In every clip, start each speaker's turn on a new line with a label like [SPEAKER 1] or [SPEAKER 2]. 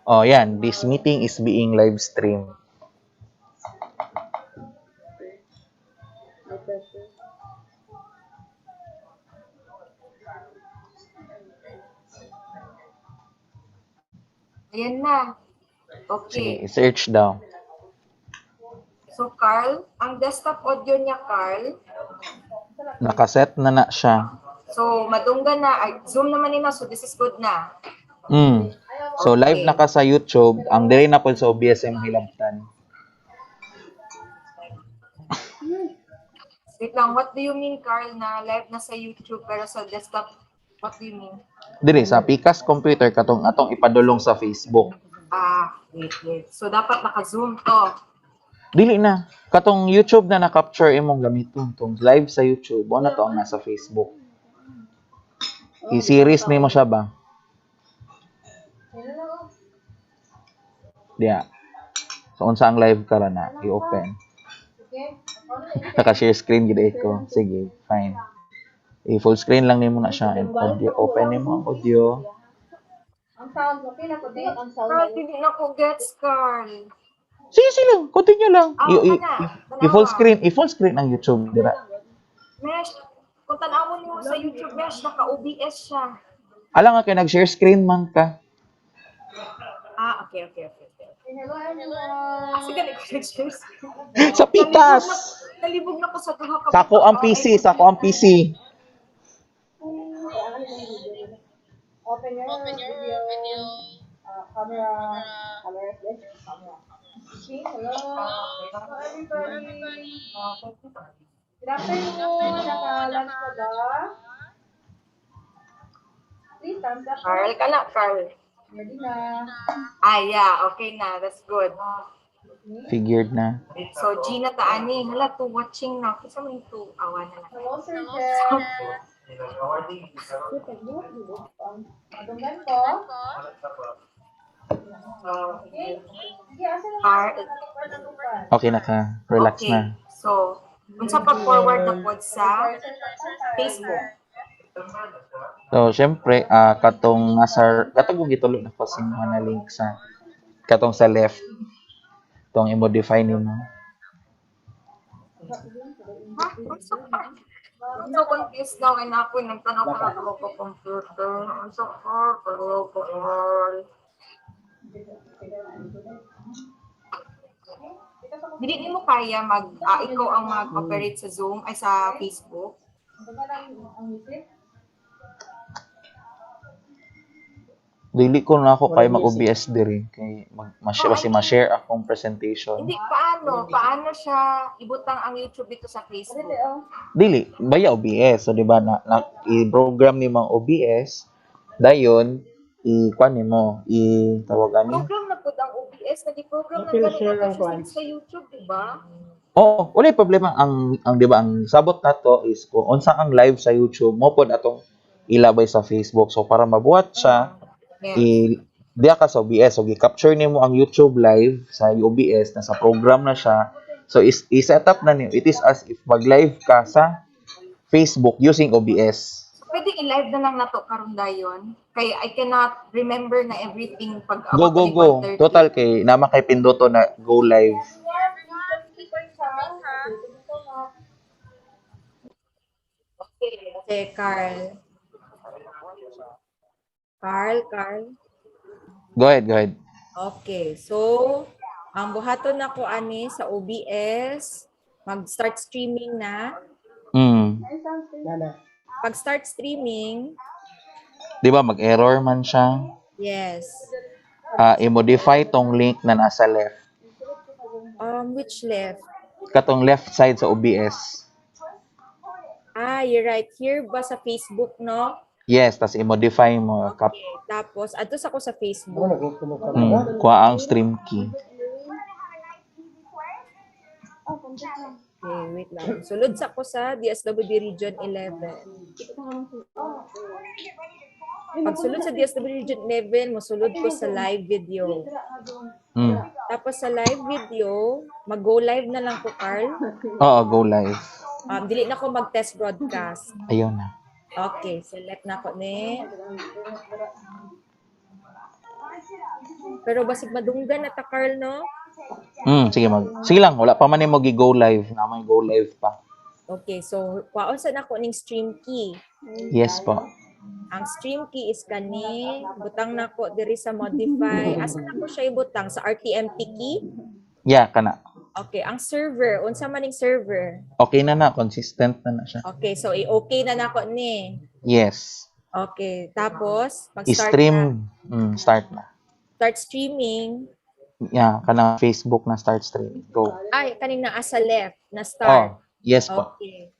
[SPEAKER 1] Oh, yan. This meeting is being live streamed.
[SPEAKER 2] Ayan na.
[SPEAKER 1] Sige,
[SPEAKER 2] Okay.
[SPEAKER 1] search daw.
[SPEAKER 2] So, Carl, ang desktop audio niya, Carl.
[SPEAKER 1] Nakaset na siya.
[SPEAKER 2] So, madunggan na. Ay, zoom naman nila. So, this is good na.
[SPEAKER 1] So, live
[SPEAKER 2] Okay.
[SPEAKER 1] na ka sa YouTube. Ang diri na po sa OBS ay mahilabtan.
[SPEAKER 2] Wait lang, what do you mean, Carl, na live na sa YouTube pero sa desktop, what do you mean?
[SPEAKER 1] Diri, sa Picas computer, katong atong ipadulong sa Facebook.
[SPEAKER 2] Wait. So, dapat naka-zoom to.
[SPEAKER 1] Dili na. Katong YouTube na na-capture imong gamiton. Tong live sa YouTube. O na to ang nasa Facebook. I-series ni mo siya ba? Diya. So, unsa ang live ka ra na? I-open. Naka-share screen gid ko. Sige, fine. I-full screen lang nimo na siya and audio. Open nimo ang audio.
[SPEAKER 3] Ang sound, okay na ko din. Ang sound.
[SPEAKER 2] Carl, hindi na ko gets, Carl.
[SPEAKER 1] Sige lang. Continue lang. I-full screen ang YouTube. Dira.
[SPEAKER 2] Mesh, kung tanawon mo sa YouTube, Mesh, naka-OBS siya.
[SPEAKER 1] Ala nga kay nag-share screen man ka.
[SPEAKER 2] Okay.
[SPEAKER 3] Hello, everyone.
[SPEAKER 2] Sige, nag-share.
[SPEAKER 1] Sa Picas.
[SPEAKER 2] Nalibog na ko sa duha ka.
[SPEAKER 1] Sako ang PC.
[SPEAKER 3] Open your video. Camera. Okay, hello. Hello, everybody. Good afternoon. Naka-lunch ka ba? Please, thumbs up.
[SPEAKER 2] Carl ka na, Carl.
[SPEAKER 3] Ready na.
[SPEAKER 2] Yeah, okay na. That's good.
[SPEAKER 1] Figured na.
[SPEAKER 2] So, Gina Taani, hala, to watching na. Kasi mo yung to, awa na lang.
[SPEAKER 3] Hello, Sir Jeff. Madunggan ko. Okay. Sige, asa na
[SPEAKER 2] Carl.
[SPEAKER 1] Okay na ka. Relax
[SPEAKER 2] Okay.
[SPEAKER 1] na.
[SPEAKER 2] So, unsa pa forward na pod sa Facebook.
[SPEAKER 1] So, syempre, katong kung gitulo na kasi mga link sa katong sa left. Itong i-modify nimo.
[SPEAKER 2] I'm so confused now and ako nagtanaw pa ako ko computer. I'm so hard. Hindi mo kaya ikaw ang mag-operate sa Zoom ay sa Facebook?
[SPEAKER 1] Dili ko na ako kay mag-OBS diri kay ma-share akong presentation.
[SPEAKER 2] Hindi, paano siya ibutang ang YouTube dito sa Facebook?
[SPEAKER 1] Dili, baya OBS. So, di ba, i-program ni mga OBS, dayon, i-kuan nimo, i-tawagan ni.
[SPEAKER 2] Program na po ang OBS, nag-program na ganito sa YouTube, di ba?
[SPEAKER 1] Oo, wala problema. Ang di ba, ang sabot na to is kung unsa ang live sa YouTube, mo pod atong ilabay sa Facebook. So, para mabuhat siya, diya ka sa OBS. So, i-capture nimo ang YouTube live sa OBS, nasa program na siya. So, i-set up na niyo. It is as if mag-live ka sa Facebook using OBS.
[SPEAKER 2] So, pwede i-live na lang na to karon dayon. Kaya I cannot remember na everything pag
[SPEAKER 1] Go. Total kay nama kay pinduto na go live.
[SPEAKER 2] Okay, Carl.
[SPEAKER 1] Go ahead.
[SPEAKER 2] Okay, so ang buhaton na ko ani sa OBS, mag-start streaming na. Pag start streaming,
[SPEAKER 1] di ba mag-error man siya?
[SPEAKER 2] yes.
[SPEAKER 1] I-modify tong link na nasa left.
[SPEAKER 2] Which left?
[SPEAKER 1] Katong left side sa OBS.
[SPEAKER 2] You're right. Here ba sa Facebook, no?
[SPEAKER 1] Yes, tas i-modify mo.
[SPEAKER 2] Okay, tapos ato sa ko sa Facebook.
[SPEAKER 1] Kuha ang stream key.
[SPEAKER 2] Okay, wait lang. Sulod sa ko sa DSWD Region 11. Pag sulod sa DSWD Region 11, musulod ko sa live video. Tapos sa live video, mag-go live na lang ko, Carl.
[SPEAKER 1] Oo, go live.
[SPEAKER 2] Dili na ko mag-test broadcast.
[SPEAKER 1] Ayun na.
[SPEAKER 2] Okay, select na ko ni. Pero basig madunggan na ta, Carl, no?
[SPEAKER 1] Sige lang, wala pa man mo gi-go live, na may go live pa.
[SPEAKER 2] Okay, so kwaon sa nako ning stream key.
[SPEAKER 1] Yes po.
[SPEAKER 2] Ang stream key is kani, butang nako diri sa modify. Asa nako siya ibutang sa RTMP key?
[SPEAKER 1] Yeah, kana.
[SPEAKER 2] Okay, ang server, unsa man ning server?
[SPEAKER 1] Okay na, consistent na siya.
[SPEAKER 2] Okay, so i-okay na nako ni.
[SPEAKER 1] Yes.
[SPEAKER 2] Okay, tapos mag-start na.
[SPEAKER 1] I-stream, start na.
[SPEAKER 2] Start streaming.
[SPEAKER 1] Yeah, kana Facebook na start streaming. Go.
[SPEAKER 2] Ay, kaning naa sa left na
[SPEAKER 1] Oh,
[SPEAKER 2] start.
[SPEAKER 1] yes po.
[SPEAKER 2] Okay.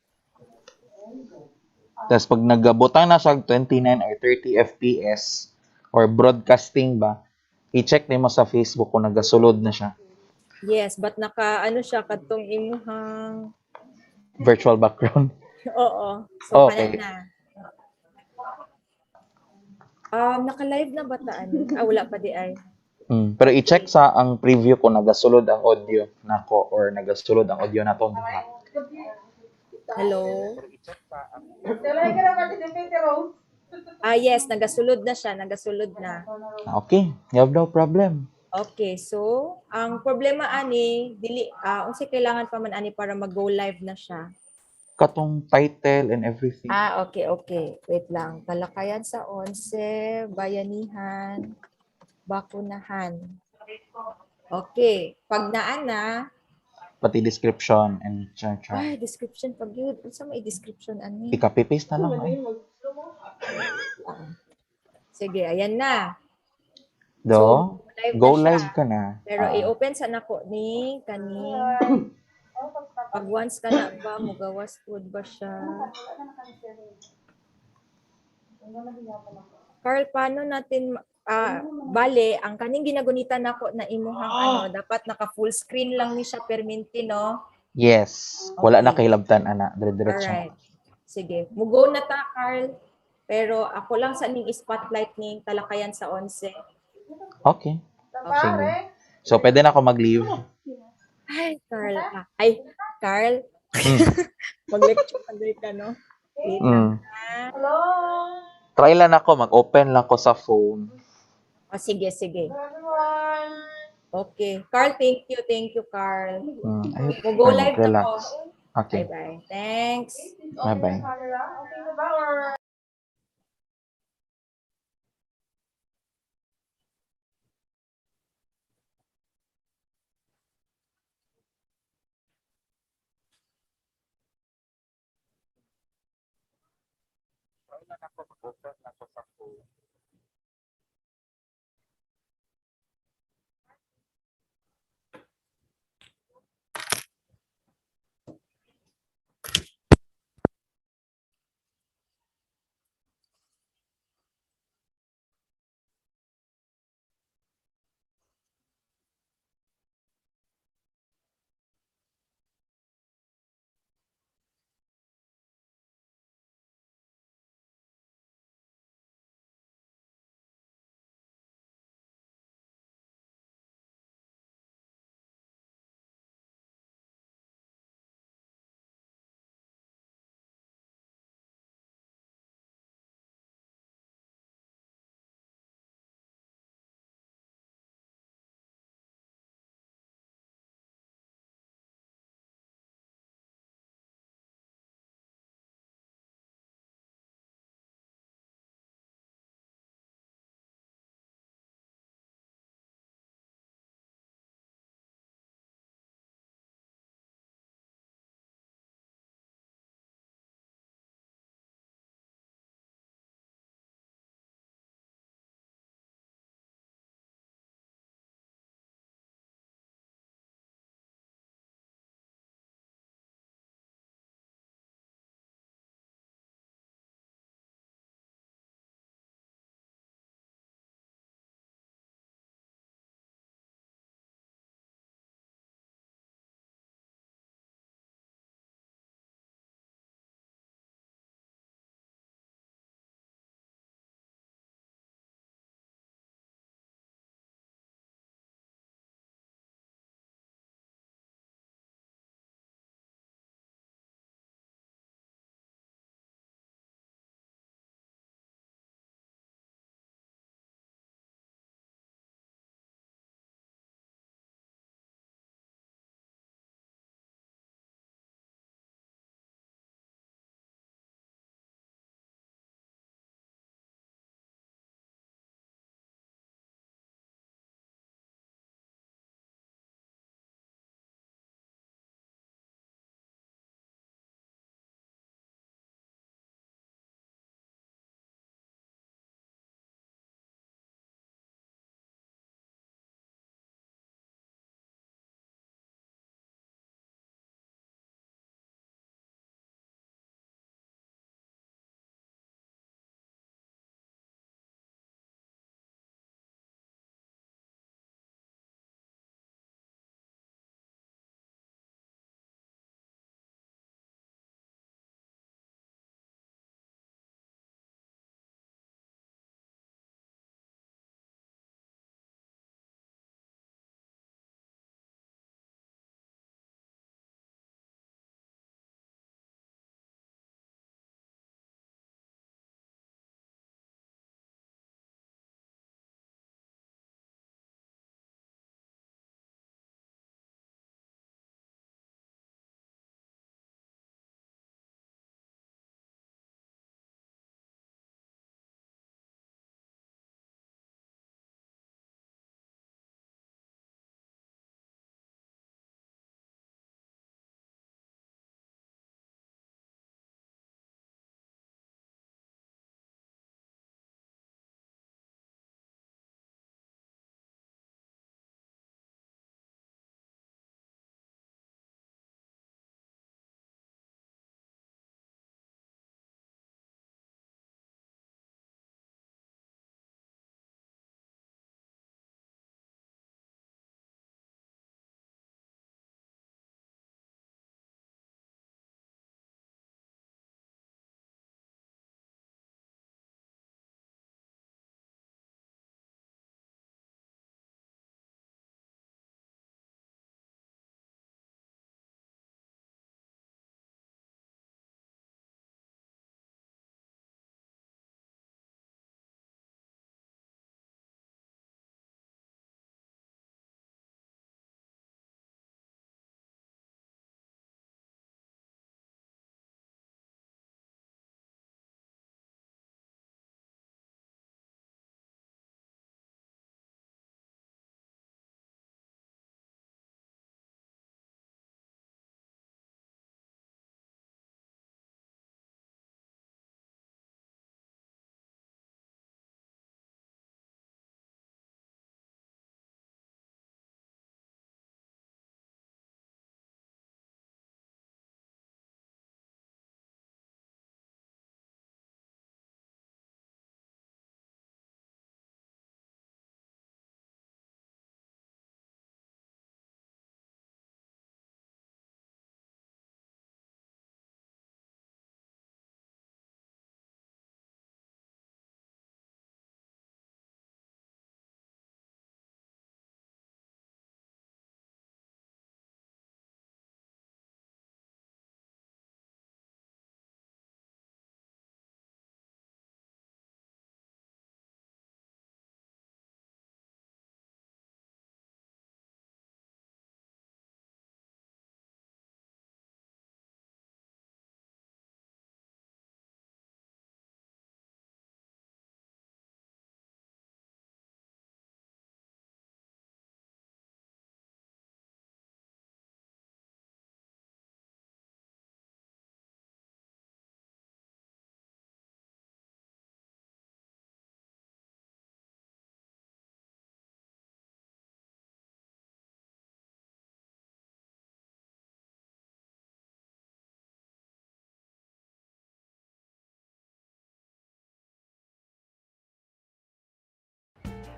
[SPEAKER 1] Tapos pag nagabutang na siya 29 or 30 FPS or broadcasting ba, i-check nimo sa Facebook kung nagasulod na siya.
[SPEAKER 2] Yes, but naka ano siya kadtong imuhang
[SPEAKER 1] Virtual background.
[SPEAKER 2] oo. So
[SPEAKER 1] Okay.
[SPEAKER 2] kanan na. Naka-live na ba taan? Wala pa di ay.
[SPEAKER 1] Pero i-check sa ang preview kung nagasulod ang audio nako or nagasulod ang audio nato duha.
[SPEAKER 2] Hello?
[SPEAKER 3] Tuloy ka na participate, Rose.
[SPEAKER 2] Yes, nagasulod na siya, nagasulod na.
[SPEAKER 1] Okay, you have no problem.
[SPEAKER 2] Okay, so ang problema ani dili unsay kailangan pa man ani para mag-go live na siya.
[SPEAKER 1] Katong title and everything.
[SPEAKER 2] Okay. Wait lang. Talakayan sa 11, bayanihan, bakunahan. Okay, pag naan na,
[SPEAKER 1] Pati description and char.
[SPEAKER 2] ay, description pag yun. Unsa may description ani?
[SPEAKER 1] Ika-paste na lang. Ay.
[SPEAKER 2] Sige, ayan na.
[SPEAKER 1] Do,
[SPEAKER 2] live
[SPEAKER 1] go
[SPEAKER 2] na siya.
[SPEAKER 1] live ka na.
[SPEAKER 2] Pero i-open sa nako ni kani pag once ka na ba mugawas food ba siya? Carl, paano natin bale ang kaning ginagunita nako na imuhang dapat naka full screen lang ni siya perminti no?
[SPEAKER 1] Yes. Wala na
[SPEAKER 2] Okay.
[SPEAKER 1] kahilabtan, ana. Dire-diretso.
[SPEAKER 2] Alright. Sige, mugo na ta Carl. Pero ako lang sa ning spotlight ning talakayan sa 11.
[SPEAKER 1] Okay.
[SPEAKER 3] Pare.
[SPEAKER 1] So, pwede na ako mag-leave.
[SPEAKER 2] Ay, Carl. Carl. Mag-lecture ka doon ka, no? Wait lang.
[SPEAKER 3] Hello.
[SPEAKER 1] Try lang ako. Mag-open lang ko sa phone.
[SPEAKER 2] Sige.
[SPEAKER 3] Everyone.
[SPEAKER 2] Okay. Carl, thank you, Carl.
[SPEAKER 1] Go
[SPEAKER 2] Go live na
[SPEAKER 1] relax.
[SPEAKER 2] po.
[SPEAKER 1] Okay.
[SPEAKER 2] Bye-bye. Thanks.
[SPEAKER 1] Bye-bye.
[SPEAKER 3] Camera. Okay na ba? Or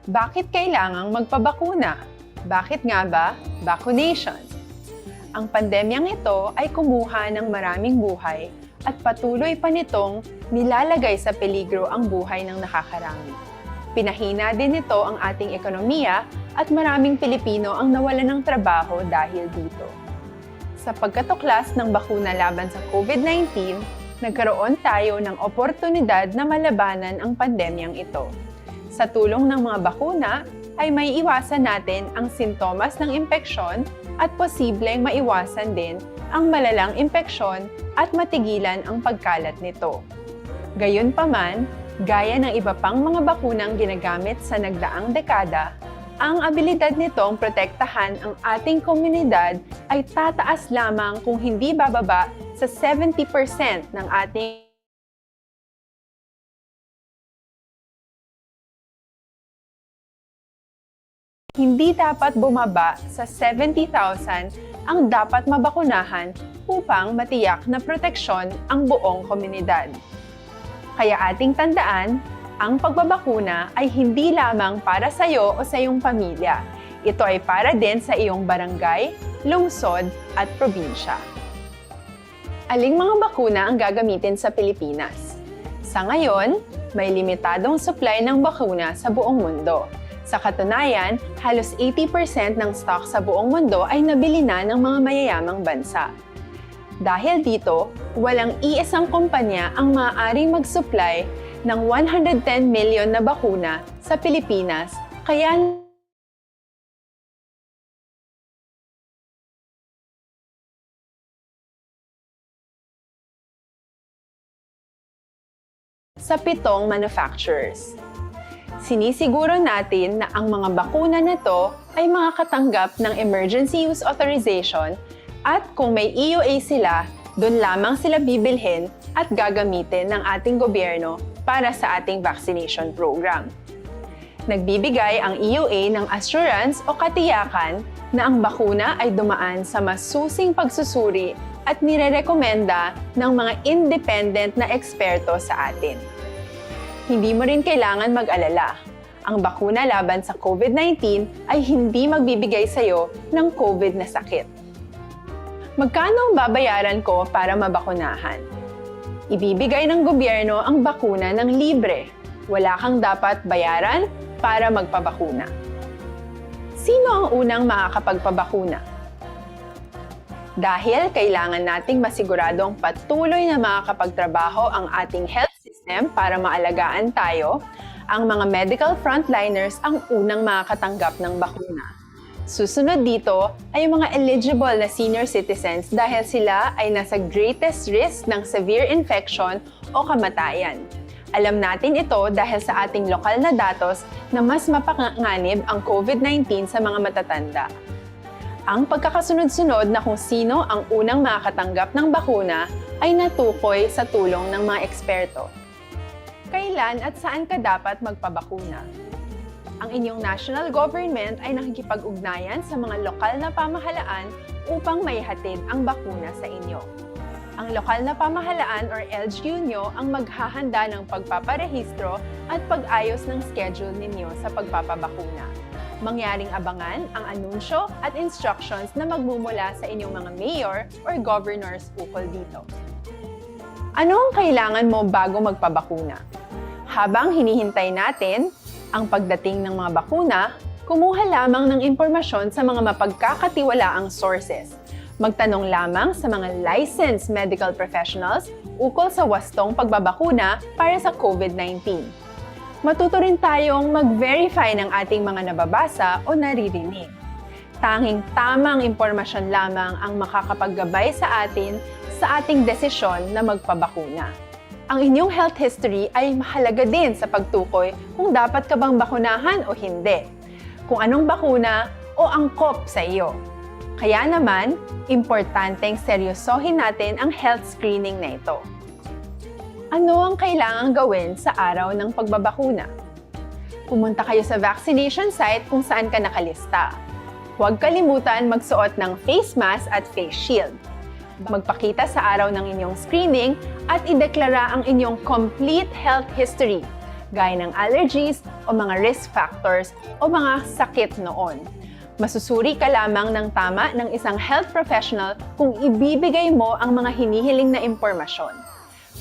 [SPEAKER 4] Bakit kailangang magpabakuna? Bakit nga ba vaccination? Ang pandemyang ito ay kumuha ng maraming buhay at patuloy pa nitong nilalagay sa peligro ang buhay ng nakakarami. Pinahina din nito ang ating ekonomiya at maraming Pilipino ang nawalan ng trabaho dahil dito. Sa pagkatuklas ng bakuna laban sa COVID-19, nagkaroon tayo ng oportunidad na malabanan ang pandemyang ito. Sa tulong ng mga bakuna, ay may iwasan natin ang sintomas ng impeksyon at posibleng maiwasan din ang malalang impeksyon at matigilan ang pagkalat nito. Gayunpaman, gaya ng iba pang mga bakunang ginagamit sa nagdaang dekada, ang abilidad nitong protektahan ang ating komunidad ay tataas lamang kung hindi bababa sa 70% ng ating hindi dapat bumaba sa 70,000 ang dapat mabakunahan upang matiyak na proteksyon ang buong komunidad. Kaya ating tandaan, ang pagbabakuna ay hindi lamang para sa iyo o sa iyong pamilya. Ito ay para din sa iyong barangay, lungsod at probinsya. Aling mga bakuna ang gagamitin sa Pilipinas? Sa ngayon, may limitadong supply ng bakuna sa buong mundo. Sa katunayan, halos 80% ng stock sa buong mundo ay nabili na ng mga mayayamang bansa. Dahil dito, walang iisang kumpanya ang maaaring mag-supply ng 110 million na bakuna sa Pilipinas, kaya sa 7 manufacturers. Sinisiguro natin na ang mga bakuna na ito ay makakatanggap ng Emergency Use Authorization at kung may EUA sila, doon lamang sila bibilhin at gagamitin ng ating gobyerno para sa ating vaccination program. Nagbibigay ang EUA ng assurance o katiyakan na ang bakuna ay dumaan sa masusing pagsusuri at nirerekomenda ng mga independent na eksperto sa atin. Hindi mo rin kailangan mag-alala. Ang bakuna laban sa COVID-19 ay hindi magbibigay sa iyo ng COVID na sakit. Magkano ang babayaran ko para mabakunahan? Ibibigay ng gobyerno ang bakuna ng libre. Wala kang dapat bayaran para magpabakuna. Sino ang unang makakapagpabakuna? Dahil kailangan nating masiguradong patuloy na makakapagtrabaho ang ating health system para maalagaan tayo, ang mga medical frontliners ang unang makakatanggap ng bakuna. Susunod dito ay yung mga eligible na senior citizens dahil sila ay nasa greatest risk ng severe infection o kamatayan. Alam natin ito dahil sa ating lokal na datos na mas mapanganib ang COVID-19 sa mga matatanda. Ang pagkakasunod-sunod na kung sino ang unang makakatanggap ng bakuna ay natukoy sa tulong ng mga eksperto. Kailan at saan ka dapat magpabakuna? Ang inyong national government ay nakikipag-ugnayan sa mga lokal na pamahalaan upang maihatid ang bakuna sa inyo. Ang lokal na pamahalaan or LGU nyo ang maghahanda ng pagpaparehistro at pag-ayos ng schedule ninyo sa pagpapabakuna. Mangyaring abangan ang anunsyo at instructions na magmumula sa inyong mga mayor or governors ukol dito. Ano ang kailangan mo bago magpabakuna? Habang hinihintay natin ang pagdating ng mga bakuna, kumuha lamang ng impormasyon sa mga mapagkakatiwalaang sources. Magtanong lamang sa mga licensed medical professionals ukol sa wastong pagbabakuna para sa COVID-19. Matuto rin tayong mag-verify ng ating mga nababasa o naririnig. Tanging tamang impormasyon lamang ang makakapaggabay sa atin sa ating desisyon na magpabakuna. Ang inyong health history ay mahalaga din sa pagtukoy kung dapat ka bang bakunahan o hindi, kung anong bakuna o angkop sa iyo. Kaya naman, importanteng seryosohin natin ang health screening na ito. Ano ang kailangang gawin sa araw ng pagbabakuna? Pumunta kayo sa vaccination site kung saan ka nakalista. Huwag kalimutan magsuot ng face mask at face shield. Magpakita sa araw ng inyong screening at ideklara ang inyong complete health history, gaya ng allergies o mga risk factors o mga sakit noon. Masusuri ka lamang ng tama ng isang health professional kung ibibigay mo ang mga hinihiling na impormasyon.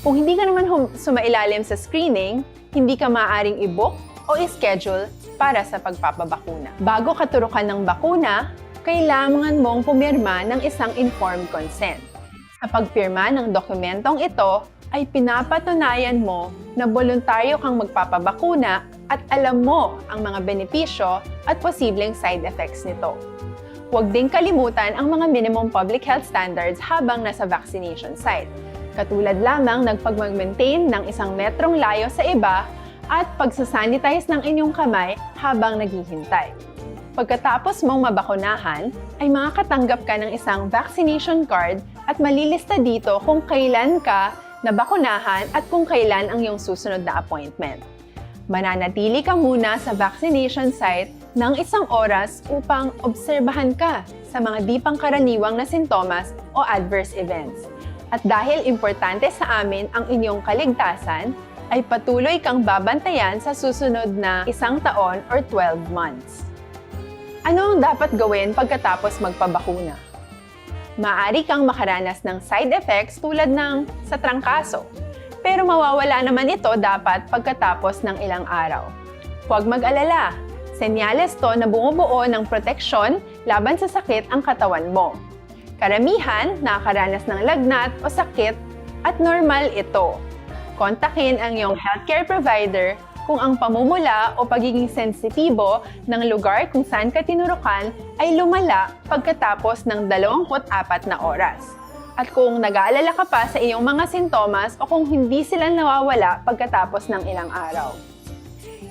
[SPEAKER 4] Kung hindi ka naman sumailalim sa screening, hindi ka maaaring i-book o i-schedule para sa pagpapabakuna. Bago ka turukan ng bakuna, kailangan mong pumirma ng isang informed consent. Sa pagpirma ng dokumentong ito, ay pinapatunayan mo na voluntaryo kang magpapabakuna at alam mo ang mga benepisyo at posibleng side effects nito. Huwag ding kalimutan ang mga minimum public health standards habang nasa vaccination site. Katulad lamang nagpag-maintain ng 1 metrong layo sa iba at pagsasanitize ng inyong kamay habang naghihintay. Pagkatapos mong mabakunahan, ay makakatanggap ka ng isang vaccination card at malilista dito kung kailan ka nabakunahan at kung kailan ang iyong susunod na appointment. Mananatili ka muna sa vaccination site ng 1 oras upang obserbahan ka sa mga di pangkaraniwang na sintomas o adverse events. At dahil importante sa amin ang inyong kaligtasan, ay patuloy kang babantayan sa susunod na 1 taon or 12 months. Ano ang dapat gawin pagkatapos magpabakuna? Maaari kang makaranas ng side effects tulad ng sa trangkaso, pero mawawala naman ito dapat pagkatapos ng ilang araw. Huwag mag-alala, senyales to na bumubuo ng proteksyon laban sa sakit ang katawan mo. Karamihan nakakaranas ng lagnat o sakit at normal ito. Kontakin ang iyong healthcare provider kung ang pamumula o pagiging sensitibo ng lugar kung saan ka tinurukan ay lumala pagkatapos ng 24 na oras. At kung nag-aalala ka pa sa iyong mga sintomas o kung hindi sila nawawala pagkatapos ng ilang araw.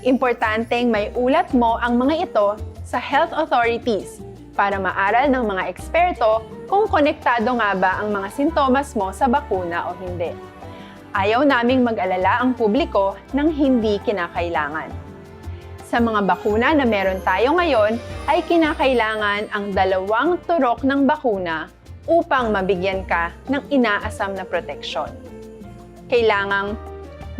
[SPEAKER 4] Importanteng may ulat mo ang mga ito sa health authorities para maaral ng mga eksperto kung konektado nga ba ang mga sintomas mo sa bakuna o hindi. Ayaw naming mag-alala ang publiko ng hindi kinakailangan. Sa mga bakuna na meron tayo ngayon, ay kinakailangan ang 2 turok ng bakuna upang mabigyan ka ng inaasam na proteksyon. Kailangang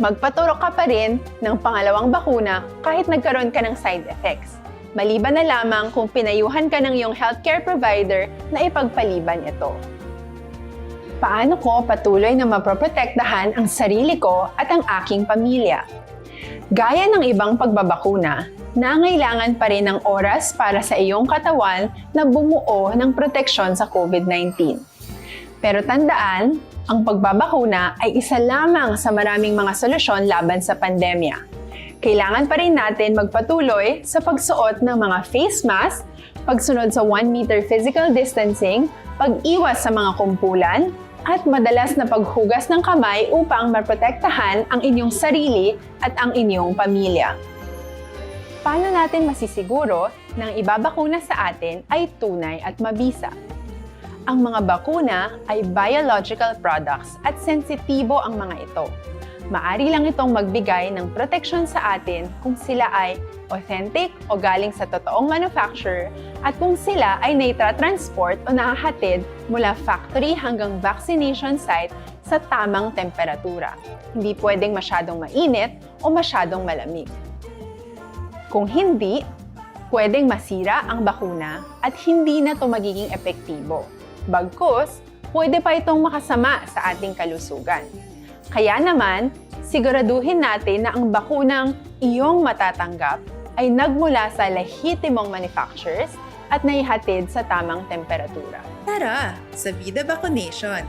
[SPEAKER 4] magpaturok ka pa rin ng pangalawang bakuna kahit nagkaroon ka ng side effects. Maliban na lamang kung pinayuhan ka ng iyong healthcare provider na ipagpaliban ito. Paano ko patuloy na maproprotektahan ang sarili ko at ang aking pamilya? Gaya ng ibang pagbabakuna, nangailangan pa rin ng oras para sa iyong katawan na bumuo ng proteksyon sa COVID-19. Pero tandaan, ang pagbabakuna ay isa lamang sa maraming mga solusyon laban sa pandemya. Kailangan pa rin natin magpatuloy sa pagsuot ng mga face mask, pagsunod sa 1 meter physical distancing, pag-iwas sa mga kumpulan, at madalas na paghugas ng kamay upang maprotektahan ang inyong sarili at ang inyong pamilya. Paano natin masisiguro na ang ibabakuna sa atin ay tunay at mabisa? Ang mga bakuna ay biological products at sensitibo ang mga ito. Maari lang itong magbigay ng proteksyon sa atin kung sila ay authentic o galing sa totoong manufacturer at kung sila ay naitra-transport o nahahatid mula factory hanggang vaccination site sa tamang temperatura. Hindi pwedeng masyadong mainit o masyadong malamig. Kung hindi, pwedeng masira ang bakuna at hindi na ito magiging epektibo. Bagkus, pwede pa itong makasama sa ating kalusugan. Kaya naman, siguraduhin natin na ang bakunang iyong matatanggap ay nagmula sa lehitimong manufacturers at naihatid sa tamang temperatura.
[SPEAKER 5] Tara sa Vida Vaccination!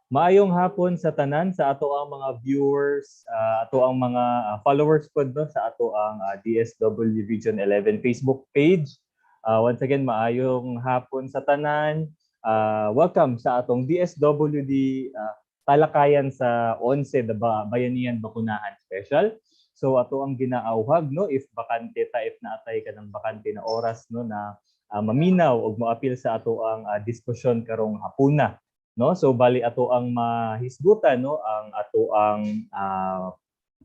[SPEAKER 6] Maayong hapon sa tanan sa ato ang mga viewers, ato ang mga followers pod no sa ato ang DSW Region 11 Facebook page. Once again maayong hapon sa tanan. Welcome sa atong DSWD talakayan sa 11 Bayanihan Bakunahan Special. So ato ang ginaauhag no if bakante ta if naatay ka ng bakante na oras no na maminaw og moapil sa ato ang diskusyon karong hapuna. no? So bali ato ang mahisgutan, no, ang ato ang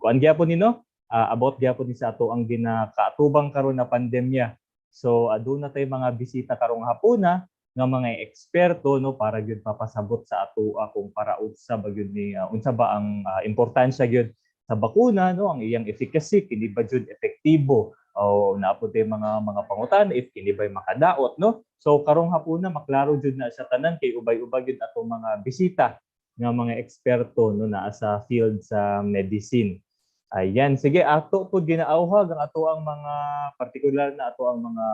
[SPEAKER 6] kuan gyapon ni, no, about gyapon ni sa ato ang ginakaatubang karon na pandemya. So aduna tay mga bisita karong hapuna nga mga eksperto, no, para gyud papasabot sa ato kung para unsa ba gyud ni unsa ba ang importansya gyud sa bakuna, no, ang iyang efficacy, kini ba jud epektibo o naapod tay mga pangutan if kini ba'y makadaot, no. So karong hapuna maklaro jud na sa tanan kay ubay-ubay gyud atong mga bisita nga mga eksperto, no, naa sa field sa medicine. Ayan, sige, ato po ginaawhag ang ato ang mga particular na ato ang mga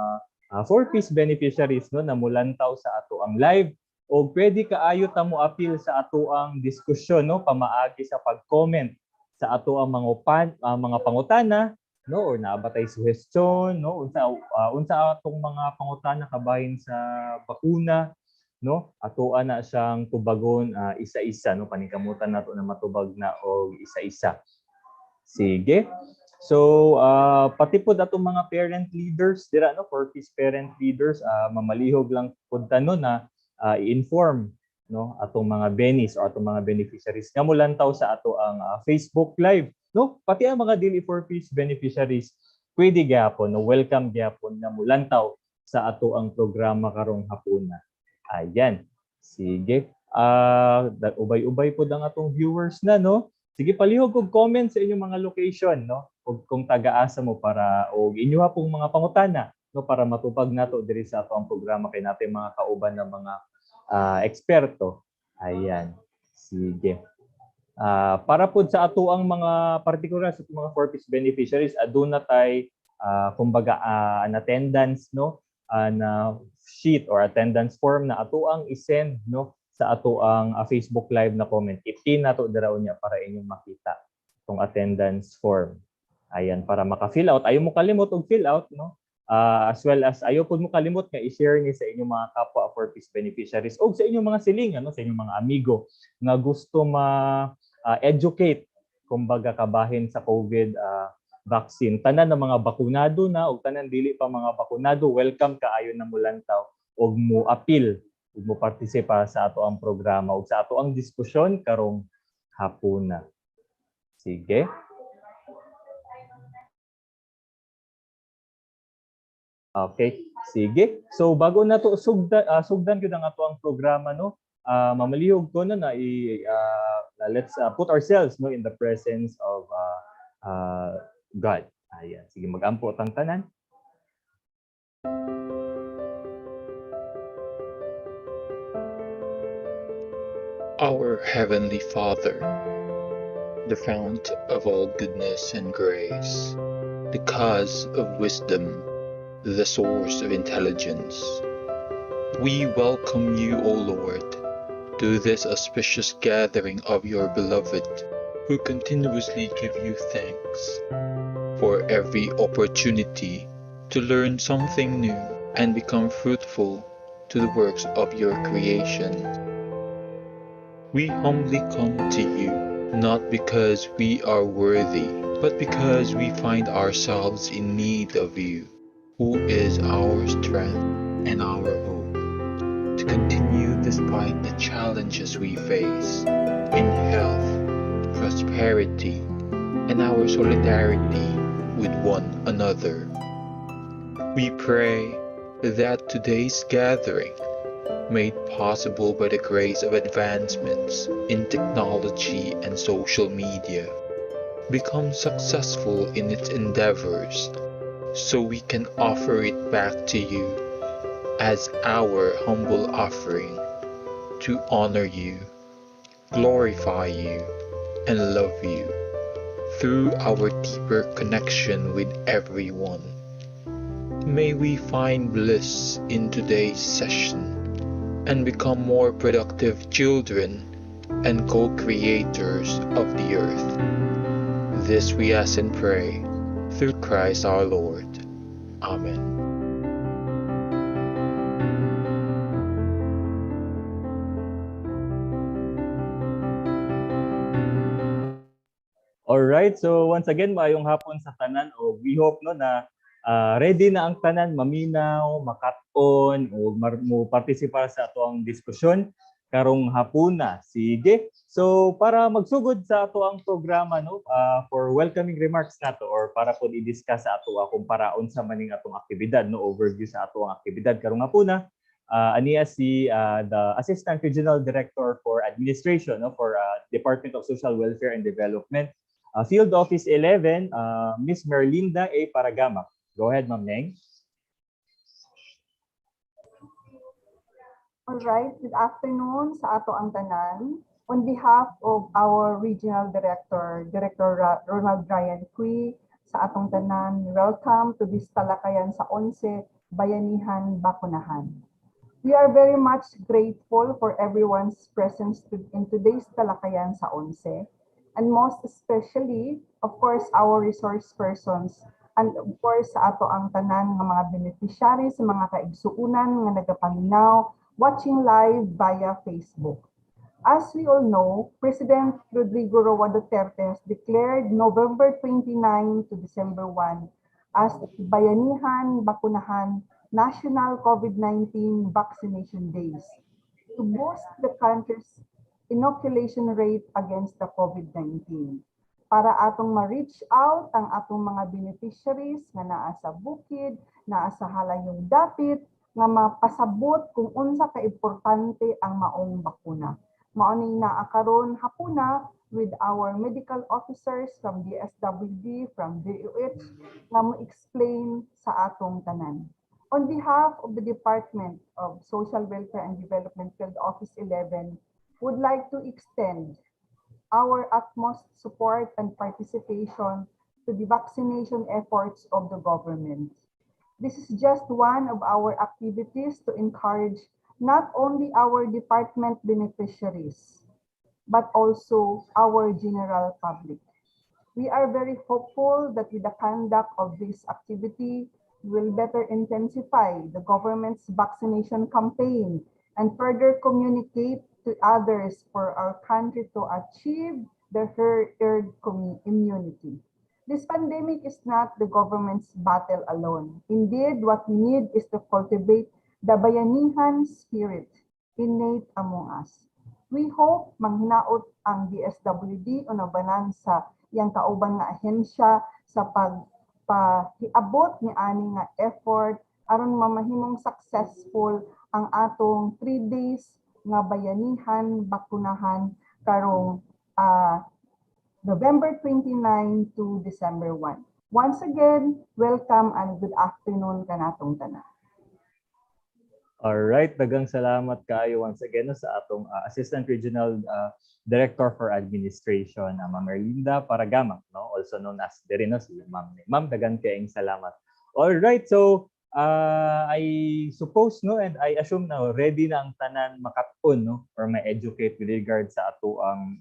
[SPEAKER 6] 4-piece beneficiaries, no, na mulantaw sa ato ang live, o pwede kaayo ta mo appeal sa ato ang diskusyon, no, pamaagi sa pag-comment sa ato ang mga pangutana, no, or naabatay suggestion, no, unsa atong mga pangutana kabahin sa bakuna, no, ato na siyang tubagon isa-isa, no, paningkamutan nato na matubag na og isa-isa. Sige. So, pati po atong mga parent leaders dira, no, 4-piece parent leaders, mamalihog lang pud ta, no, na i-inform, no, atong mga benis o atong mga beneficiaries nga mulantaw sa ato ang Facebook live, no, pati ang mga dili 4-piece beneficiaries pwede gyapon, no, welcome gyapon na mulantaw sa ato ang programa karong hapuna. Ayan. Sige. Ubay-ubay po ang atong viewers na, no. Sige, palihog og comment sa inyong mga location, no, ug kung taga-asa mo para og inyo pong mga pangutana, no, para matupag nato diri sa ato ang programa kay natin mga kauban ng mga eksperto. Ayan. Sige. Para po sa ato ang mga particular sa mga 4-piece beneficiaries, aduna tay kumbaga an attendance, no, na sheet or attendance form na ato ang i-send, no, sa ato ang Facebook live na comment. I-pin nato dira unya para inyong makita tong attendance form. Ayan, para maka-fill out. Ayaw mo kalimot og fill out, no? As well as ayaw pud mo kalimot nga i-share ni sa inyong mga kapwa 4-piece beneficiaries o sa inyong mga silingan, no, sa inyong mga amigo nga gusto ma-educate kumbaga kabahin sa COVID vaccine. Tanan ng mga bakunado na o tanan dili pa mga bakunado, welcome kaayo na mulantaw og mo appeal ug mo partisipa sa ato ang programa ug sa ato ang diskusyon karong hapuna. Sige. Okay, sige. So bago na to sugdan gyud ang ato ang programa, no. Mamalihog ko na let's put ourselves, no, in the presence of God. Ayan, sige, mag-ampo tang tanan.
[SPEAKER 7] Our Heavenly Father, the fount of all goodness and grace, the cause of wisdom, the source of intelligence, we welcome you, O Lord, to this auspicious gathering of your beloved, who continuously give you thanks for every opportunity to learn something new and become fruitful to the works of your creation. We humbly come to you, not because we are worthy, but because we find ourselves in need of you, who is our strength and our hope, to continue despite the challenges we face in health, prosperity, and our solidarity with one another. We pray that today's gathering, made possible by the grace of advancements in technology and social media, becomes successful in its endeavors, so we can offer it back to you as our humble offering to honor you, glorify you, and love you through our deeper connection with everyone. May we find bliss in today's session and become more productive children and co-creators of the earth. This we ask and pray through Christ our Lord. Amen.
[SPEAKER 6] Alright, so once again, maayong hapon sa tanan, o we hope, no, na ready na ang tanan, maminaw, makat-on, o mo partisipar sa atong diskusyon karong hapuna. Sige. So para magsugod sa ato ang programa no for welcoming remarks nato or para po i-discuss sa ato kung paraon sa maning atong aktibidad no overview sa ato ang aktibidad karong hapuna. Aniya si the Assistant Regional Director for Administration no for Department of Social Welfare and Development, Field Office 11, Miss Merlinda A. Paragama. Go ahead, Ma'am Neng.
[SPEAKER 8] Alright, good afternoon sa ato ang tanan. On behalf of our Regional Director, Ronald Ryan Cui, sa atong tanan, welcome to this talakayan sa 11 Bayanihan Bakunahan. We are very much grateful for everyone's presence in today's talakayan sa 11, and most especially, of course, our resource persons, and of course, sa ato ang tanan ng mga beneficiaries, sa mga kaigsuunan nga nagapaminaw, watching live via Facebook. As we all know, President Rodrigo Roa Duterte has declared November 29 to December 1 as Bayanihan Bakunahan National COVID-19 Vaccination Days to boost the country's inoculation rate against the COVID-19. Para atong ma-reach out ang atong mga beneficiaries nga naa sa bukid, naa sa halayong dapit, nga mapasabot kung unsa ka importante ang maong bakuna. Maoning naakaron hapuna with our medical officers from DSWD, from DOH, nga mo-explain sa atong tanan. On behalf of the Department of Social Welfare and Development Field Office 11, would like to extend our utmost support and participation to the vaccination efforts of the government. This is just one of our activities to encourage not only our department beneficiaries, but also our general public. We are very hopeful that with the conduct of this activity, we will better intensify the government's vaccination campaign and further communicate to others for our country to achieve the herd immunity. This pandemic is not the government's battle alone. Indeed, what we need is to cultivate the bayanihan spirit innate among us. We hope manghinaot ang DSWD o nabanan sa iyang kauban nga ahensya sa pagpahiabot ni ani nga effort aron mamahimong successful ang atong 3 days nga bayanihan bakunahan karong November 29 to December 1. Once again, welcome and good afternoon kanatong tanan.
[SPEAKER 6] Alright, dagang salamat kayo once again sa atong Assistant Regional Director for Administration, Ma'am Merlinda Paragama, no? Also known as Derino, si Ma'am, dagang kayong salamat. Alright, so I suppose no and I assume na ready na ang tanan makatun no or ma-educate with regard sa ato ang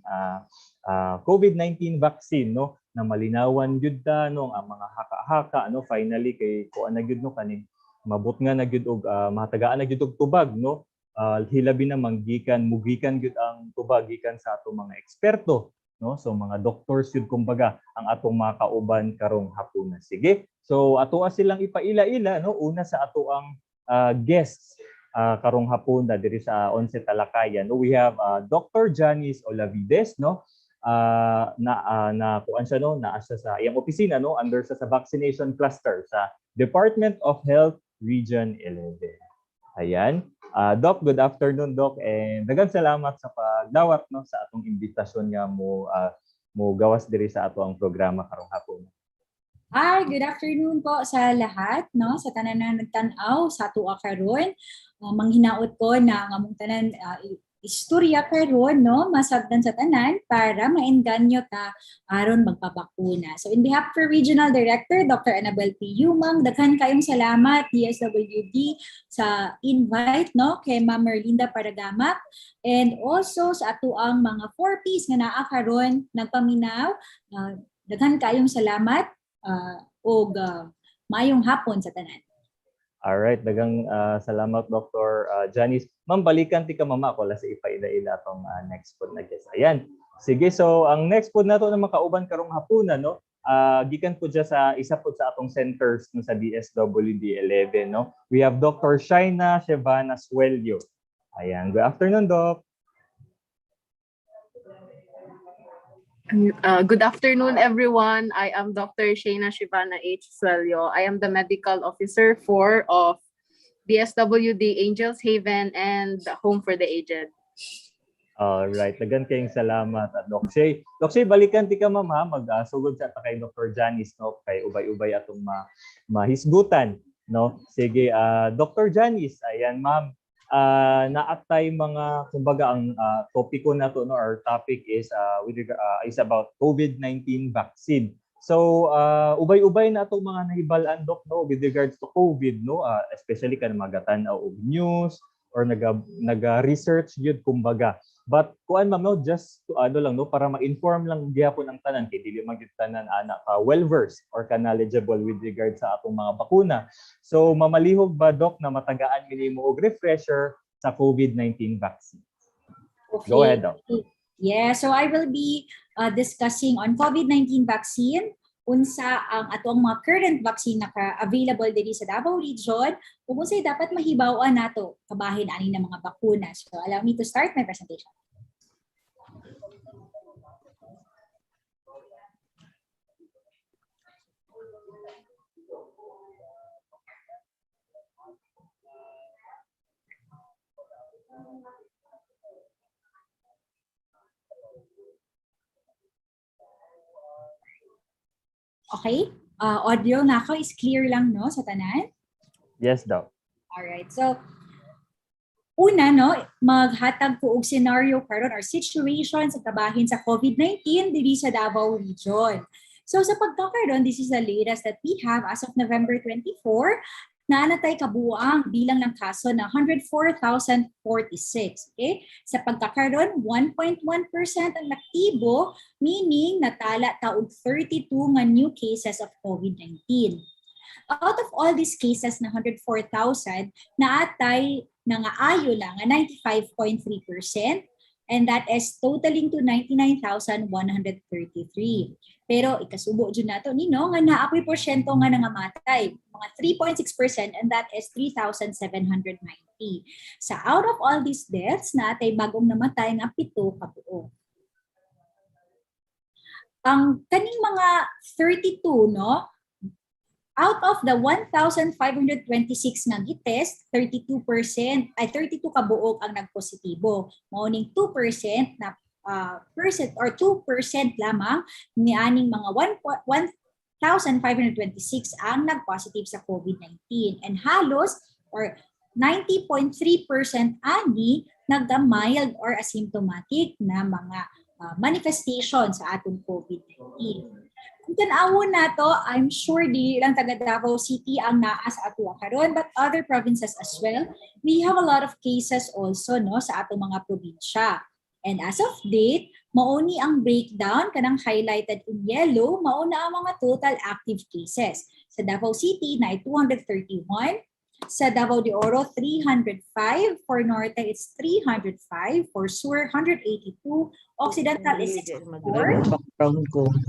[SPEAKER 6] COVID-19 vaccine no na malinawan gyud ta no ang mga haka-haka no finally kay kuan na gyud no kaning mabot nga na gyud og mahatagaan na gyud og tubag no hilabi na manggikan mugikan gyud ang tubag gikan sa ato mga eksperto no so mga doctors gyud kumbaga ang atong mga kauban karong hapuna. Sige, so ato silang ipaila-ila no una sa ato ang guests karong hapuna diri sa 11 talakayan no we have Dr. Janice Olavides no na kuan siya no naa siya sa iyang opisina no under sa vaccination cluster sa Department of Health Region 11. Ayan. Doc, good afternoon, Doc, and daghang salamat sa pagdawat no sa atong imbitasyon nga mo gawas diri sa ato ang programa karong hapon.
[SPEAKER 9] Hi, good afternoon po sa lahat no sa tanan na nagtan-aw sa ato karon. Manghinaot ko na ang among tanan istorya karon no masabtan sa tanan para maengganyo ta aron magpabakuna. So in behalf for Regional Director Dr. Annabel P. Yumang, daghan kayong salamat DSWD sa invite no kay Ma'am Merlinda Paragama and also sa ato ang mga 4Ps nga naa karon nagpaminaw. Daghan kayong salamat og mayong hapon sa tanan.
[SPEAKER 6] Alright, dagang salamat Dr. Janice. Ma'am, balikan ti ka mama ako la sa ipaila-ila atong next pod na guest. Ayan. Sige, so ang next pod nato na makauban karong hapunan no. Gikan po dya sa isa po sa atong centers no sa DSWD 11 no. We have Dr. Shaina Shevana Suelio. Ayan, good afternoon, Doc.
[SPEAKER 10] Good afternoon, everyone. I am Dr. Shayna Shivana H. Suelio. I am the Medical Officer of DSWD Angels Haven and Home for the Aged.
[SPEAKER 6] Alright, dagan kayong salamat at Doc Shay. Doc Shay, balikan ti ka ma'am ha, magsugod sa kay Dr. Janice no, kay ubay-ubay atong mahisgutan, no. Sige, Dr. Janice, ayan ma'am. Naatay mga kumbaga ang topiko nato no, our topic is is about COVID-19 vaccine. So ubay-ubay na atong mga nahibalan Doc no with regards to COVID no, especially kan magatan-aw og news or naga-research gyud kumbaga. But kuan ma'am no, just to lang no, para ma-inform lang gyapon ang tanan kay dili man gyud tanan ana ka well versed or ka knowledgeable with regard sa atong mga bakuna. So mamalihog ba Doc na matagaan minimo og refresher sa COVID-19 vaccine?
[SPEAKER 9] Okay.
[SPEAKER 6] Go ahead Doc.
[SPEAKER 9] Yeah, so I will be discussing on COVID-19 vaccine, unsa ang atong mga current vaccine na available diri sa Davao Region, ug unsay dapat mahibaw-an nato kabahin ani ng mga bakuna. So allow me to start my presentation. Okay? Audio na ako is clear lang no sa tanan?
[SPEAKER 6] Yes Doc.
[SPEAKER 9] Alright. So, una, no, maghatag ko og scenario karon or situation sa kabahin sa COVID-19 diri sa Davao Region. So, sa pagkakaroon, this is the latest that we have as of November 24, na natay kabuang bilang ng kaso na 104,046. Okay? Sa pagkakaroon, 1.1% ang naktibo, meaning natala taog 32 nga new cases of COVID-19. Out of all these cases na 104,000, naatay nangaayo lang nga 95.3%, and that is totaling to 99,133. Pero ikasubo dyan nato nino nga naapoy porsyento nga nangamatay, mga 3.6%, and that is 3,790. Sa out of all these deaths, naatay bagong namatay nga 7 ka buo. Ang kaning mga 32 no, out of the 1,526 nga gitest, 32% ay 32 ka buok ang nagpositibo. Mauning 2% na percent or 2% lamang ni aning mga 1,526 ang nagpositive sa COVID-19, and halos or 90.3% ani nagda-mild or asymptomatic na mga manifestation sa atong COVID-19. Kung tanawon nato, I'm sure di lang taga Davao City ang naa sa ato karon, but other provinces as well. We have a lot of cases also no sa atong mga probinsya. And as of date, mauni ang breakdown kanang highlighted in yellow, mauna ang mga total active cases. Sa Davao City na 231, sa Davao de Oro 305, for Norte it's 305, for Sur 182, Occidental is 64,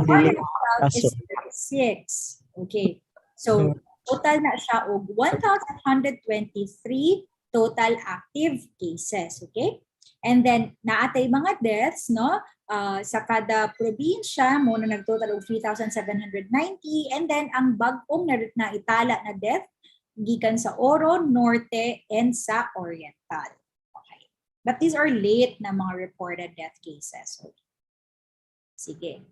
[SPEAKER 9] Oriental is 36. Okay. So total na siya og 1,123 total active cases, okay? And then naatay mga deaths no, sa kada probinsya mo na nagtotal og 3,790, and then ang bag-ong na itala na death gikan sa Oro, Norte, and sa Oriental. Okay. But these are late na mga reported death cases. Okay. Sige.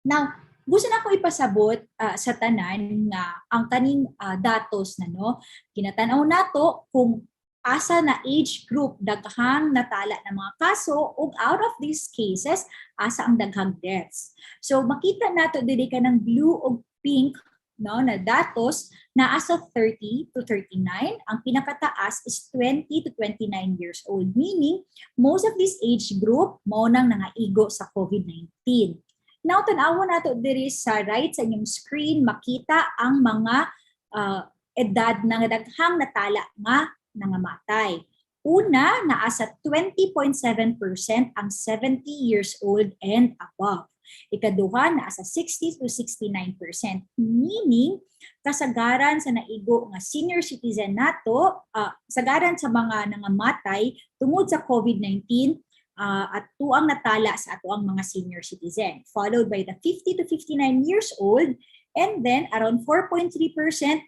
[SPEAKER 9] Now, gusto na ko ipasabot sa tanan nga ang kaning datos na no, kinatanaw nato kung asa na age group daghang natala na mga kaso, ug out of these cases asa ang daghang deaths. So makita nato diri ka ng blue ug pink no na datos na as of 30 to 39, ang pinakataas is 20 to 29 years old, meaning most of this age group mao nang nangaigo sa COVID-19. Now tan-awon nato diri sa right sa inyong screen, makita ang mga edad na daghang natala nga nangamatay. Una, naasa 20.7% ang 70 years old and above. Ikaduha, naasa 60 to 69%. Meaning, kasagaran sa naigo nga senior citizen nato, kasagaran sa mga nangamatay tungod sa COVID-19, at tuang natala sa atuang mga senior citizen, followed by the 50 to 59 years old, and then around 4.3%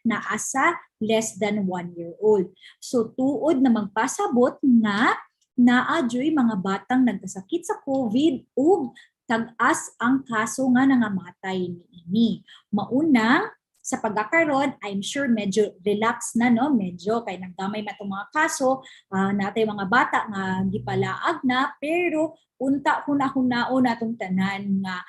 [SPEAKER 9] na asa less than 1 year old. So tuod na magpasabot nga naadyoy mga batang nagkasakit sa COVID ug tag-as ang kaso nga nangamatay niini. Maunang sa pagkakaroon, I'm sure medyo relax na, no? Medyo kay nagdamay na itong mga kaso, natay mga bata nga gipalaag na, pero unta huna-hunao na itong tanan nga,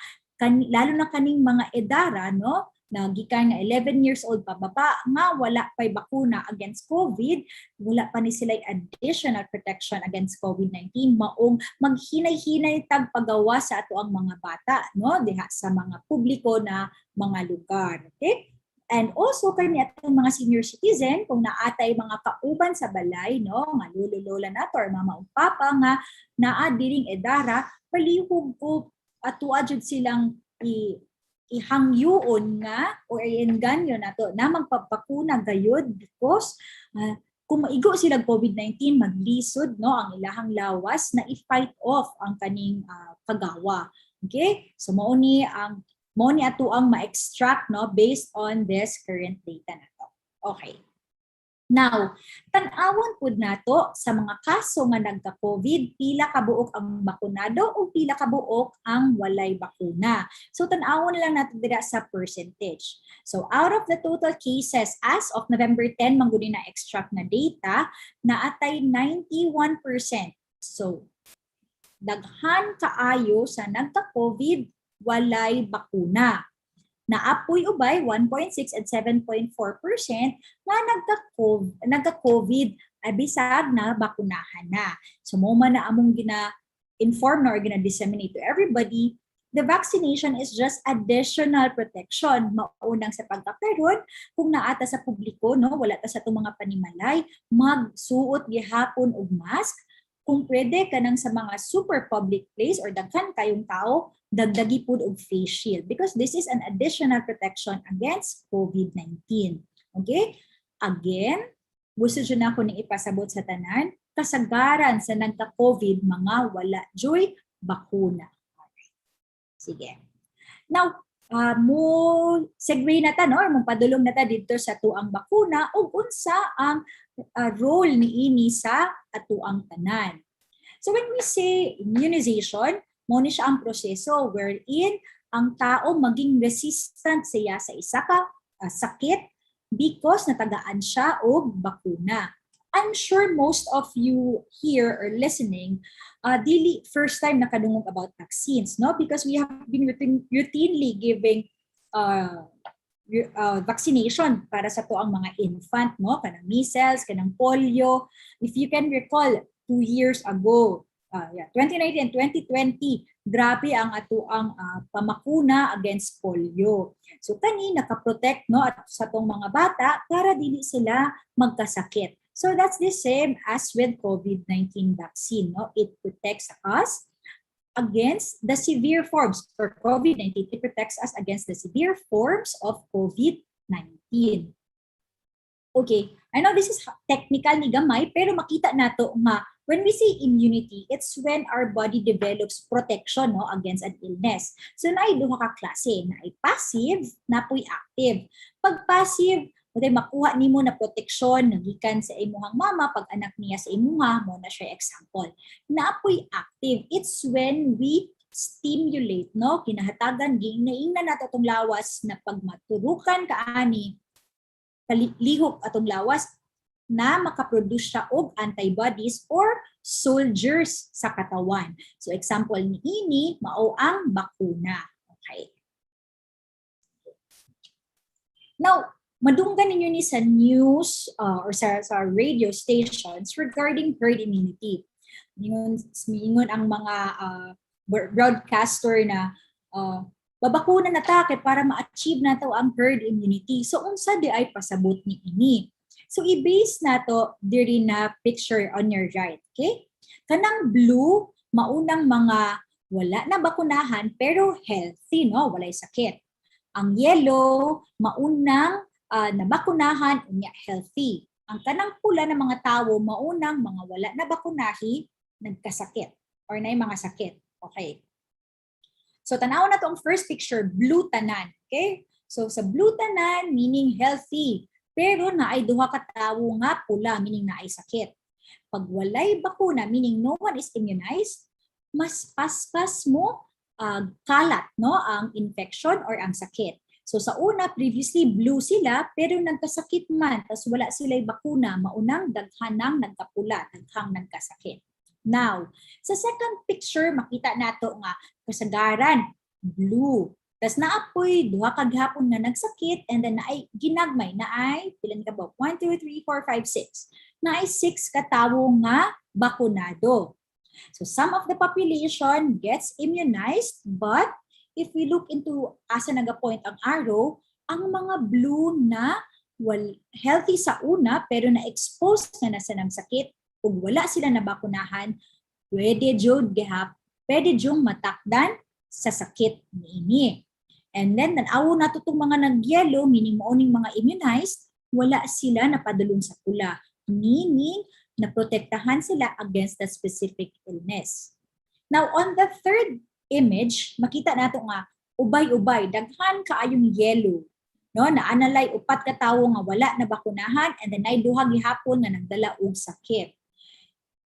[SPEAKER 9] lalo na kaning mga edara, no? Na gikan nga 11 years old pababa nga wala pa'y bakuna against COVID, wala pa ni sila additional protection against COVID-19, maong maghinay-hinay tag pagawa sa ato ang mga bata, no, diha sa mga publiko na mga lugar. Okay? And also kani atong mga senior citizen, kung naatay mga kauban sa balay, no, nga lolo-lola nato or mama ug papa nga naa diring edara, palihog ko atua jud silang ihangyuon nga o i-enganyo na to na magpapakuna gayud because kung maigo sila COVID-19 maglisod, no, ang ilahang lawas na i-fight off ang kaning kagawa. Okay? So mao ni ato ang ma-extract, no, based on this current data na to. Okay. Now, tan-awon pud nato sa mga kaso nga nagka-COVID, pila kabuok ang bakunado o pila kabuok ang walay bakuna. So tan-awon lang nato dira sa percentage. So out of the total cases as of November 10 mangguni na extract na data, naatay 91%. So daghan kaayo sa nagka-COVID walay bakuna. Naapoy ubay 1.6 and 7.4% nga nagka-COVID bisag na bakunahan na. So mo man na among gina-inform or gina-disseminate to everybody, the vaccination is just additional protection. Maunang sa pagkakaroon, kung naata sa publiko, no, wala ta sa itong mga panimalay, magsuot gihapon og mask. Kung pwede ka nang sa mga super public place or daghan kayong tao, dagdagi pud og face shield because this is an additional protection against COVID-19. Okay? Again, gusto dyan ako ning ipasabot sa tanan, kasagaran sa nagka-COVID mga wala joy bakuna. Sige. Now, mo segue na ta, no, or mo padulong na ta dito sa tuang bakuna ug unsa ang role niini sa atuang tanan. So when we say immunization, mo ni siya ang proseso wherein ang tao maging resistant siya sa isa ka sakit because natagaan siya og bakuna. I'm sure most of you here are listening, dili first time nakadungog about vaccines, no? Because we have been routinely giving vaccination para sa to ang mga infant, no? Kanang measles, kanang polio. If you can recall, 2 years ago, 2019 and 2020, grabe ang ato ang pamakuna against polio. So kani nakaprotect, no, at sa tong mga bata para dili sila magkasakit. So that's the same as with COVID-19 vaccine, no? It protects us against the severe forms for COVID-19. It protects us against the severe forms of COVID-19. Okay, I know this is technical ni gamay, pero makita nato nga when we say immunity, it's when our body develops protection, no, against an illness. So naay duha ka klase, naay passive, napoy active. Pag passive, makuha nimo na proteksyon nagikan sa imuhang mama pag anak niya sa imuha, mo na siya example. Napoy active, it's when we stimulate, no, kinahatagan ginaingnan nato tong lawas na pag maturukan kaani lihok atong lawas na makaproduce siya og antibodies or soldiers sa katawan. So example ni ini mao ang bakuna. Okay. Now, madunggan ninyo ni sa news or sa radio stations regarding herd immunity. Mingon ang mga broadcaster na babakuna na ta kay para ma-achieve na to ang herd immunity. So unsa di ay pasabot ni ini? So i-base na to diri na picture on your right, okay? Kanang blue maunang mga wala na bakunahan pero healthy, no, walay sakit. Ang yellow maunang nabakunahan unya healthy. Ang kanang pula ng mga tao maunang mga wala na bakunahi nagkasakit. or na mga sakit. Okay. So tanaw na to ang first picture, blue tanan. Okay? So sa blue tanan meaning healthy, pero naay duha ka tawo nga pula meaning naay sakit. Pag walay bakuna meaning no one is immunized, mas paspas mo kalat no ang infection or ang sakit. So sa una, previously blue sila pero nagkasakit man tas wala sila'y bakuna, maunang daghan ng nagkapula, daghang nagkasakit. Now, sa second picture, makita nato nga kasagaran, blue. Tas naapoy, duha ka gihapon nga nagsakit and then naay ginagmay, naay, pilan ka ba? 1, 2, 3, 4, 5, 6. Naay 6 ka tawo nga bakunado. So some of the population gets immunized, but if we look into asa nagapoint ang arrow, ang mga blue na healthy sa una pero na-expose na sa ng sakit, kung wala sila nabakunahan, pwede jung matakdan sa sakit niini. And then, nanawo na to itong mga nag-yellow, meaning mooning mga immunized, wala sila napadulong sa pula. Meaning, naprotektahan sila against the specific illness. Now, on the third image, makita nato nga, ubay-ubay, daghan kaayong yellow. No, na-analay, upat ka tawo nga wala na bakunahan, and then ay duha gihapon nga nagdala og sakit.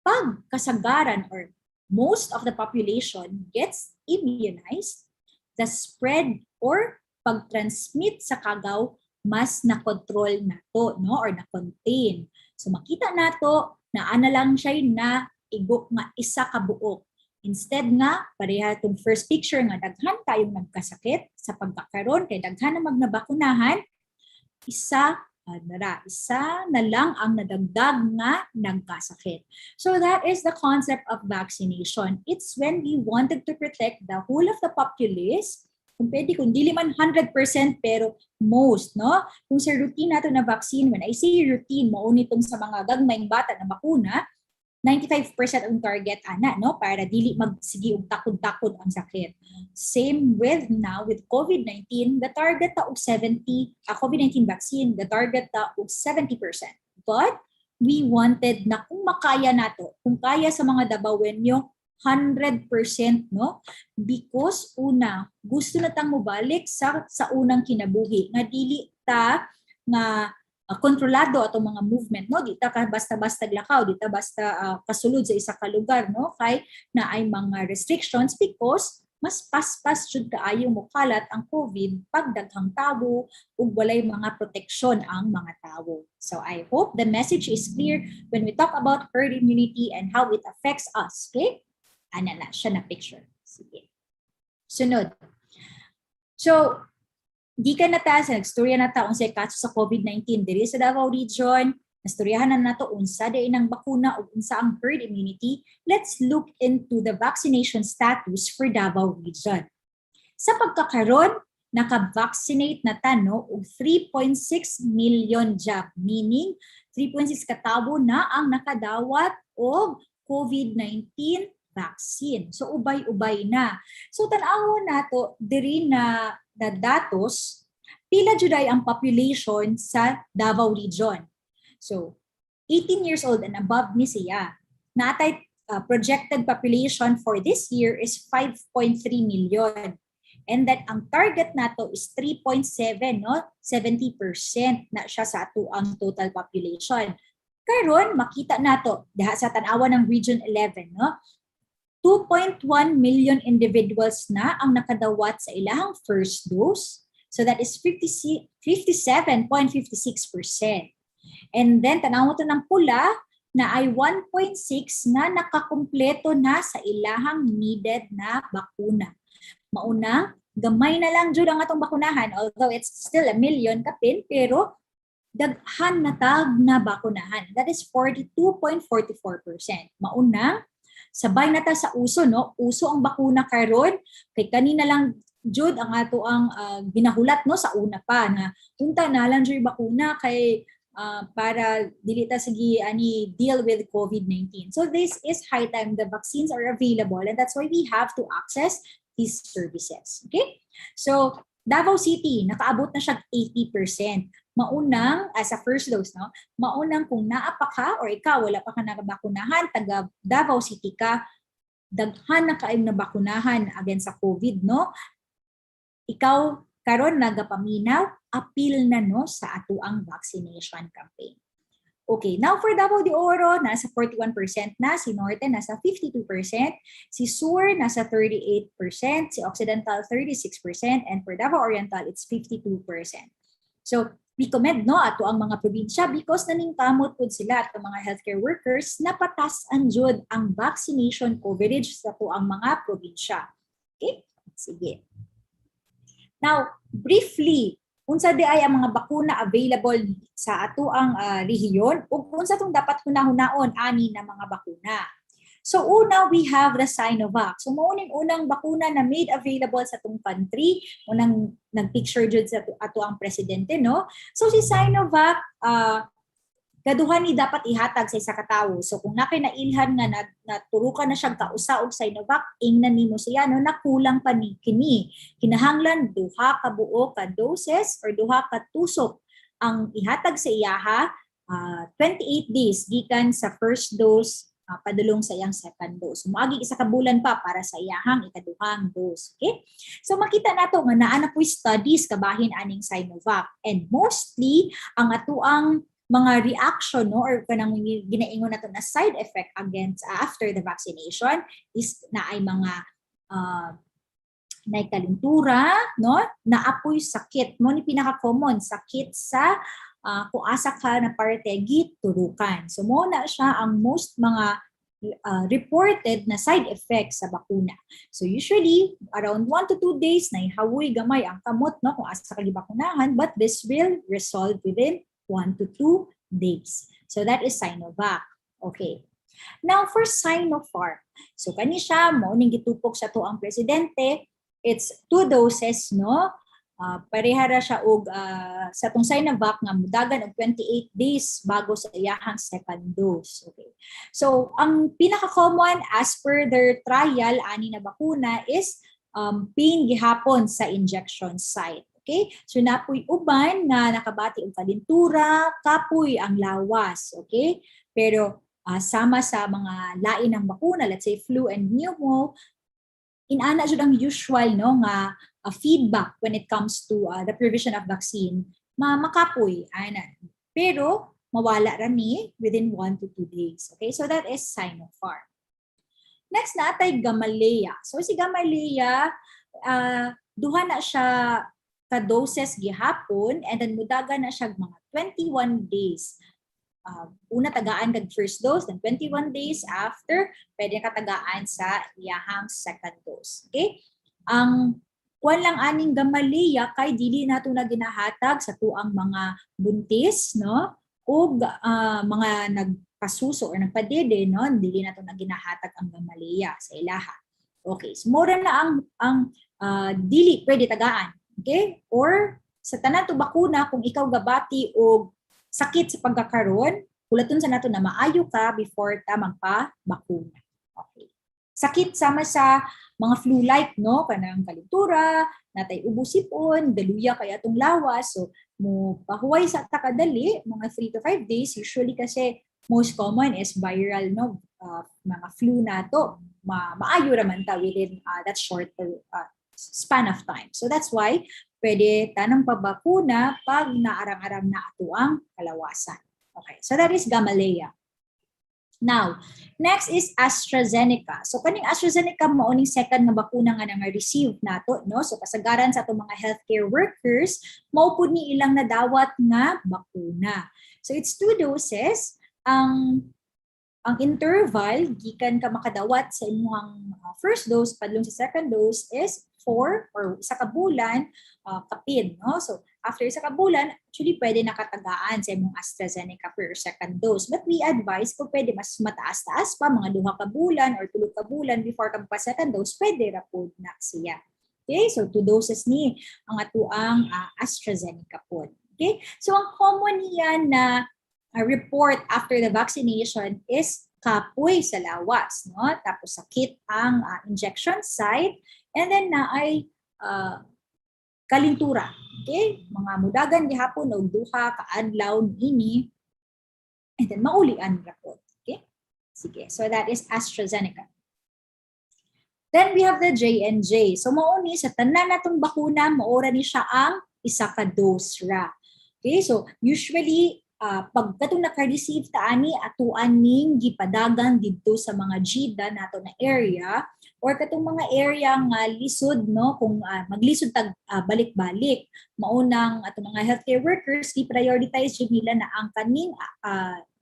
[SPEAKER 9] Pag kasagaran or most of the population gets immunized, the spread or pag-transmit sa kagaw mas na-control nato, no, or na-contain. So makita nato na ana lang siya na igok nga isa ka buok. Instead nga, pareha itong first picture nga daghan tayong nagkasakit sa pagkakaroon kay daghan na magnabakunahan, isa na lang ang nadagdag nga nagkasakit. So that is the concept of vaccination. It's when we wanted to protect the whole of the populace, kung pwede, kung dili man 100% pero most, no? Kung sa routine nato na vaccine, when I say routine, mauni itong sa mga gagmayng bata na bakuna, 95% ang target ana, no, para dili magsigi og takod-takod ang sakit. Same with now with COVID-19, the target ta og 70 COVID-19 vaccine, the target ta og 70%. But we wanted na kung makaya nato, kung kaya sa mga Dabawen yung 100%, no, because una gusto na tang mobalik sa unang kinabuhi nga dili ta nga kontrolado atong mga movement, no, di ta ka basta-basta lakaw, di ta basta kasulod sa isa ka lugar, no, kay na ay mga restrictions because mas paspas jud kaayo mokalat ang COVID pag daghang tawo ug walay mga proteksyon ang mga tawo. So I hope the message is clear when we talk about herd immunity and how it affects us. Okay, ana na siya na picture. Sige, sunod. So di ka na ta sa nagstorya na ta unsay kaso sa COVID-19 diri sa Davao Region, nastoryahan na nato unsa day nang bakuna ug unsa ang herd immunity. Let's look into the vaccination status for Davao Region. Sa pagkakaron, naka-vaccinate na ta no og 3.6 million jab, meaning 3.6 ka tawo na ang nakadawat og COVID-19 vaccine. So ubay-ubay na. So tan-awon nato diri na datos pila jud ay ang population sa Davao Region. So 18 years old and above ni siya. Natay projected population for this year is 5.3 million. And that ang target nato is 3.7, no? 70% na siya sa ato ang total population. Karon makita nato diha sa tan-awan ng Region 11, no? 2.1 million individuals na ang nakadawat sa ilahang first dose. So that is 57.56%. And then, tanaw to ng pula na ay 1.6 na nakakumpleto na sa ilahang needed na bakuna. Mauna, gamay na lang jud ang atong bakunahan, although it's still 1 million kapin, pero daghan na tag na bakunahan. That is 42.44%. Mauna, sabay na ta sa uso, no? Uso ang bakuna karon kay kanina lang jud ang ato ang ginahulat, no, sa una pa na unta na lang jud bakuna kay para dili ta sige ani deal with COVID-19. So this is high time the vaccines are available and that's why we have to access these services. Okay? So Davao City nakaabot na siya 80%. Maunang sa first dose, no, maunang kung naa pa ka or ikaw wala pa ka nakabakunahan, taga Davao City ka, daghan na kaayong nabakunahan against sa COVID, no? Ikaw karon nagapaminaw, appeal na no sa atuang vaccination campaign. Okay, now for Davao de Oro, nasa 41% na, si Norte nasa 52%, si Sur nasa 38%, si Occidental 36%, and for Davao Oriental, it's 52%. So, we commend no ato ang mga probinsya because naningkamot pud sila at ang mga healthcare workers na patas-an jud ang vaccination coverage sa ato ang mga probinsya. Okay? Sige. Now, briefly, unsa di ay ang mga bakuna available sa ato ang rehiyon ug unsa tong dapat hunahon ani na mga bakuna. So una, we have the Sinovac. So mauning unang bakuna na made available sa atong country, unang nagpicture jud sa ato ang presidente, no? So si Sinovac, gaduhan ni dapat ihatag sa isa ka tawo. So kung nakay nailhan nga naturukan na siya kausa og Sinovac, ingnan nimo siya no nakulang pa ni kini. Kinahanglan duha ka buo ka doses or duha ka tusok ang ihatag sa iyaha 28 days gikan sa first dose padulong sa iyang second dose. Moagi isa ka bulan pa para sa iyahang ikaduhang dose. Okay? So makita nato nga naa na po'y studies kabahin aning Sinovac, and mostly ang atuang mga reaction no or kanang ginaingon nato na side effect against after the vaccination is na ay mga naikalintura no naapoy sakit mo ni pinaka common sakit sa kung asa ka na parte giturukan. So mo na siya ang most mga reported na side effects sa bakuna. So usually around 1 to 2 days na ihawoy gamay ang kamot no kung asa ka gibakunahan, but this will resolve within 1 to 2 days. So that is Sinovac. Okay. Now for Sinopharm. So kani siya mo ning gitupok sa to ang presidente. It's 2 doses no. Parehara siya og sa tong Sinovac nga mudagan og 28 days bago sa iyahang second dose. Okay. So ang pinaka-common as per their trial ani na bakuna is pain gihapon sa injection site. Okay? So napoy uban nga nakabati og kalintura, kapoy ang lawas, okay? Pero sama sa mga lain ng bakuna, let's say flu and pneumo, inana jud ang usual no nga feedback when it comes to the provision of vaccine, makapoy ana. Pero mawala ra ni within 1 to 2 days. Okay? So that is Sinopharm. Next natay Gamaleya. So si Gamaleya duha na siya ka doses gihapon and then mudagan na siya mga 21 days. Una tagaan kag first dose, then 21 days after pwede ka tagaan sa iyahang second dose. Okay? Ang kuan lang aning Gamaleya kay dili nato na ginahatag sa tuang mga buntis no ug mga nagpasuso or nagpadede no dili nato na ginahatag ang Gamaleya sa ilaha. Okay, so mura na ang dili pwede tagaan. Okay? Or sa tanan to bakuna kung ikaw gabati og sakit sa pagkakaroon, hulaton sa nato na maayo ka before ta magpa-bakuna. Okay. Sakit sama sa mga flu-like no kanang kalintura, natay ubusipon, daluya kay atong lawas. So mo pahuway sa takadali mga 3 to 5 days usually kasi most common is viral no mga flu nato. Maayo ra man ta within that short span of time. So that's why pwede tanang pabakuna pag naarang-arang na ato ang kalawasan. Okay, so that is Gamaleya. Now, next is AstraZeneca. So kaning AstraZeneca mao ning second nga bakuna nga na-receive nato no. So kasagaran sa atong mga healthcare workers mao pud ni ilang nadawat nga bakuna. So it's 2 doses. Ang interval gikan ka makadawat sa imong first dose padulong sa second dose is 4 or isa ka bulan kapin no. So after isa ka bulan actually pwede nakatagaan sa imong AstraZeneca per second dose, but we advise kung pwede mas mataas-taas pa mga 2 ka bulan or 3 ka bulan before ka pa second dose pwede ra pod na siya. Okay, so 2 doses ni ang atuang AstraZeneca pod. Okay, so ang common niyan na report after the vaccination is kapoy sa lawas, no? Tapos sakit ang injection site, and then na ay kalintura. Okay? Mga mudagan gihapon og 2 ka adlaw ini, and then maulian ra po. Okay? Sige. So that is AstraZeneca. Then we have the J&J. So mao ni sa tanan natong bakuna, maora ni siya ang isa ka dose ra. Okay, so usually pag katong naka-receive ta ani atuan ning gipadagan didto sa mga GIDA nato na area or katong mga area nga lisod no kung maglisod tag balik-balik maunang atong mga healthcare workers i-prioritize jud nila na ang kaning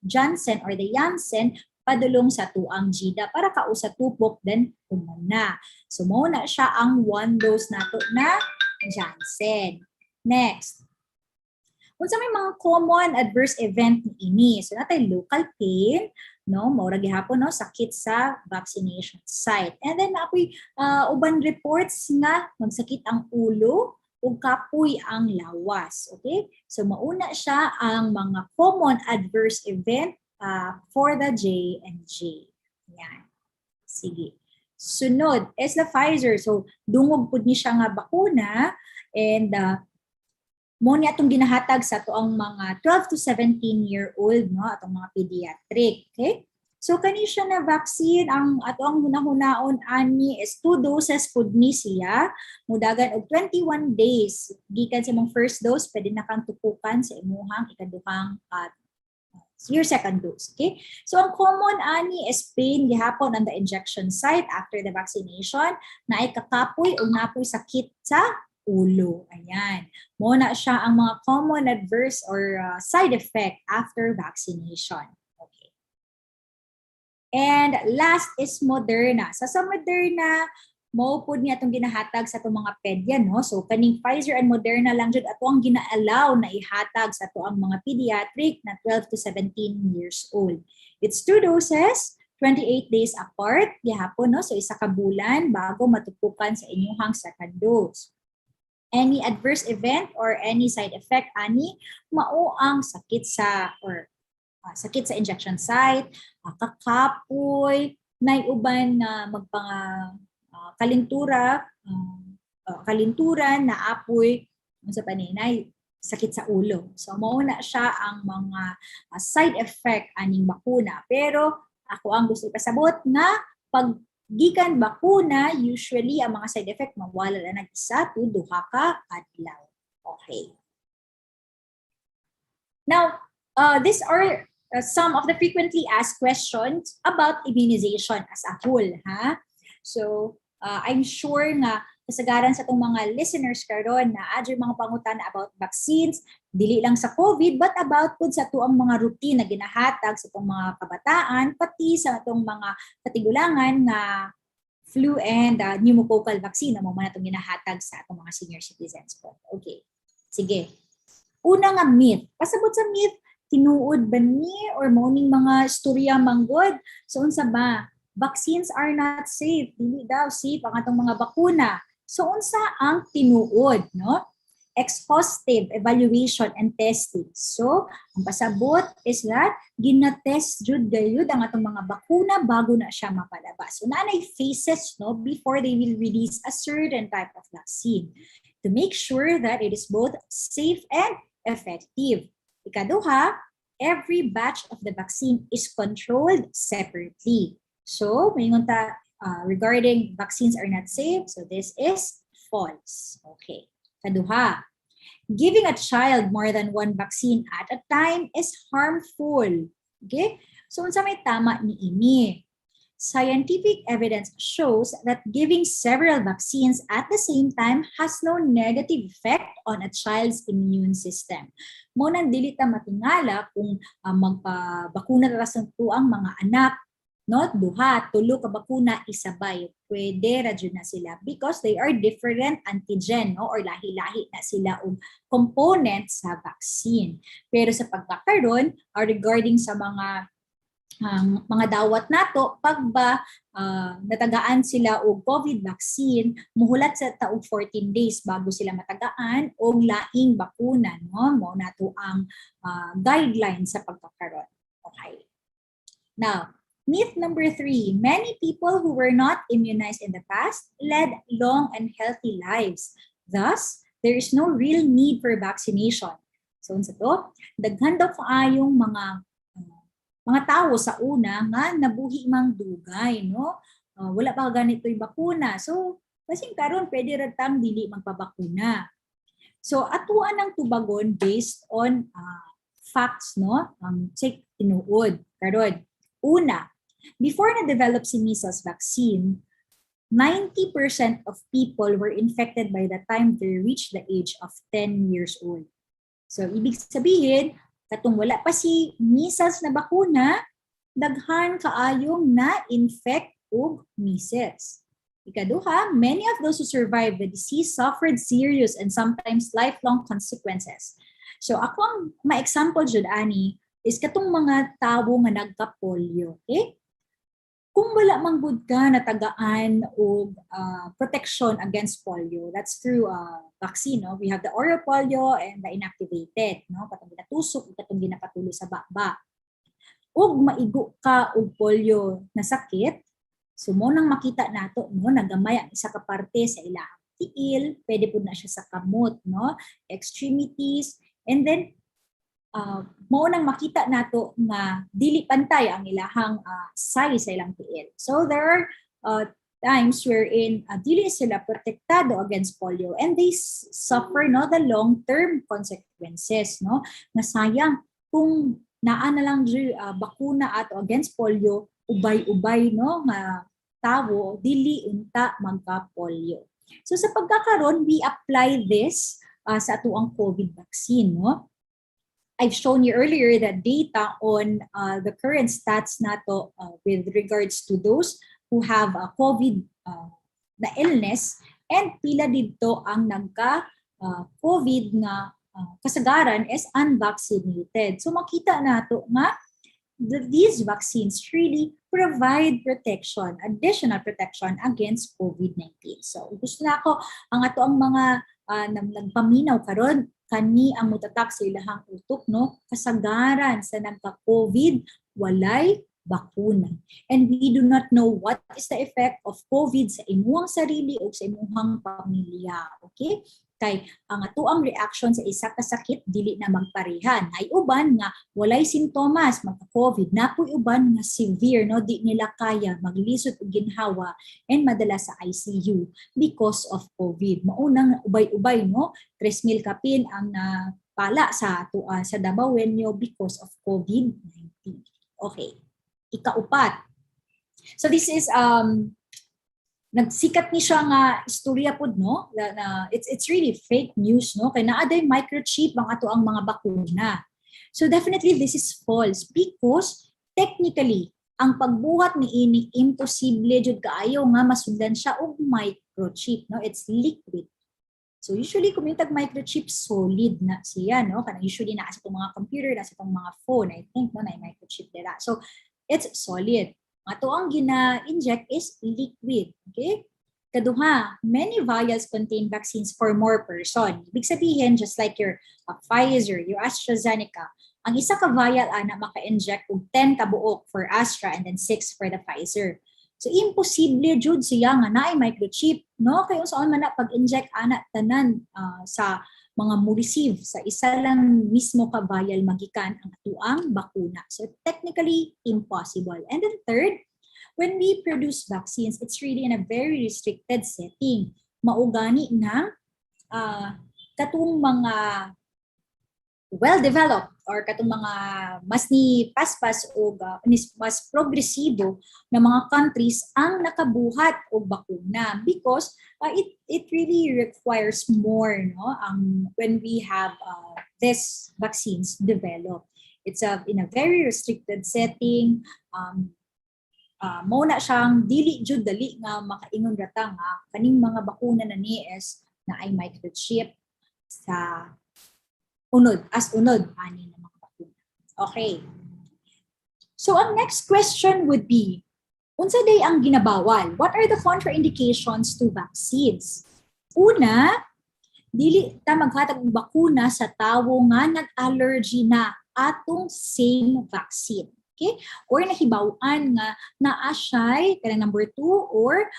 [SPEAKER 9] Janssen or the Janssen padulong sa tuang GIDA para kausa tupok then humana. So mao na siya ang 1 dose nato na Janssen. Next. Unsa may mga common adverse event niini? So natay local pain, no, maura gihapon no sakit sa vaccination site. And then ako'y uban reports nga magsakit ang ulo ug kapoy ang lawas. Okay? So mauna siya ang mga common adverse event for the J&J. Yan. Sige. Sunod is the Pfizer. So dungog pud ni siya nga bakuna and mo ni atong ginahatag sa tuang mga 12 to 17-year-old no atong mga pediatric. Okay? So kani siya na vaccine ang atong hunahunahon ani is 2 doses pud ni siya mudagan og 21 days gikan sa imong first dose pwede na kang tupukan sa imuhang ikaduhang your second dose. Okay? So ang common ani is pain gihapon on the injection site after the vaccination na ay kakapoy o napoy sakit sa ulo. Ayan. Muna siya ang mga common adverse or side effect after vaccination. Okay. And last is Moderna. Sa Moderna, mo pud ni atong ginahatag sa atong mga pedya no. So kaning Pfizer and Moderna lang jud ato ang gina-allow na ihatag sa ato ang mga pediatric na 12 to 17 years old. It's 2 doses, 28 days apart, gihapon no. So isa ka bulan bago matupukan sa inyong second dose. Any adverse event or any side effect ani mao ang sakit sa sakit sa injection site, kakapoy, nay uban na kalinturan na apoy sa paninay sakit sa ulo. So mao na siya ang mga side effect aning bakuna. Pero ako ang gusto ipasabot na pag gikan bakuna, usually ang mga side effect mawala na nag-isa to 2 ka adlaw. Okay. Now, these are some of the frequently asked questions about immunization as a whole, ha? So, I'm sure nga kasagaran sa itong mga listeners karon na adyo mga pangutan about vaccines, dili lang sa COVID, but about po sa tuang mga routine na ginahatag sa itong mga kabataan, pati sa itong mga katigulangan na flu and pneumococcal vaccine na mo man itong ginahatag sa itong mga senior citizens po. Okay. Sige. Una nga myth. Pasabot sa myth, tinuod ba ni or morning mga istorya manggod? So unsa ba? Vaccines are not safe. Dili daw safe ang atong mga bakuna. So unsa ang tinuod, no? Exhaustive evaluation and testing. So, ang pasabot is that ginatest jud gayud ang atong mga bakuna bago na siya mapalabas. So nanay phases no before they will release a certain type of vaccine to make sure that it is both safe and effective. Ikaduha, every batch of the vaccine is controlled separately. So, mayroon ta regarding vaccines are not safe, so this is false. Okay. Kaduha, giving a child more than one vaccine at a time is harmful. Okay? So, unsa may tama ni ini? Scientific evidence shows that giving several vaccines at the same time has no negative effect on a child's immune system. Mo nang dili ta matingala kung magpabakuna ra sa tuang mga anak, no, 2, 3 ka bakuna isabay, pwede ra jud na sila because they are different antigen, no, or lahi-lahi na sila og components sa vaccine. Pero sa pagkakaroon regarding sa mga dawat nato pag ba natagaan sila og COVID vaccine, muhulat sa taog 14 days bago sila matagaan og laing bakuna, no, mo nato ang guidelines sa pagkakaroon. Okay. Now, myth number 3, many people who were not immunized in the past led long and healthy lives. Thus, there is no real need for vaccination. So, unsa to? Daghan daw kaayong mga tao sa una nga nabuhi mang dugay, no? wala pa ganito'y bakuna. So, kasing karon pwede ra tang dili magpabakuna. So, atuan ang tubagon based on facts, no? Check tinuod. Karon, una, before na-develop si measles vaccine, 90% of people were infected by the time they reached the age of 10 years old. So, ibig sabihin, katong wala pa si measles na bakuna, daghan kaayong na-infect og measles. Ikaduha, many of those who survived the disease suffered serious and sometimes lifelong consequences. So, ako ang ma-example jud ani is katong mga tawo nga nagka-polio. Okay? Kung wala man gud ka natagaan og protection against polio, that's through vaccine. No? We have the oral polio and the inactivated. No? Katong ginatusok, katong ginapatuloy sa baba. Ug maigo ka og polio na sakit, so mo nang makita nato no nagamay ang isa ka parte sa ilahang tiil, pwede po na siya sa kamot, no, extremities, and then mo nang makita nato nga dili pantay ang ilahang size sa ilang tiil. So there are times wherein dili sila protektado against polio and they suffer no the long-term consequences, no, nga sayang kung naa na lang bakuna ato against polio, ubay-ubay no nga tawo dili unta magka-polio. So sa pagkakaron, we apply this sa atuang COVID vaccine, no. I've shown you earlier that data on the current stats nato with regards to those who have COVID na illness and pila dito ang nagka COVID na kasagaran is unvaccinated. So makita nato nga these vaccines really provide protection, additional protection against COVID-19. So gusto na ako ang ato ang mga nagpaminaw karon kani ang mutatak sa ilahang utok, no, kasagaran sa nagka-COVID walay bakuna. And we do not know what is the effect of COVID sa imuhang sarili o sa imuhang pamilya. Okay? Kay ang atuang reaction sa isa ka sakit dili na magparehan. Ay uban nga walay sintomas magka-COVID, napoy uban nga severe, no, di nila kaya maglisod og ginhawa and madala sa ICU because of COVID. Maunang ubay-ubay, no, 3,000 kapin ang napala sa sa Davao Wenyo because of COVID-19. Okay. Ikaupat. So this is nagsikat ni siya nga istorya pod, no, na it's really fake news, no, kay naa day microchip ang ato ang mga bakuna. So definitely this is false because technically ang pagbuhat ni ini imposible jud kaayo nga masundan siya og microchip, no, it's liquid. So usually kung yung microchip solid na siya, no, kanang usually na sa itong mga computer, na sa itong mga phone, I think, no, na microchip nila. So it's solid. Ato ang gina-inject is liquid. Okay? Kaduha, many vials contain vaccines for more person. Ibig sabihin, just like your Pfizer, your AstraZeneca, ang isa ka vial ana maka-inject og 10 ka buok for Astra and then 6 for the Pfizer. So imposible jud siya nga naay microchip, no? Kay unsaon man na pag-inject ana tanan sa mga mo receive sa isa lang mismo ka vial magikan ang atuang bakuna. So technically impossible. And then third, when we produce vaccines, it's really in a very restricted setting. Maugani ng katong mga well-developed or katong mga mas ni paspas o mas progresibo na mga countries ang nakabuhat og bakuna because it really requires more, no, when we have these vaccines developed. It's in a very restricted setting. Mo na siyang dili jud dali nga makaingon rata nga kaning mga bakuna na ni is na ay microchip sa unod ani na mga bakuna. Okay. So ang next question would be, unsa day ang ginabawal? What are the contraindications to vaccines? Una, dili ta maghatag og bakuna sa tawo nga nag-allergy na atong same vaccine. Okay? Or nahibaw-an nga naa siya, kanang number 2, or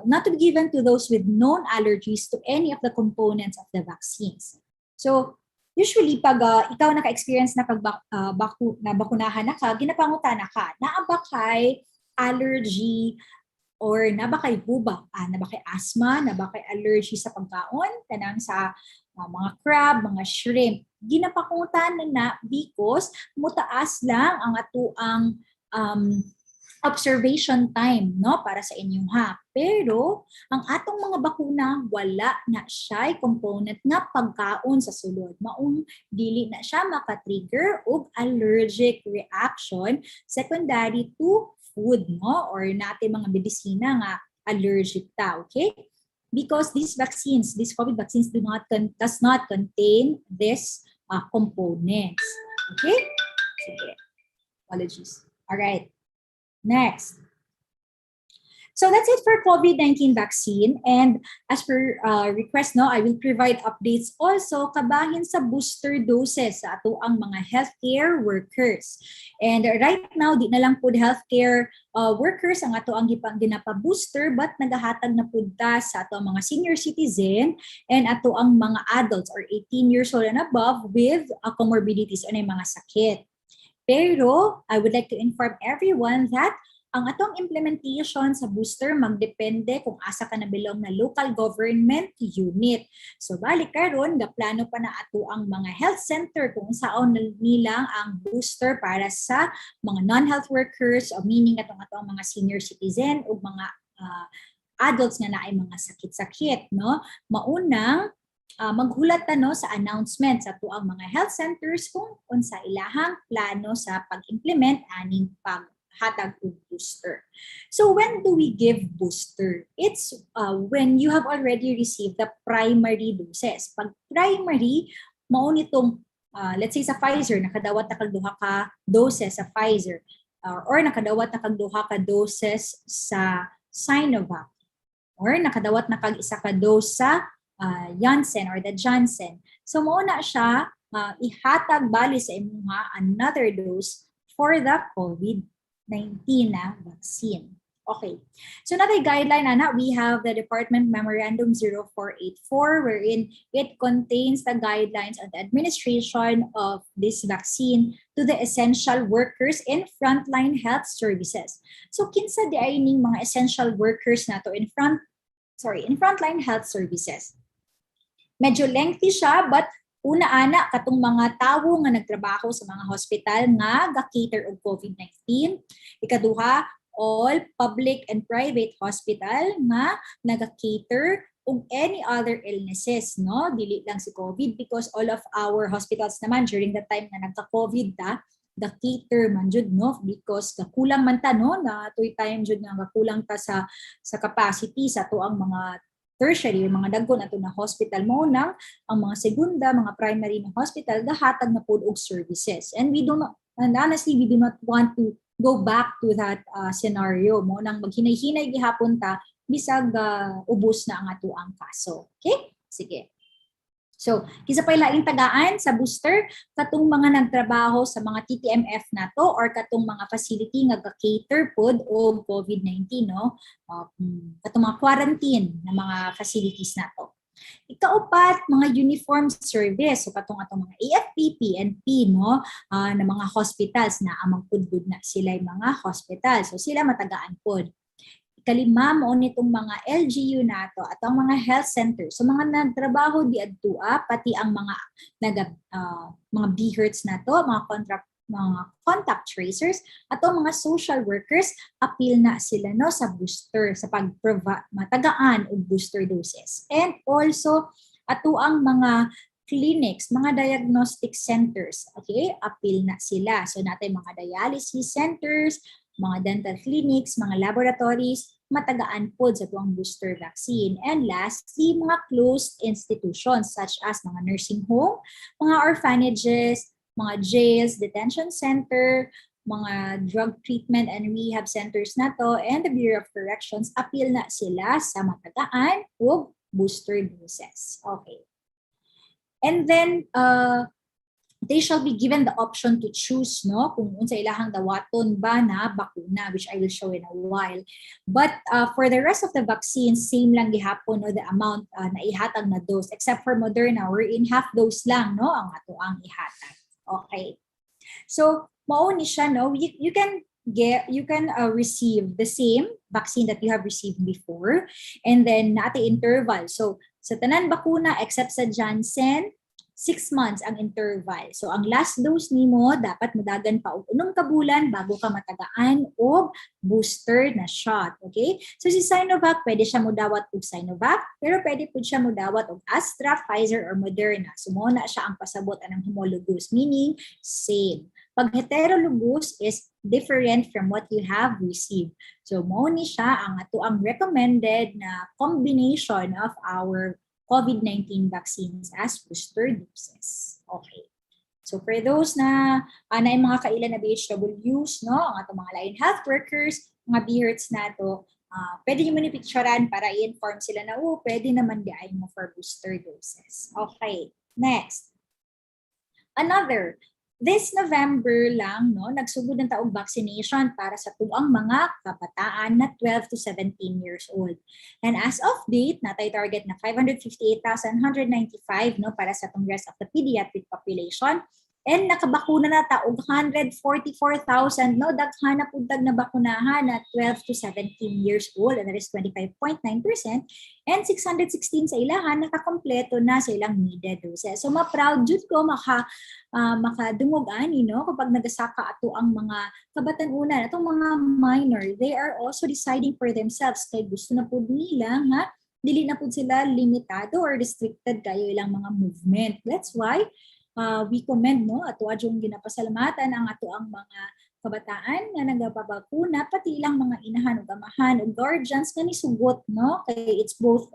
[SPEAKER 9] not to be given to those with known allergies to any of the components of the vaccines. So, usually, pag ikaw naka-experience na bakunahan na ka, ginapangutan na ka, naa ba kay allergy or nabakay buba, nabakay asthma, nabakay allergy sa pagkaon, kanang sa mga crab, mga shrimp. Ginapakuntan na because mutaas lang ang atuang observation time, no, para sa inyong ha. Pero ang atong mga bakuna wala na siya component nga pagkaon sa sulod. Maong dili na siya maka-trigger og allergic reaction secondary to food, no, or natin mga medisina nga allergic ta, okay? Because these vaccines, these COVID vaccines does not contain this components. Okay? Sige. Apologies. All right. Next. So that's it for COVID-19 vaccine. And as per request, no, I will provide updates also kabahin sa booster doses sa ato ang mga healthcare workers. And right now, di na lang po healthcare workers ang ato ang ginapa-booster, but nagahatag na po ta sa ato ang mga senior citizen and ato ang mga adults or 18 years old and above with comorbidities o mga sakit. Pero I would like to inform everyone that ang atong implementation sa booster magdepende kung asa ka nabilong na local government unit. So balik karon gaplano pa na ato ang mga health center kung saon nilang ang booster para sa mga non-health workers o meaning atong mga senior citizen o mga adults nga naay mga sakit-sakit, no? Maunang maghulat ta no sa announcement sa tuang mga health centers kung unsa ilahang plano sa pag-implement aning paghatag og booster. So when do we give booster? It's when you have already received the primary doses. Pag primary, mao nitong let's say sa Pfizer nakadawat na kag duha ka doses sa Pfizer or nakadawat na kag duha ka doses sa Sinovac or nakadawat na kag isa ka dose sa Janssen or the Johnson. So muna siya ihatag bali sa imuha another dose for the COVID-19 na vaccine. Okay. So another guideline we have the Department Memorandum 0484 wherein it contains the guidelines on the administration of this vaccine to the essential workers in frontline health services. So kinsa di ay ning mga essential workers nato in frontline health services. Medyo lengthy siya, but una-ana katong mga tawo nga nagtrabaho sa mga hospital nga ga-cater og COVID-19. Ikaduha, all public and private hospital nga naga-cater og any other illnesses, no? Dili lang si COVID because all of our hospitals naman during the time na nagka-COVID ga-cater man jud, no? Because kakulang man ta, no? Na toy time jud nga kakulang ta sa capacity sa tuang mga tertiary, mga dagko nato na hospital mo nang ang mga segunda, mga primary na hospital gahatag na pud og services. And honestly, we do not want to go back to that scenario mo nang maghinay-hinay gihapon ta bisag ubos na ang ato ang kaso. Okay? Sige. So, kisa pa laing tagaan sa booster katong mga nagtrabaho sa mga TTMF nato or katong mga facility nga ga-cater pod og COVID-19, no? Katong mga quarantine na mga facilities nato. Ikaupat, mga uniform service, so katong atong mga AFP, PNP, no? Na mga hospitals na amang pudbud na sila mga hospitals. So sila matagaan pod. Kalima mo nitong mga LGU nato at ang mga health centers. So mga nagtrabaho di adtua pati ang mga mga BHERTs nato, mga contact tracers at ang mga social workers appeal na sila no sa booster sa matagaan og booster doses. And also ato ang mga clinics, mga diagnostic centers, okay? Appeal na sila. So natay mga dialysis centers, mga dental clinics, mga laboratories, matagaan po sa tuwang booster vaccine. And lastly, mga closed institutions such as mga nursing home, mga orphanages, mga jails, detention center, mga drug treatment and rehab centers na to, and the Bureau of Corrections, appeal na sila sa matagaan o booster doses. Okay. And then, they shall be given the option to choose, no, kung unsa ilahang dawaton ba na bakuna, which I will show in a while. But for the rest of the vaccines, same lang gihapon, no, the amount na ihatag na dose, except for Moderna, we're in half dose lang, no, ang ato ang ihatag. Okay. So, mao ni siya, no, you can receive the same vaccine that you have received before, and then naate interval. So sa tanan bakuna except sa Janssen, 6 months ang interval. So ang last dose nimo dapat modagan pa og 6 ka bulan bago ka matagaan og booster na shot. Okay? So si Sinovac pwede siya modawat og Sinovac, pero pwede pud siya modawat og Astra, Pfizer or Moderna. So mo na siya ang pasabot anang homologous, meaning same. Pag heterologous is different from what you have received. So mo ni siya ang ato ang recommended na combination of our COVID-19 vaccines as booster doses. Okay. So for those na na mga kailan na BHWs, no, ang atong mga line health workers, mga BHERTs nato, pwede nyo manipicturean para i-inform sila na, pwede naman diay mo for booster doses. Okay. Next. Another. This November lang, no, nagsugod ng taog vaccination para sa tuang mga kabataan na 12 to 17 years old. And as of date, natay target na 558,195, no, para sa tong rest of the pediatric population. And nakabakuna na taog 144,000, no, daghana pundag na bakunahan na 12 to 17 years old, and that is 25.9%. And 616 sa ilahan nakakompleto na sa ilang needed doses. So ma-proud jud ko makadungog ani, no, kapag nagasaka ato ang mga kabatan-unan, atong mga minor, they are also deciding for themselves kay gusto na pud nila nga dili na pud sila limitado or restricted kayo ilang mga movement. That's why we commend, no, ato adjong ginapasalamatan ang ato ang mga kabataan nga nagapabakuna, pati ilang mga inahan ug amahan ug guardians nga nisugot, no, kay it's both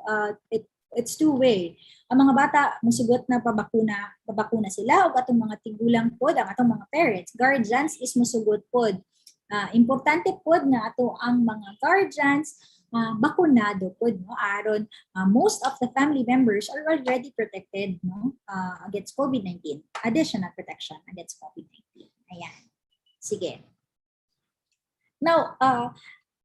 [SPEAKER 9] it's two-way. Ang mga bata musugot na pabakuna sila ug atong mga tigulang pod, ang atong mga parents, guardians is musugot pod. Importante pod nga ato ang mga guardians bakunado pod, no, aron most of the family members are already protected, no, against COVID-19, additional protection against COVID-19. Ayan. Sige. Now,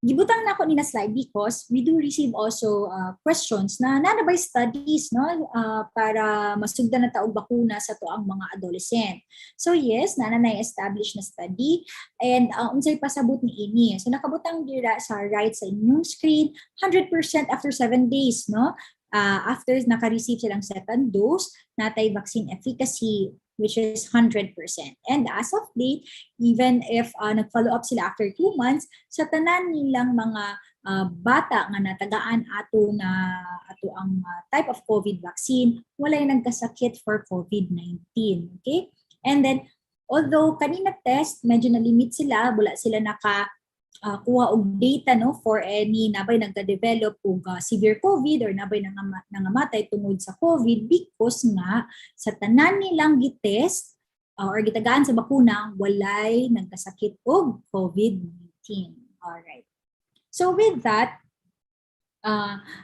[SPEAKER 9] gibutang na ako ni na slide because we do receive also questions na nanabay studies, no, para masugdan na taog bakuna sa to ang mga adolescent. So yes, nanay established na study, and unsay pasabot ni ini. So nakabutang dira sa right sa inyong screen, 100% after 7 days, no, after naka-receive silang second dose, natay vaccine efficacy which is 100%. And as of date, even if nag-follow up sila after 2 months, sa tanan nilang mga bata nga natagaan ato ang type of COVID vaccine, walay nagkasakit for COVID-19. Okay? And then, although kanina test, medyo na-limit sila, wala sila kuha og data, no, for any nabay nagka-develop og severe COVID or nabay nangamatay tungod sa COVID, because nga sa tanan nilang gitest or gitagaan sa bakuna, walay nagkasakit og COVID-19. Alright. So with that,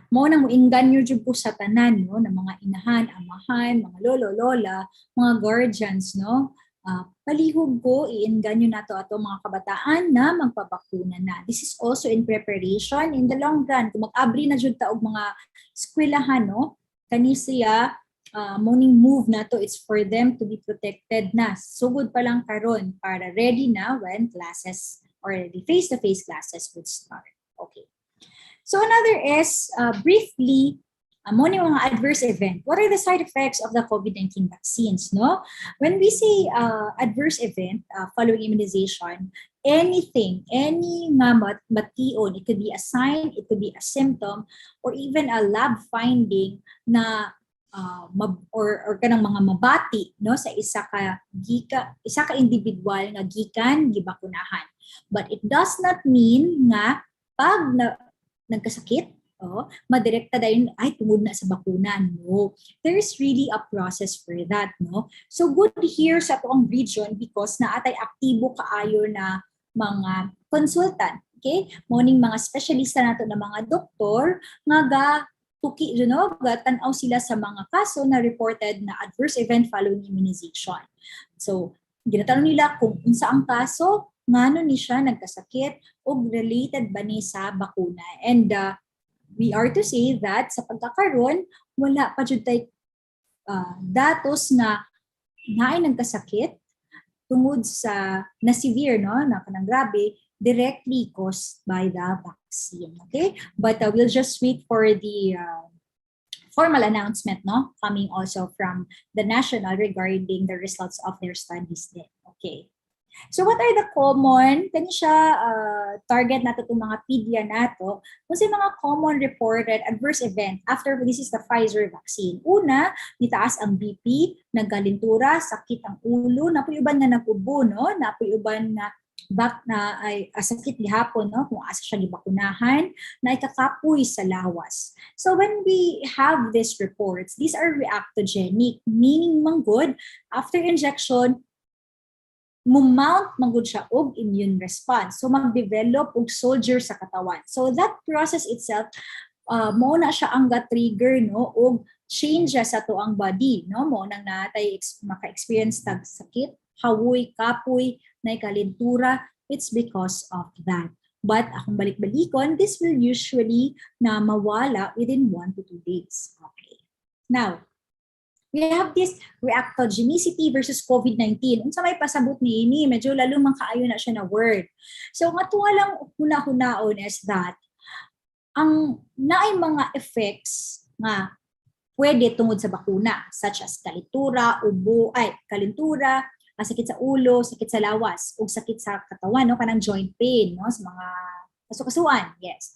[SPEAKER 9] mo nang moinganyo jud po sa tanan, no, ng mga inahan, amahan, mga lolo, lola, mga guardians, no, palihog ko, iinganyo na to ato mga kabataan na magpabakuna na. This is also in preparation in the long run. Kung mag-abri na jud ta og mga eskwelahan, no, kani siya morning move na to, it's for them to be protected na. Sugod pa lang karon para ready na when classes or the face-to-face classes would start. Okay. So another is briefly mo ni mga adverse event. What are the side effects of the COVID-19 vaccines, no? When we say adverse event following immunization, anything, any bation, it could be a sign, it could be a symptom, or even a lab finding na or kanang mga mabati, no, sa isa ka individual nga gikan gibakunahan. But it does not mean nga pag nagkasakit, madirekta dayon ay tungod na sa bakuna. No, there's really a process for that, no. So good here sa tuong region because naatay aktibo kaayo na mga consultant, okay, morning mga specialista nato na mga doktor nga tuki, you know, tan-aw sila sa mga kaso na reported na adverse event following immunization. So ginatanong nila kung unsa ang kaso, ngano ni siya nagkasakit o related ba ni sa bakuna. And we are to say that sa pagkakaroon, wala pa jud tay datos na naay nagkasakit tungod sa na severe, no, na kanang grabe, directly caused by the vaccine. Okay? But we'll just wait for the formal announcement, no, coming also from the national regarding the results of their studies din. Okay. So what are the common, kani siya target nato itong mga pedya nato, kasi mga common reported adverse event after this is the Pfizer vaccine. Una, nitaas ang BP, nagkalintura, sakit ang ulo, napoy uban nga napubo, no, napoy uban na ay sakit gihapon, no, kung asa siya gibakunahan, na ikakapoy sa lawas. So when we have these reports, these are reactogenic, meaning manggod after injection mount magud siya og immune response. So mag-develop og soldier sa katawan. So that process itself mo na siya ang ga-trigger, no, og change sa tuang body, no, mo nang natay maka-experience tag sakit, hawoy, kapoy, na kalintura. It's because of that. But akong balik-balikon, this will usually na mawala within 1 to 2 days. Okay. Now, we have this reactogenicity versus COVID-19. Unsa may pasabot niini, medyo lalo man kaayo na siya na word. So nga tuwa lang huna-hunaon is that ang naay mga effects nga pwede tungod sa bakuna, such as kalintura, sakit sa ulo, sakit sa lawas, o sakit sa katawan, no, kanang joint pain, no, sa mga kasukasuan. Yes.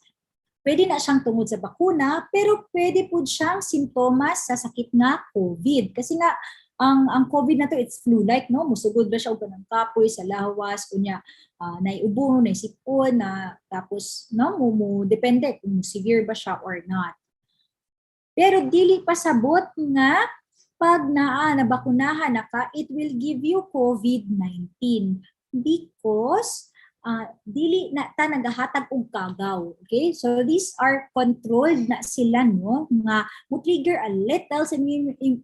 [SPEAKER 9] Pwede na siyang tungod sa bakuna, pero pwede po siyang simptomas sa sakit nga COVID. Kasi nga, ang COVID na to, it's flu-like, no? Musugod ba siya o ng kapoy sa lawas, kunya, naiubo, naisipon, tapos, no, depende kung severe ba siya or not. Pero dili pasabot nga, pag nabakunahan na ka, it will give you COVID-19 because dili na ta nagahatag og kagaw. Okay? So these are controlled na sila, no, nga mo trigger a little sa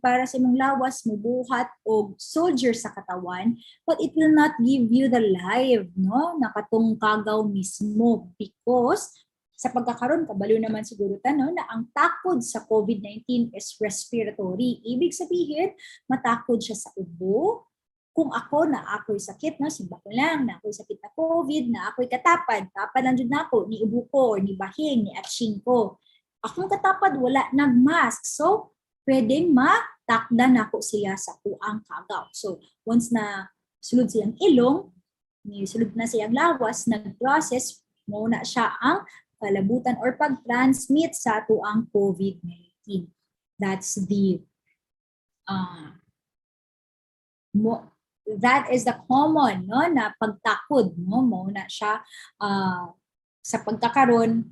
[SPEAKER 9] para sa imong lawas mo buhat og soldier sa katawan, but it will not give you the live, no, nakatong kagaw mismo because sa pagkakaroon kabalo naman siguro no, na ang takod sa COVID-19 is respiratory. Ibig sabihin, matakod siya sa ubo. Kung ako na ako'y sakit, no, simba ko lang, na ako'y sakit na COVID, na ako'y katapad lang dyan na ako, ni ubo ko, ni bahing, ni atching ko. Akong katapad, wala nag-mask. So, pwedeng matakdan ako siya sa kuang kagaw. So, once na sulod siyang ilong, sulod na siyang lawas, nag-process, muna siya ang kalabutan or pag-transmit sa tuang COVID-19. That's the that is the common, no, na pagtakod, no, mo na siya sa pagkakaroon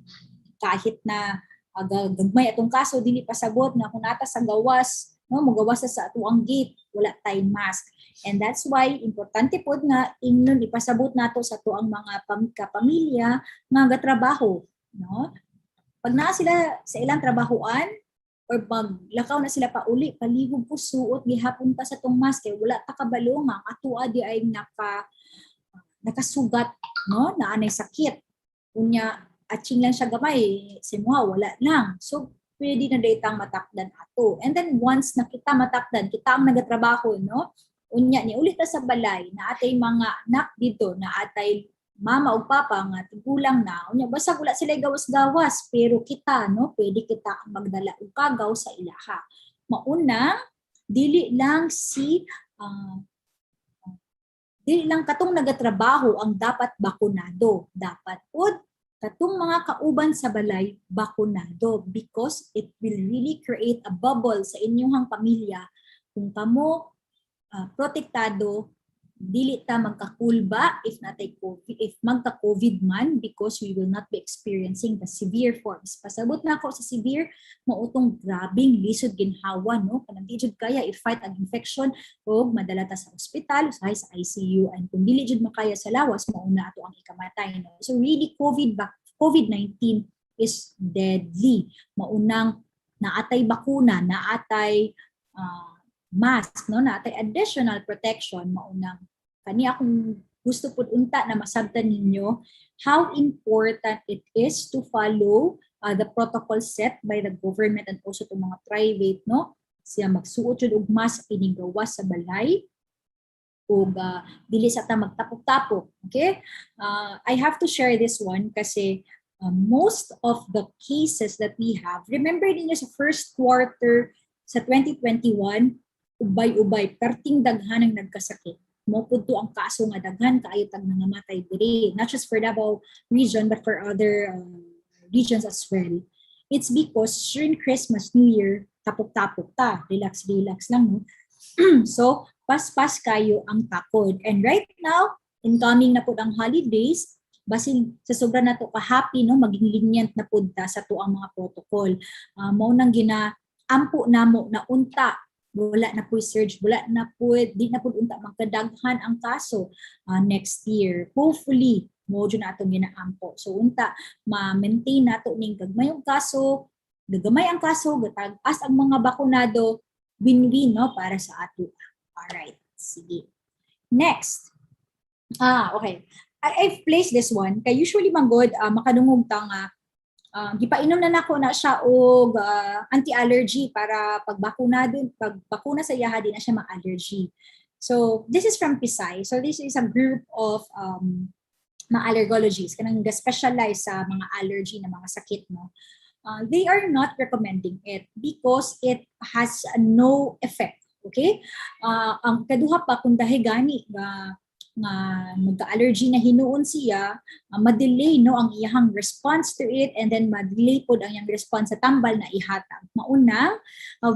[SPEAKER 9] kahit na gagmay atong kaso dili pasabot na kung nata sa gawas, no, mogawas sa atuang gate, wala tayong mask. And that's why importante pod nga ingnon ipasabot nato sa tuang mga kapamilya nga gatrabaho, no. Pag naa sila sa ilang trabahoan or maglakaw na sila pauli, palihog po suot, gihapon ta sa tong mask, kay wala ta kabalo nga, atua di ay nakasugat, no, na anay sakit. Kunya, atching lang siya gamay, simuha, wala lang. So, pwede na datang matakdan ato. And then, once na kita matakdan, kita ang nagatrabaho, no, unya, ni ulit na sa balay, na atay mga anak dito, na atay mama o papa nga tigulang na, unya basta wala sila gawas-gawas, pero kita, no, pwede kita ang magdala og kagaw sa ilaha. Mauna, dili lang katong nagatrabaho ang dapat bakunado. Dapat pod katong mga kauban sa balay bakunado because it will really create a bubble sa inyong pamilya kung kamo protektado. Dili ta magkakulba if magka-COVID man because we will not be experiencing the severe forms. Pasabot na ako sa severe, mautong grabing lisod ginhawa, no, kanang di jud kaya i-fight ang infection o madala ta sa ospital, sa ICU, and kung dili jud makaya sa lawas, mauna ato ang ikamatay, no. So really COVID-19 is deadly. Maunang naatay bakuna, naatay mask, no, na atay additional protection, maunang kani akong gusto pud unta na masabtan ninyo how important it is to follow the protocol set by the government and also to mga private, no, siya magsuot jud og mask ining gawas sa balay ug dili sa ta magtapok-tapok. Okay? I have to share this one kasi most of the cases that we have, remember ninyo sa first quarter sa 2021, ubay-ubay, perting daghan ang nagkasakit. Mo pud to ang kaso nga daghan kaayo tag nangamatay diri, not just for Davao region but for other regions as well. It's because during Christmas, New Year, tapok-tapok ta, relax lang, no? So, pas-pas kayo ang takod. And right now, incoming na po ang holidays, basin sa sobra na to ka-happy, no, maging lenient na po ta sa to ang mga protocol. Mao nang ampo namo na unta, wala na po surge, wala na po, di na po unta magkadaghan ang kaso next year. Hopefully, mo dyan na itong ginaampo. So, unta, ma-maintain na ito ning gagmay ang kaso, gagamay ang kaso, gatag-as ang mga bakunado, win-win, no, para sa ato. Alright, sige. Next. Okay. I've placed this one. Kaya usually magod, makadungog ta nga, gipainom na nako na siya og anti-allergy para pagbakuna sa iyaha di na siya ma-allergy. So, this is from Pisay. So, this is a group of mga allergologists, kanang specialize sa mga allergy na mga sakit, no? They are not recommending it because it has no effect, okay? Ang kaduha pa kung dahil gani nga magka-allergy na hinuon siya, ma-delay, no, ang iyang response to it, and then ma-delay po ang iyang response sa tambal na ihatag. Mauna,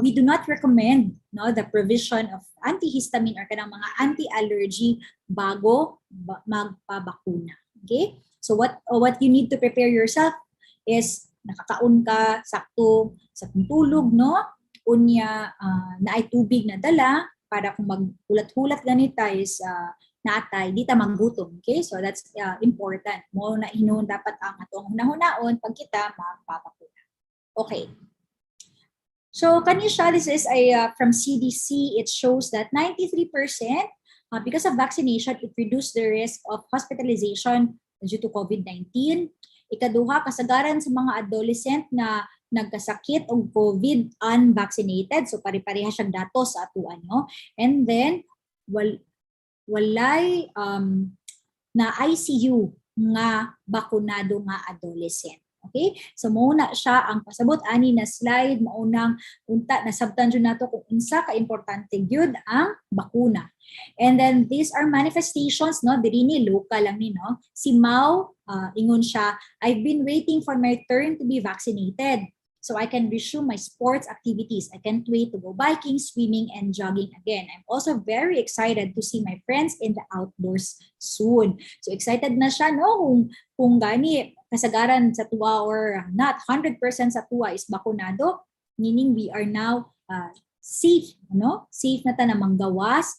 [SPEAKER 9] we do not recommend, no, the provision of antihistamine or kanang mga anti-allergy bago magpabakuna. Okay? So what you need to prepare yourself is nakakaon ka sakto sa tulog, no? Unya na ay tubig na dala para kung maghulat-hulat ganita is natay di ta manggutom. Okay? So that's important. Mo na hinuon dapat ang atong hunahon pag kita magpapakuna. Okay. So kanisha, this is from CDC. It shows that 93% because of vaccination, it reduced the risk of hospitalization due to COVID-19. Ikaduha, kasagaran sa mga adolescent na nagkasakit og COVID unvaccinated. So pare-pareha siyang datos sa atuan, no? And then, walay na ICU nga bakunado nga adolescent. Okay? So muna siya ang pasabot ani na slide, maunang unta na sabtan jud nato kung unsa ka importante gyud ang bakuna. And then these are manifestations, no, diri ni local lang ni, no. Si Mau ingon siya, I've been waiting for my turn to be vaccinated so I can resume my sports activities. I can't wait to go biking, swimming, and jogging again. I'm also very excited to see my friends in the outdoors soon. So excited na siya, no, kung gani kasagaran sa tuwa or not 100% sa tuwa is bakunado, meaning we are now safe, no? Safe na ta na manggawas,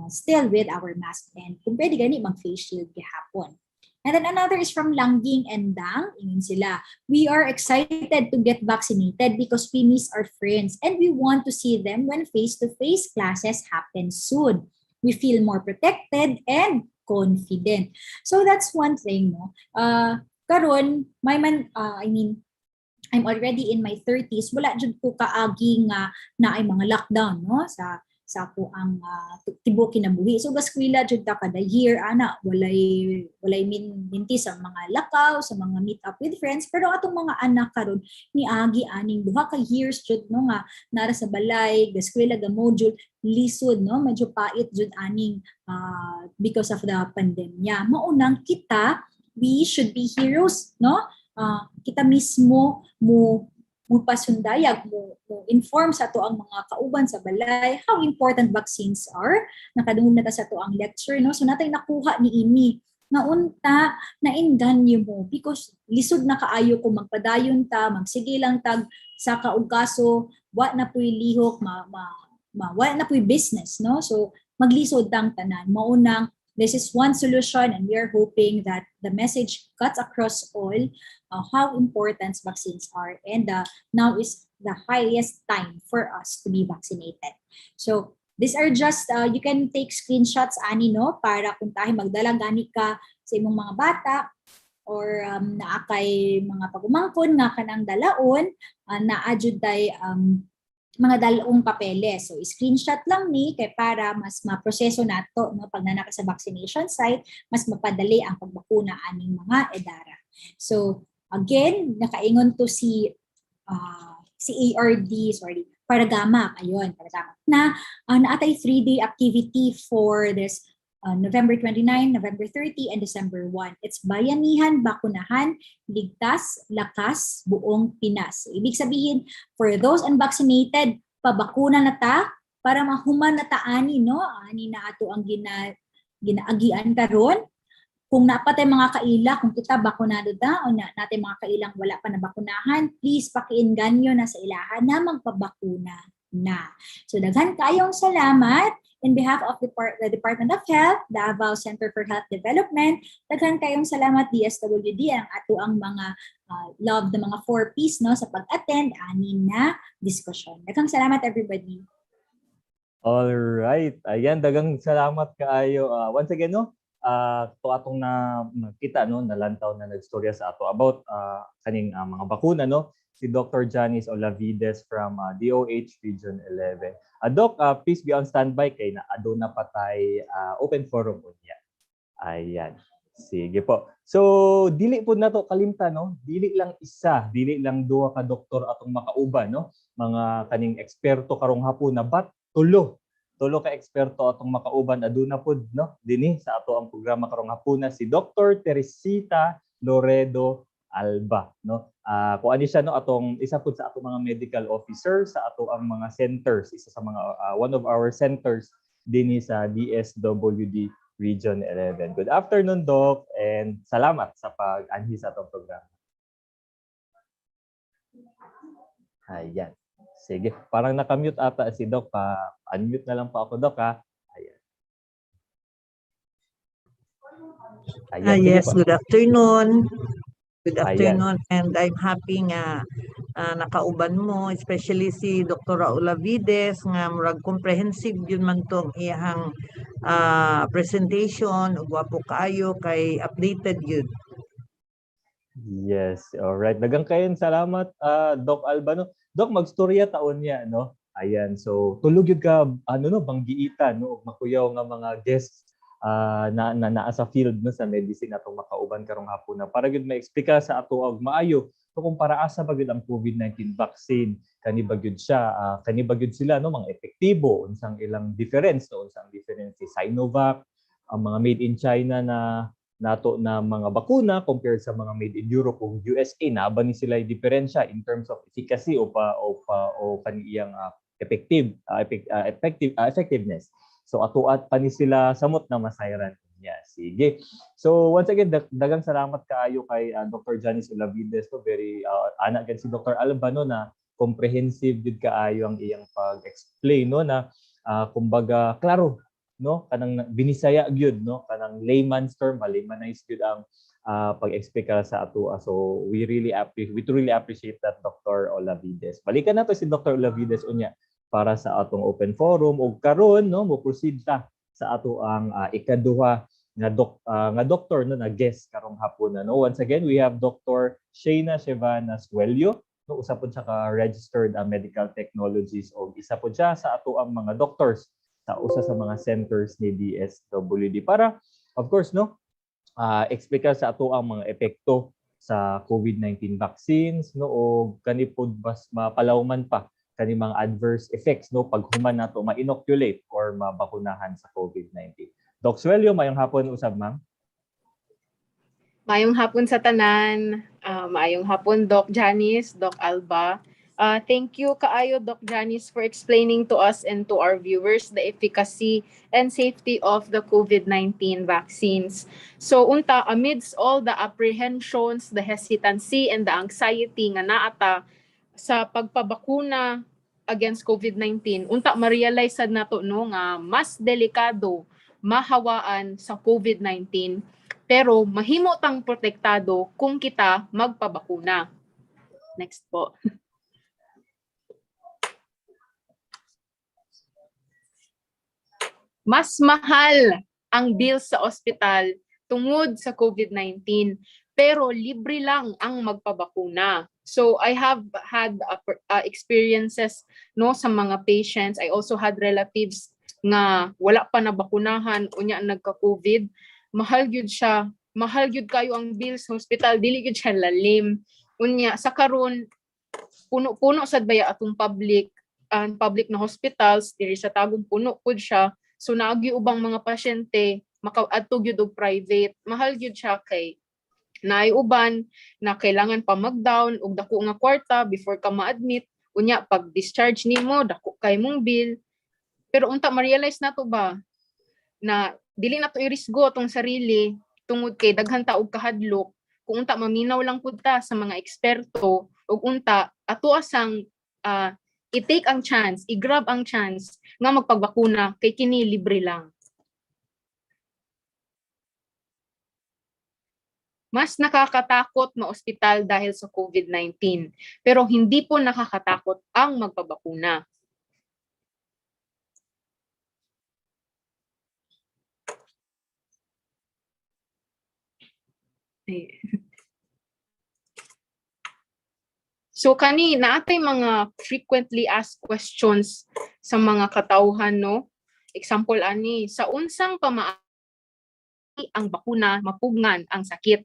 [SPEAKER 9] still with our mask, and kung pwede gani mag-face shield gihapon. And then another is from Langging and Dang. Ingon sila, we are excited to get vaccinated because we miss our friends and we want to see them when face-to-face classes happen soon. We feel more protected and confident. So that's one thing, no? Karon, I'm already in my 30s. Wala jud ko kaagi nga na ay mga lockdown, no? Sa ako ang tibuok kinabuhi. So gaskwila jud ta kada year ana walay minti sa mga lakaw, sa mga meet up with friends, pero atong mga anak karon niagi aning duha ka years jud, no, nga nara sa balay, gaskwela ga module lisod, no, medyo pait jud aning because of the pandemya. Maunang kita, we should be heroes, no? Kita mismo mo pasundayag, mo inform sa to ang mga kauban sa balay how important vaccines are. Nakadungog na ta sa to ang lecture, no? So natay nakuha ni ini na unta na inganyo mo because lisod na kaayo kung magpadayon ta, magsige lang tag sa kaugkaso, wa na puy lihok, wa na puy business, no? So maglisod tang tanan. Maunang this is one solution, and we are hoping that the message cuts across all how important vaccines are, and now is the highest time for us to be vaccinated. So these are just, you can take screenshots, ani, no, para kung tayo magdala gani ka sa imong mga bata or naakay mga pagumangkon nga kanang dalaon, naadjud tay mga dalawang papeles. So, screenshot lang ni kay para mas maproseso nato no pag nanaka sa vaccination site, mas mapadali ang pagbakuna aning mga edara. So, again, nakaingon to si Paragamak, ayun, Paragamak, na naatay 3-day activity for this November 29, November 30, and December 1. It's Bayanihan, Bakunahan, Ligtas, Lakas, Buong Pinas. So, ibig sabihin, for those unvaccinated, pabakuna na ta para mahuman na ta ani, no? Ani na ato ang ginaagian karon. Kung napatay mga kaila, kung kita bakunado da o natin mga kailang wala pa na bakunahan, please pakiinganyo na sa ilahan na magpabakuna na. So daghan kayong salamat in behalf of the Department of Health, Davao Center for Health Development. Daghan kayong salamat DSWD ang ato ang mga love ng mga 4Ps no sa pag-attend ani na diskusyon. Daghang salamat everybody.
[SPEAKER 6] All right. Ayan, dagang salamat kaayo. Once again, no, to atong na makita no nalantaw na nagstorya sa ato about kaning mga bakuna no, si Dr. Janice Olavides from DOH Region 11. Doc, please be on standby kay na aduna patay open forum unya. Ayan. Sige po. So dili po nato kalimtan no, dili lang isa, dili lang duha ka doktor atong makauban no, mga kaning eksperto karong hapon na bat tulo ka eksperto atong makauban aduna pod no dinhi sa ato ang programa karong hapuna si Dr. Teresita Loredo Alba no. Kung ani siya no atong isa pod sa atong mga medical officer sa ato ang mga centers, isa sa mga one of our centers dinhi sa DSWD Region 11. Good afternoon, Doc, and salamat sa pag-anhi sa atong programa. Ayan. Sige, parang nakamute ata si Doc. Unmute na lang po ako, Doc, ha? Ayan.
[SPEAKER 11] Ayan, yes, good afternoon. Good afternoon. And I'm happy nga nakauban mo, especially si Dr. Olavides nga murag comprehensive yun man tong iyang presentation. Gwapo kayo kay updated yun.
[SPEAKER 6] Yes, all right. Dagang kayon salamat, Doc Albano. Doc, magstorya taon niya, no? Ayan, so tulog yun ka, banggiitan, no? Makuyaw nga mga guests na naa sa field no sa medicine atong makauban karong hapon na para gyud ma-explica sa ato og maayo so kung para asa ba gyud ang COVID-19 vaccine, kani ba gyud siya, kani ba gyud sila no mga epektibo, unsang ilang difference no, unsang difference si Sinovac, ang mga made in China na nato na mga bakuna compared sa mga made in Europe o USA, na ba ni sila diferensya in terms of efficacy o kaniyang effectiveness. So atuat pa ni sila samot na masayran niya. Sige. So once again dagang salamat kaayo kay Dr. Janice Olavides, so very ana gid si Dr. Albano na comprehensive gid kaayo ang iyang pag-explain no na kumbaga klaro no kanang binisaya gyud no kanang layman's term, laymanized gyud ang pag-explica sa ato. So we really appreciate that, Dr. Olavides. Balikan nato si Dr. Olavides unya para sa atong open forum ug karon no mo proceed ta sa ato ang ikaduha nga doktor no na guest karong hapon na no. Once again, we have Dr. Shayna Shivana Suelio no, usa pod siya ka registered medical technologist o isa pod siya sa ato ang mga doctors sa usa sa mga centers ni DSWD para of course no explica sa ato ang mga epekto sa COVID-19 vaccines no o kani pod bas mapalawman pa kani mga adverse effects no pag human nato ma-inoculate or mabakunahan sa COVID-19. Doc Suelio, mayong hapon usab, ma'am.
[SPEAKER 10] Mayong hapon sa tanan. Mayong hapon, Doc Janice, Doc Alba. Thank you kaayo, Doc Janice, for explaining to us and to our viewers the efficacy and safety of the COVID-19 vaccines. So unta, amidst all the apprehensions, the hesitancy, and the anxiety nga naata sa pagpabakuna against COVID-19, unta ma-realize sad nato no nga mas delikado mahawaan sa COVID-19 pero mahimo tang protektado kung kita magpabakuna. Next po. Mas mahal ang bill sa ospital tungod sa COVID-19 pero libre lang ang magpabakuna. So I have had experiences no sa mga patients. I also had relatives nga wala pa nabakunahan unya nagka-COVID. Mahal gyud siya. Mahal gyud kayo ang bills sa hospital, dili gyud siya lalim. Unya sa karon puno-puno sad baya atong public na hospitals diri sa Tagum puno pud siya. So naagi ubang mga pasyente makaadto gyud og private. Mahal gyud siya kay naay uban na kailangan pa mag-down og dako nga kwarta before ka ma-admit. Unya pag discharge nimo dako kay mong bill. Pero unta ma-realize nato ba na dili nato irisgo atong sarili tungod kay daghan ta og kahadlok. Kung unta maminaw lang pud ta sa mga eksperto ug unta ato asang i-take ang chance, i-grab ang chance nga magpagbakuna kay kini libre lang. Mas nakakatakot na ospital dahil sa COVID-19, pero hindi po nakakatakot ang magpabakuna. So kani naatay mga frequently asked questions sa mga katawhan no. Example ani, sa unsang pamaagi ang bakuna mapugnan ang sakit.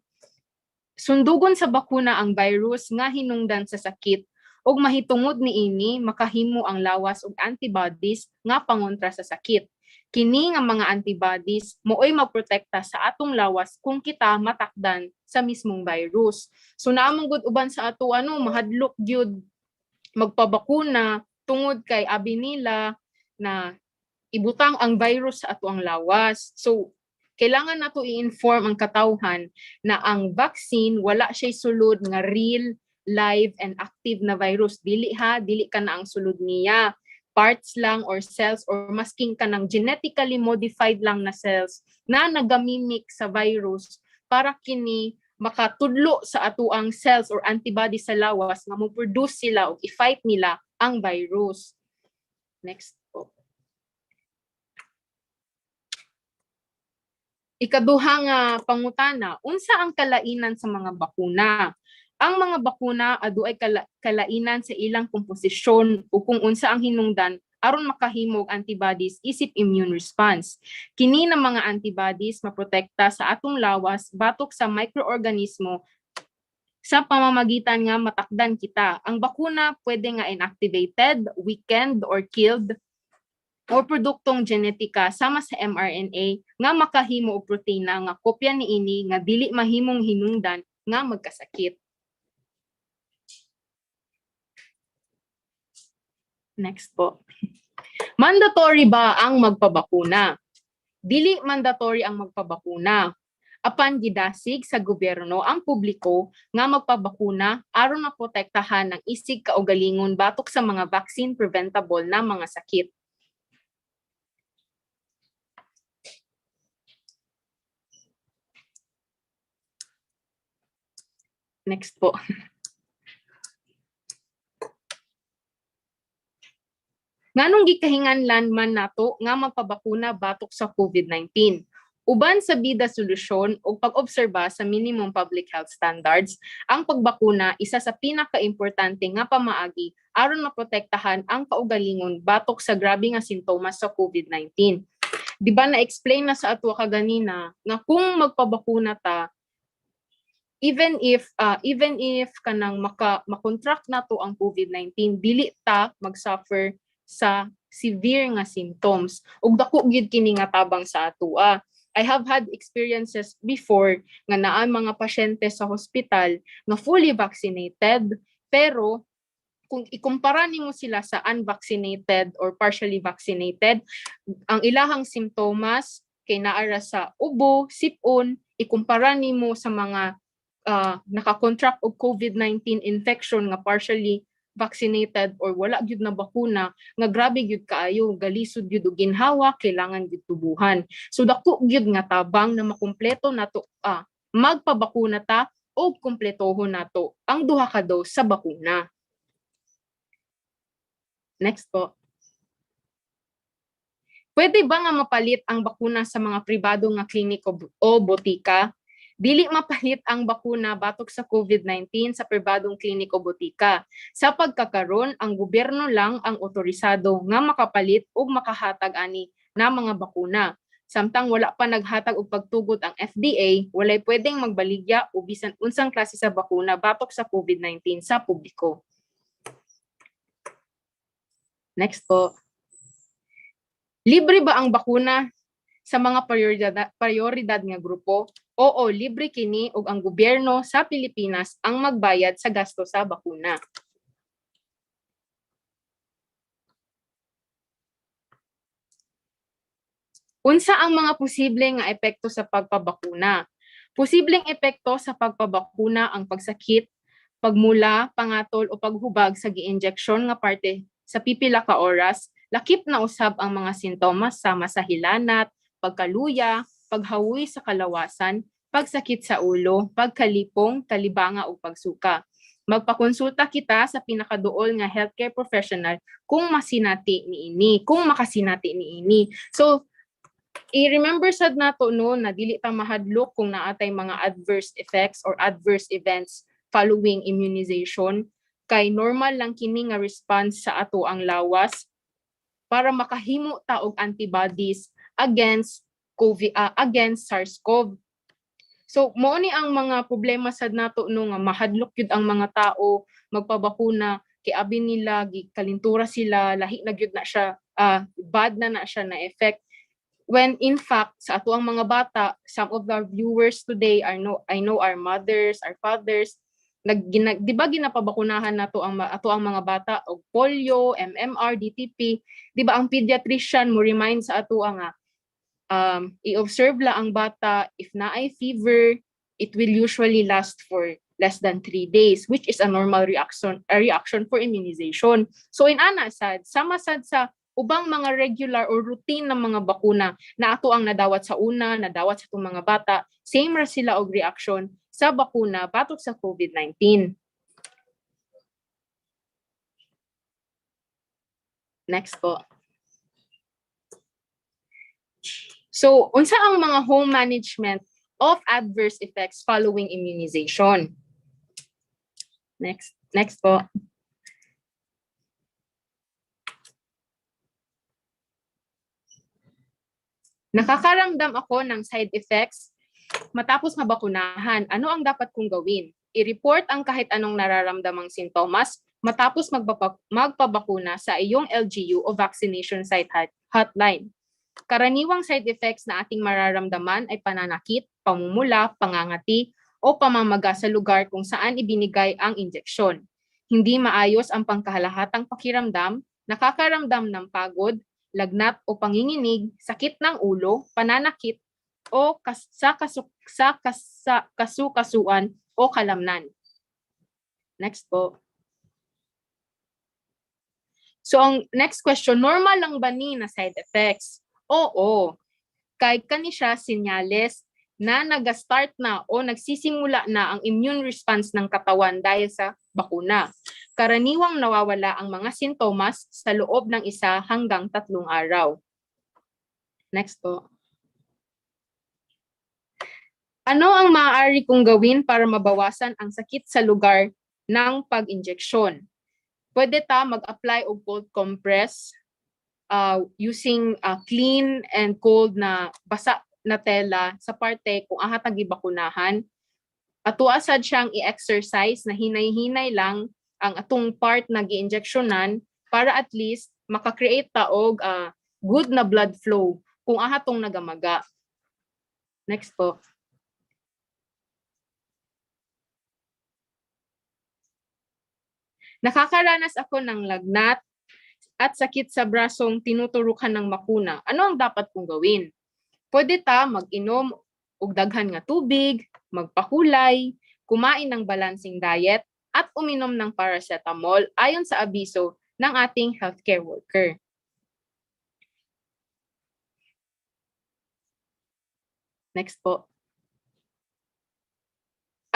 [SPEAKER 10] Sundugon sa bakuna ang virus nga hinungdan sa sakit ug mahitungod niini makahimo ang lawas og antibodies nga pangontra sa sakit. Kini nga mga antibodies mooy magprotekta sa atong lawas kung kita matakdan sa mismong virus. So naamong gud uban sa ato mahadlok gyud magpabakuna tungod kay abi nila na ibutang ang virus sa ato ang lawas. So kailangan nato i-inform ang katawhan na ang vaccine wala siya sulod nga real, live, and active na virus. Dili ka na ang sulod niya. Parts lang or cells or masking ka ng genetically modified lang na cells na nagamimik sa virus para kini makatudlo sa atuang cells or antibody sa lawas nga mo-produce sila o i-fight nila ang virus. Next po. Ikaduha nga pangutana, unsa ang kalainan sa mga bakuna? Ang mga bakuna adunay kalainan sa ilang komposisyon o kung unsa ang hinungdan aron makahimo og antibodies isip immune response. Kini ng mga antibodies maprotekta sa atong lawas batok sa microorganismo sa pamamagitan nga matakdan kita. Ang bakuna pwede nga inactivated, weakened, or killed o produktong genetika sama sa mRNA nga makahimo og proteina nga kopya niini nga dili mahimong hinungdan nga magkasakit. Next po. Mandatory ba ang magpabakuna? Dili mandatory ang magpabakuna. Apan gidasig sa gobyerno ang publiko nga magpabakuna aron maprotektahan ang isig kaugalingon batok sa mga vaccine preventable na mga sakit. Next po. Nganong gikahinganlan man nato nga magpabakuna batok sa COVID-19? Uban sa bida solusyon o pag-obserba sa minimum public health standards, ang pagbakuna isa sa pinaka-importante nga pamaagi aron maprotektahan ang kaugalingon batok sa grabe nga sintomas sa COVID-19. Di ba na-explain na sa ato kaganina nga kung magpabakuna ta, even if kanang makontract nato ang COVID-19, dili ta mag-suffer sa severe nga symptoms ug dako gyud kini nga tabang sa atoa. I have had experiences before nga naa mga pasyente sa hospital na fully vaccinated pero kung ikumpara nimo sila sa unvaccinated or partially vaccinated, ang ilahang simptomas kay naara sa ubo, sipon, ikumpara nimo sa mga naka-contract og COVID-19 infection nga partially vaccinated or wala gyud na bakuna nga grabe gyud kaayo, galisod gyud og ginhawa, kailangan gyud tubuhan. So dako gyud nga tabang na makumpleto nato magpabakuna ta o kumpletohon nato ang duha ka dose sa bakuna. Next po. Pwede ba nga mapalit ang bakuna sa mga pribado nga klinik o botika? Dili mapalit ang bakuna batok sa COVID-19 sa pribadong klinik o botika. Sa pagkakaroon, ang gobyerno lang ang otorisado nga makapalit o makahatag ani na mga bakuna. Samtang wala pa naghatag og pagtugot ang FDA, walay pwedeng magbaligya o bisan unsang klase sa bakuna batok sa COVID-19 sa publiko. Next po. Libre ba ang bakuna sa mga prioridad nga grupo? Oo, libre kini ug ang gobyerno sa Pilipinas ang magbayad sa gasto sa bakuna. Unsa ang mga posible nga epekto sa pagpabakuna? Posibleng epekto sa pagpabakuna ang pagsakit, pagmula, pangatol o paghubag sa gi-injection nga parte sa pipila ka oras, lakip na usab ang mga sintomas sama sa hilanat, pagkaluya, paghawoy sa kalawasan, pagsakit sa ulo, pagkalipong, kalibanga o pagsuka. Magpakonsulta kita sa pinakaduol nga healthcare professional kung masinati niini. So, i-remember sad nato no na dili ta mahadlok kung naatay mga adverse effects or adverse events following immunization, kay normal lang kini nga response sa ato ang lawas para makahimo ta og antibodies against against SARS-CoV. So mao ni ang mga problema sad nato no nga mahadlok gyud ang mga tao magpabakuna kay abi nila gikalintura sila, lahi na gyud na siya, bad na siya na effect. When in fact sa ato ang mga bata, some of our viewers today I know our mothers, our fathers, di ba ginapabakunahan nato ang ato ang mga bata og polio, MMR, DTP, di ba ang pediatrician mo remind sa ato nga i-observe la ang bata, if naay fever, it will usually last for less than 3 days, which is a normal reaction for immunization. So in ana sad, sama sad sa ubang mga regular or routine ng mga bakuna na ato ang nadawat sa una, nadawat sa itong mga bata, same ra sila og reaction sa bakuna batok sa COVID-19. Next po. So, unsa ang mga home management of adverse effects following immunization? Next po. Nakakaramdam ako ng side effects matapos mabakunahan. Ano ang dapat kong gawin? I-report ang kahit anong nararamdamang sintomas matapos magpabakuna sa iyong LGU o vaccination site hotline. Karaniwang side effects na ating mararamdaman ay pananakit, pamumula, pangangati, o pamamaga sa lugar kung saan ibinigay ang injeksyon. Hindi maayos ang pangkahalahatang pakiramdam, nakakaramdam ng pagod, lagnat o panginginig, sakit ng ulo, pananakit, o kasukasuan o kalamnan. Next po. So ang next question, normal lang ba ni na side effects? Oo. Kay kani siya senyales na nag-start na o nagsisimula na ang immune response ng katawan dahil sa bakuna. Karaniwang nawawala ang mga sintomas sa loob ng 1 hanggang 3 araw. Next po. Ano ang maaari kong gawin para mabawasan ang sakit sa lugar ng pag-injeksyon? Pwede ta mag-apply og cold compress using clean and cold na basa na tela sa parte kung aha tagibakunahan. Atua sad siyang i-exercise na hinay-hinay lang ang atong part na gi-injeksyonan para at least maka-create ta og good na blood flow kung aha tong nagamaga. Next po. Nakakaranas ako ng lagnat at sakit sa brasong tinuturukan ng bakuna. Ano ang dapat kong gawin? Pwede ta mag-inom og daghan nga tubig, magpakulay, kumain ng balancing diet, at uminom ng paracetamol ayon sa abiso ng ating healthcare worker. Next po.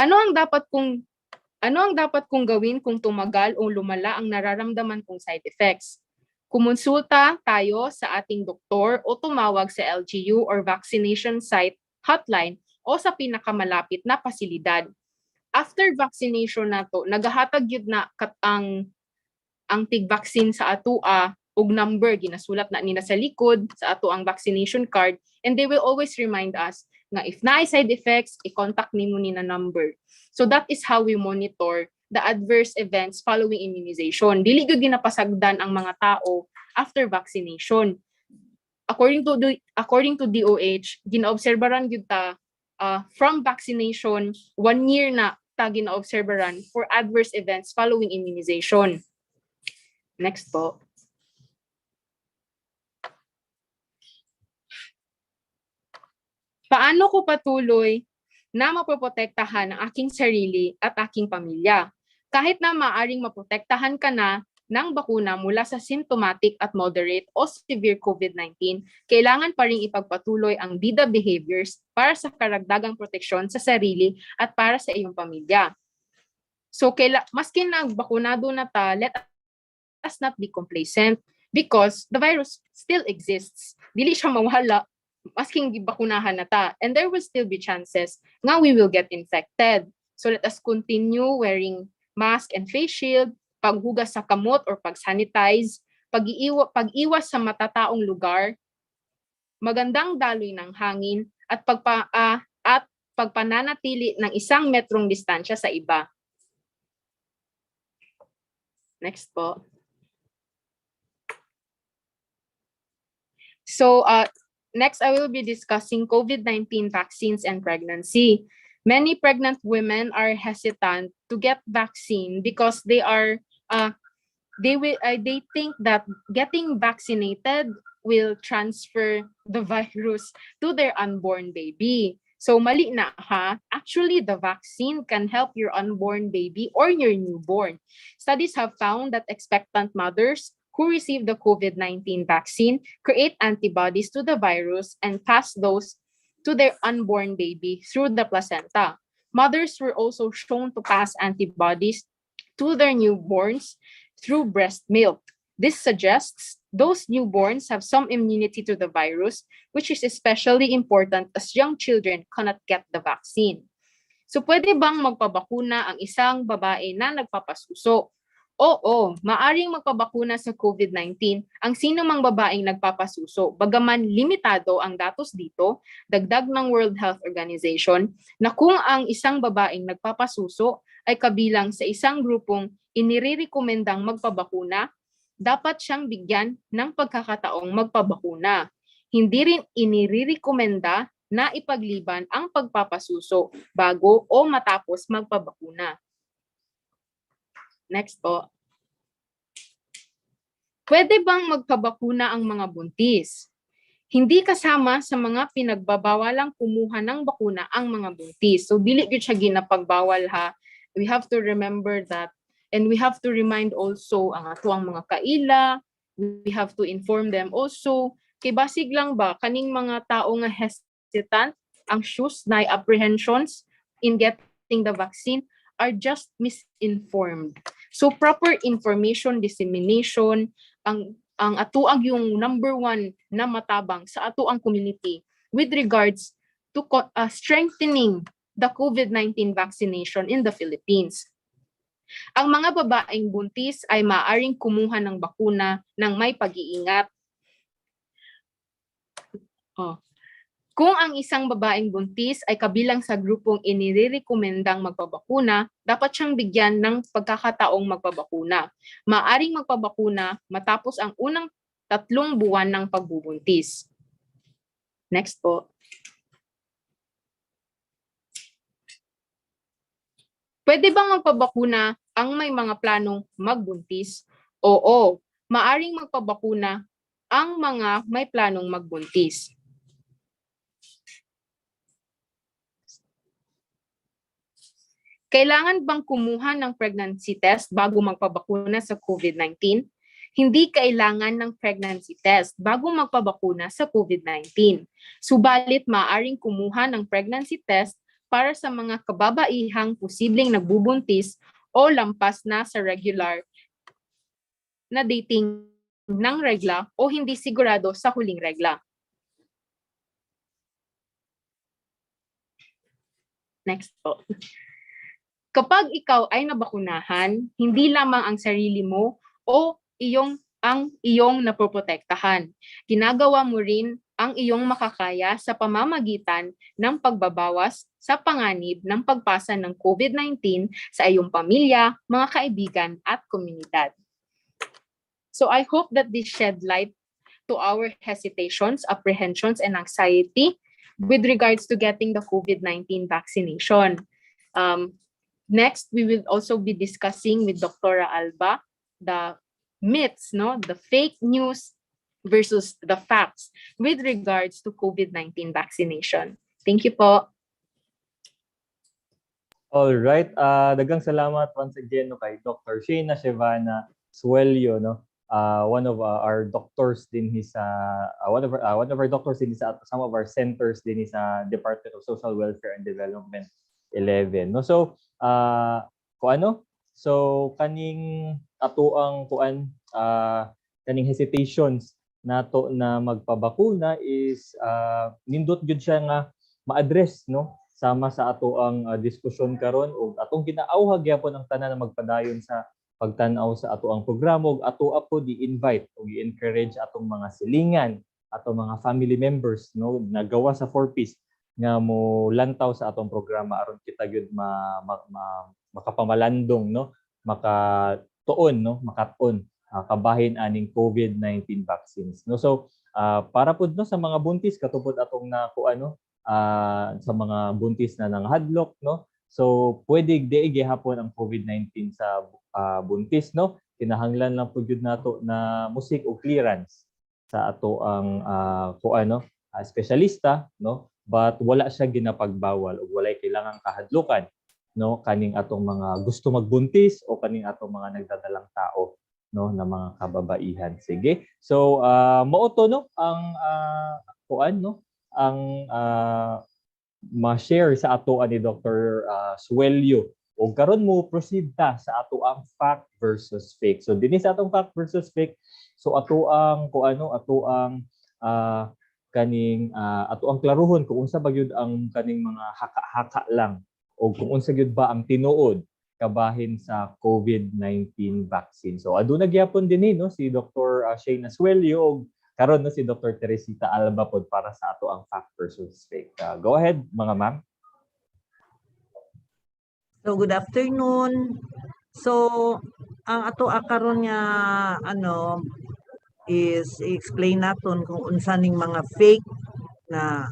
[SPEAKER 10] Ano ang dapat kong gawin kung tumagal o lumala ang nararamdaman kong side effects? Kumonsulta tayo sa ating doktor o tumawag sa LGU or vaccination site hotline o sa pinakamalapit na pasilidad. After vaccination na to, nagahatag yun na ang tig-vaccine sa atua og number ginasulat na nila sa likod sa ato ang vaccination card, and they will always remind us nga if naay side effects, i-contact nimo ni na number. So that is how we monitor the adverse events following immunization. Dili gyud ginapasagdan ang mga tao after vaccination. According to DOH, ginaobserbaran gyud ta from vaccination 1 year na ta ginaobserbaran for adverse events following immunization. Next po. Paano ko patuloy na mapoprotektahan ang aking sarili at aking pamilya? Kahit na maaring maprotektahan ka na ng bakuna mula sa symptomatic at moderate o severe COVID-19, kailangan pa rin ipagpatuloy ang BIDA behaviors para sa karagdagang proteksyon sa sarili at para sa iyong pamilya. So, maski nagbakunado na ta, let us not be complacent because the virus still exists. Dili siya mawala masking gibakunahan na ta, and there will still be chances nga we will get infected. So let us continue wearing mask and face shield, paghugas sa kamot or pag-sanitize, pag-iwas sa matataong lugar, magandang daloy ng hangin, at pagpananatili ng 1 metrong distansya sa iba. Next po. So, next, I will be discussing COVID-19 vaccines and pregnancy. Many pregnant women are hesitant to get vaccine because they think that getting vaccinated will transfer the virus to their unborn baby. So mali na ha. Actually, the vaccine can help your unborn baby or your newborn. Studies have found that expectant mothers who receive the COVID-19 vaccine create antibodies to the virus and pass those to their unborn baby through the placenta. Mothers were also shown to pass antibodies to their newborns through breast milk. This suggests those newborns have some immunity to the virus, which is especially important as young children cannot get the vaccine. So pwede bang magpabakuna ang isang babae na nagpapasuso? Oo, maaring magpabakuna sa COVID-19 ang sino mang babaeng nagpapasuso. Bagaman limitado ang datos dito, dagdag ng World Health Organization na kung ang isang babaeng nagpapasuso ay kabilang sa isang grupong inirekomendang magpabakuna, dapat siyang bigyan ng pagkakataong magpabakuna. Hindi rin inirekomenda na ipagliban ang pagpapasuso bago o matapos magpabakuna. Next po. Pwede bang magpabakuna ang mga buntis? Hindi kasama sa mga pinagbabawalang kumuha ng bakuna ang mga buntis. So dili gyud siya ginapagbawal ha. We have to remember that, and we have to remind also ang ato ang mga kaila. We have to inform them also. Kay basig lang ba kaning mga tao nga hesitant, anxious, na apprehensions in getting the vaccine are just misinformed. So proper information dissemination ang atuang yung number 1 na matabang sa atuang community with regards to strengthening the COVID-19 vaccination in the Philippines. Ang mga babaeng buntis ay maaaring kumuha ng bakuna ng may pag-iingat. Kung ang isang babaeng buntis ay kabilang sa grupong inirekomendang magpabakuna, dapat siyang bigyan ng pagkakataong magpabakuna. Maaring magpabakuna matapos ang unang 3 buwan ng pagbubuntis. Next po. Pwede bang magpabakuna ang may mga planong magbuntis? Oo, maaring magpabakuna ang mga may planong magbuntis. Kailangan bang kumuha ng pregnancy test bago magpabakuna sa COVID-19? Hindi kailangan ng pregnancy test bago magpabakuna sa COVID-19. Subalit maaaring kumuha ng pregnancy test para sa mga kababaihang posibleng nagbubuntis o lampas na sa regular na dating ng regla o hindi sigurado sa huling regla. Next po. Kapag ikaw ay nabakunahan, hindi lamang ang sarili mo o ang iyong napoprotektahan. Ginagawa mo rin ang iyong makakaya sa pamamagitan ng pagbabawas sa panganib ng pagpasa ng COVID-19 sa iyong pamilya, mga kaibigan at komunidad. So I hope that this shed light to our hesitations, apprehensions, and anxiety with regards to getting the COVID-19 vaccination. Next, we will also be discussing with Dr. Alba the myths, the fake news versus the facts with regards to COVID-19 vaccination. Thank you po.
[SPEAKER 6] All right. Daghang salamat once again kay Dr. Shayna Shivana Suelio, one of our doctors din sa one of our doctors din sa some of our centers din sa Department of Social Welfare and Development 11. So kaning atoang kaning hesitations nato na magpabakuna is nindot gyud siya nga ma-address sama sa atoang diskusyon karon ug atong ginaawhag gyapon ang tanan na magpadayon sa pagtan-aw sa atoang programa ug ato po di-invite ug i-encourage atong mga silingan, atong mga family members nagawa sa 4Ps nga mo lantaw sa atong programa aron kita gyud makapamalandong makatuon makaton kabahin aning COVID-19 vaccines so para pud sa mga buntis katupod atong sa mga buntis na nanghadlok so pwede diay gihapon ang COVID-19 sa buntis kinahanglan lang pud gyud nato na musik og clearance sa ato ang espesyalista but wala siya ginapagbawal ug walay kailangang kahadlukan kaning atong mga gusto magbuntis o kaning atong mga nagdadalang tao na mga kababaihan. Sige. So mao to ang ma-share sa ato ni Dr. Suelio o karon mo proceed ta sa ato ang fact versus fake. So dinhi sa atong fact versus fake so ato ang kaning ato ang klaruhon kung unsa ba gyud ang kaning mga haka-haka lang o kung unsa gyud ba ang tinuod kabahin sa COVID-19 vaccine. So aduna gyapon dinhi si Dr. Shayna Suelio ug karon si Dr. Teresita Alba pod para sa ato ang fact versus fake. Go ahead mga ma'am.
[SPEAKER 11] So good afternoon. So ang ato karon nga is i-explain naton kung unsa ning mga fake na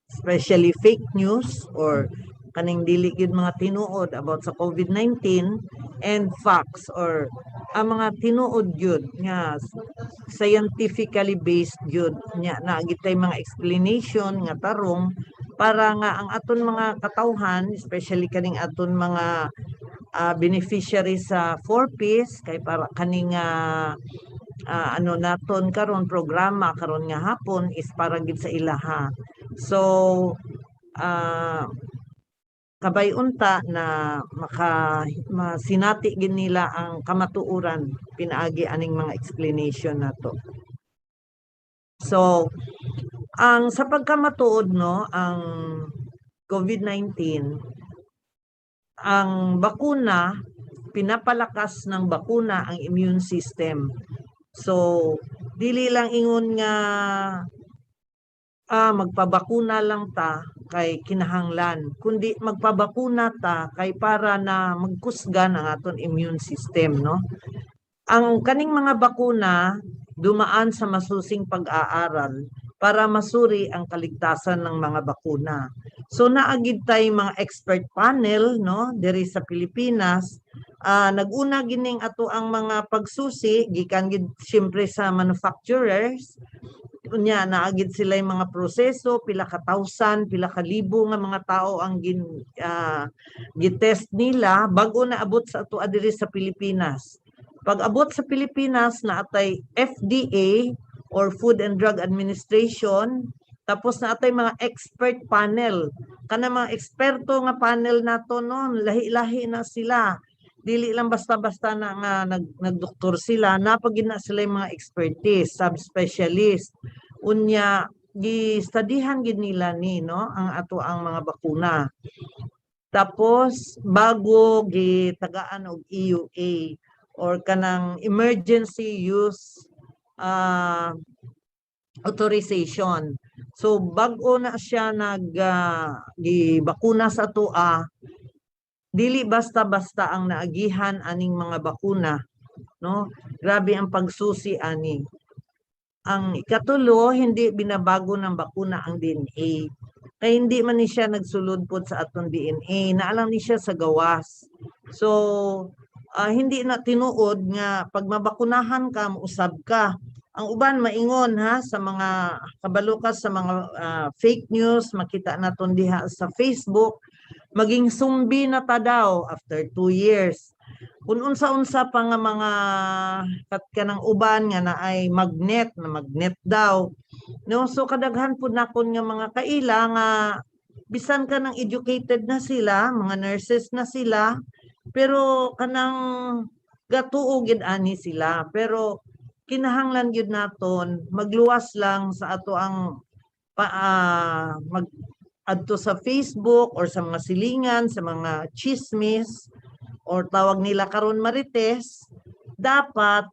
[SPEAKER 11] especially fake news or kaning dili gyud mga tinuod about sa COVID-19 and facts or ang mga tinuod gyud nga scientifically based gyud nya naagitay mga explanation nga tarong para nga ang aton mga katawhan especially kaning aton mga beneficiaries sa 4Ps kay para kaning naton karon programa karon nga hapon is para gid sa ilaha. So kabay unta na masinati gid nila ang kamatuoran pinaagi aning mga explanation nato. So ang sa pagkamatuod ang COVID-19 ang bakuna pinapalakas ng bakuna ang immune system. So dili lang ingon nga magpabakuna lang ta kay kinahanglan kundi magpabakuna ta kay para na magkusgan ang aton immune system ang kaning mga bakuna dumaan sa masusing pag-aaral para masuri ang kaligtasan ng mga bakuna. So naagid tay mga expert panel diri sa Pilipinas naguna gining ato ang mga pagsusi gikan gid siyempre sa manufacturers unya naagid sila yung mga proseso pila ka 1,000 pila ka libo nga mga tao ang gitest nila bago na abot sa ato diri sa Pilipinas. Pag abot sa Pilipinas na atay FDA or Food and Drug Administration tapos na atay mga expert panel kana mga eksperto nga panel nato lahi-lahi na sila dili lang basta-basta na nga nagdoktor sila napagid na sila yung mga expertise subspecialist unya gi-studyhan gid nila ang ato ang mga bakuna Tapos bago gitagaan og EUA or kanang emergency use authorization. So bag-o na siya gibakuna sa atoa, dili basta-basta ang naagihan aning mga bakuna, no? Grabe ang pagsusi ani. Ang ikatulo, hindi binabago ng bakuna ang DNA. Kaya hindi man ni siya nagsulod po sa atong DNA, naalang ni siya sa gawas. So, hindi na tinuod nga pag mabakunahan ka, mausab ka. Ang uban maingon ha sa mga kabalukas sa mga fake news, makita naton diha sa Facebook, maging sumbi na ta daw after 2 years. Kung unsa-unsa pa nga mga kanang uban nga na ay magnet daw, no? So kadaghan pud nakon nga mga kaila nga bisan ka nang educated na sila, mga nurses na sila, pero kanang gatuo gid ani sila. Pero kinahanglan gyud naton magluwas lang sa ato ang mag adto sa Facebook or sa mga silingan, sa mga chismis or tawag nila karon marites, dapat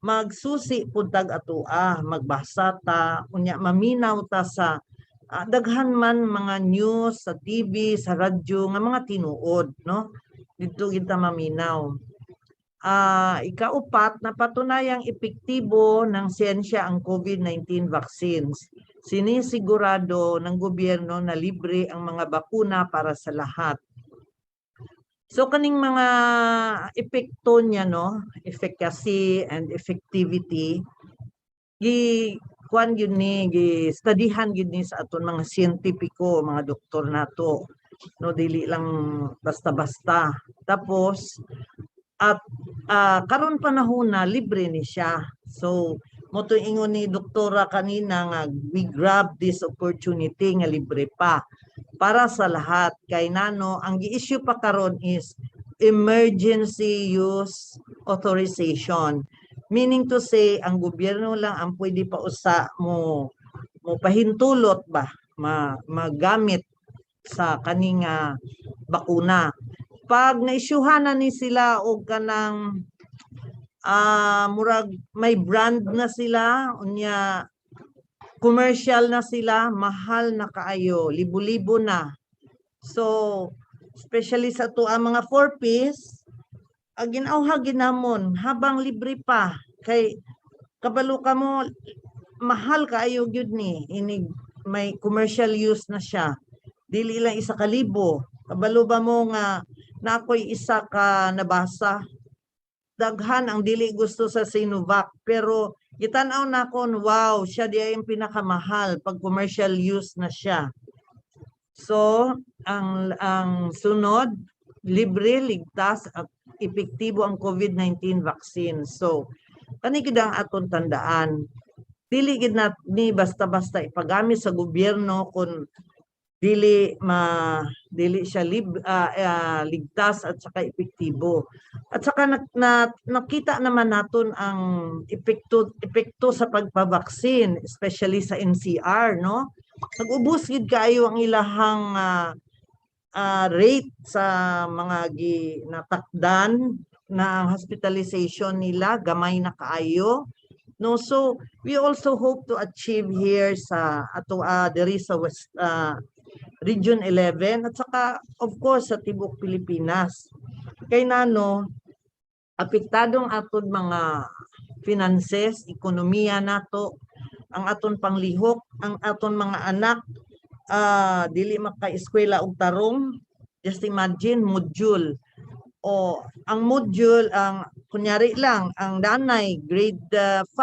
[SPEAKER 11] magsusi pud tag atoa, magbasa ta, unya maminaw ta sa daghan man mga news sa TV, sa radyo nga mga tinuod, no? Dito kita maminaw. Ikaupat, napatunayang epektibo ng siyensya ang COVID-19 vaccines. Sinisigurado ng gobyerno na libre ang mga bakuna para sa lahat. So kaning mga epekto niya, no, efficacy and effectivity, kuan gyud ni studyhan gyud ni sa aton mga siyentipiko, mga doktor nato, no, dili lang basta-basta. Tapos at karon panahon na libre ni siya. So mo to ingon ni doktora kanina nga we grab this opportunity nga libre pa para sa lahat. Kay nano ang gi-issue pa karon is emergency use authorization, meaning to say ang gobyerno lang ang pwede pa usa mo pahintulot ba magamit sa kaning bakuna. Pag naisyuhan na ni sila og kanang murag may brand na sila, unya commercial na sila, mahal na kaayo, libo-libo na. So, especially sa to ang mga 4-piece, ginauha ginamon habang libre pa. Kay kabalo ka mo, mahal kaayo gyud ni, inig may commercial use na siya. Dili lang 1,000. Kabalo ba mo nga na ako'y isa ka nabasa, daghan ang dili gusto sa Sinovac, pero gitan-aw na kon wow, siya di ay yung pinakamahal pag commercial use na siya. So ang sunod, libre, ligtas at epektibo ang COVID-19 vaccine. So kani gid ang aton tandaan, dili gid na ni basta-basta ipagamit sa gobyerno kung dili siya ligtas at saka epektibo. At saka nakita naman naton ang epekto sa pagpabaksin, especially sa NCR, no? Nag-ubos gid kaayo ang ilahang rate sa mga natakdan na hospitalization nila, gamay na kaayo. No, so we also hope to achieve here sa ato diri sa West Region 11 at saka of course sa tibuok Pilipinas. Kay nano apektadong aton mga finances, ekonomiya nato, ang aton panglihok, ang aton mga anak dili maka-eskwela og tarong. Just imagine module. O ang module ang kunyari lang ang danay grade 5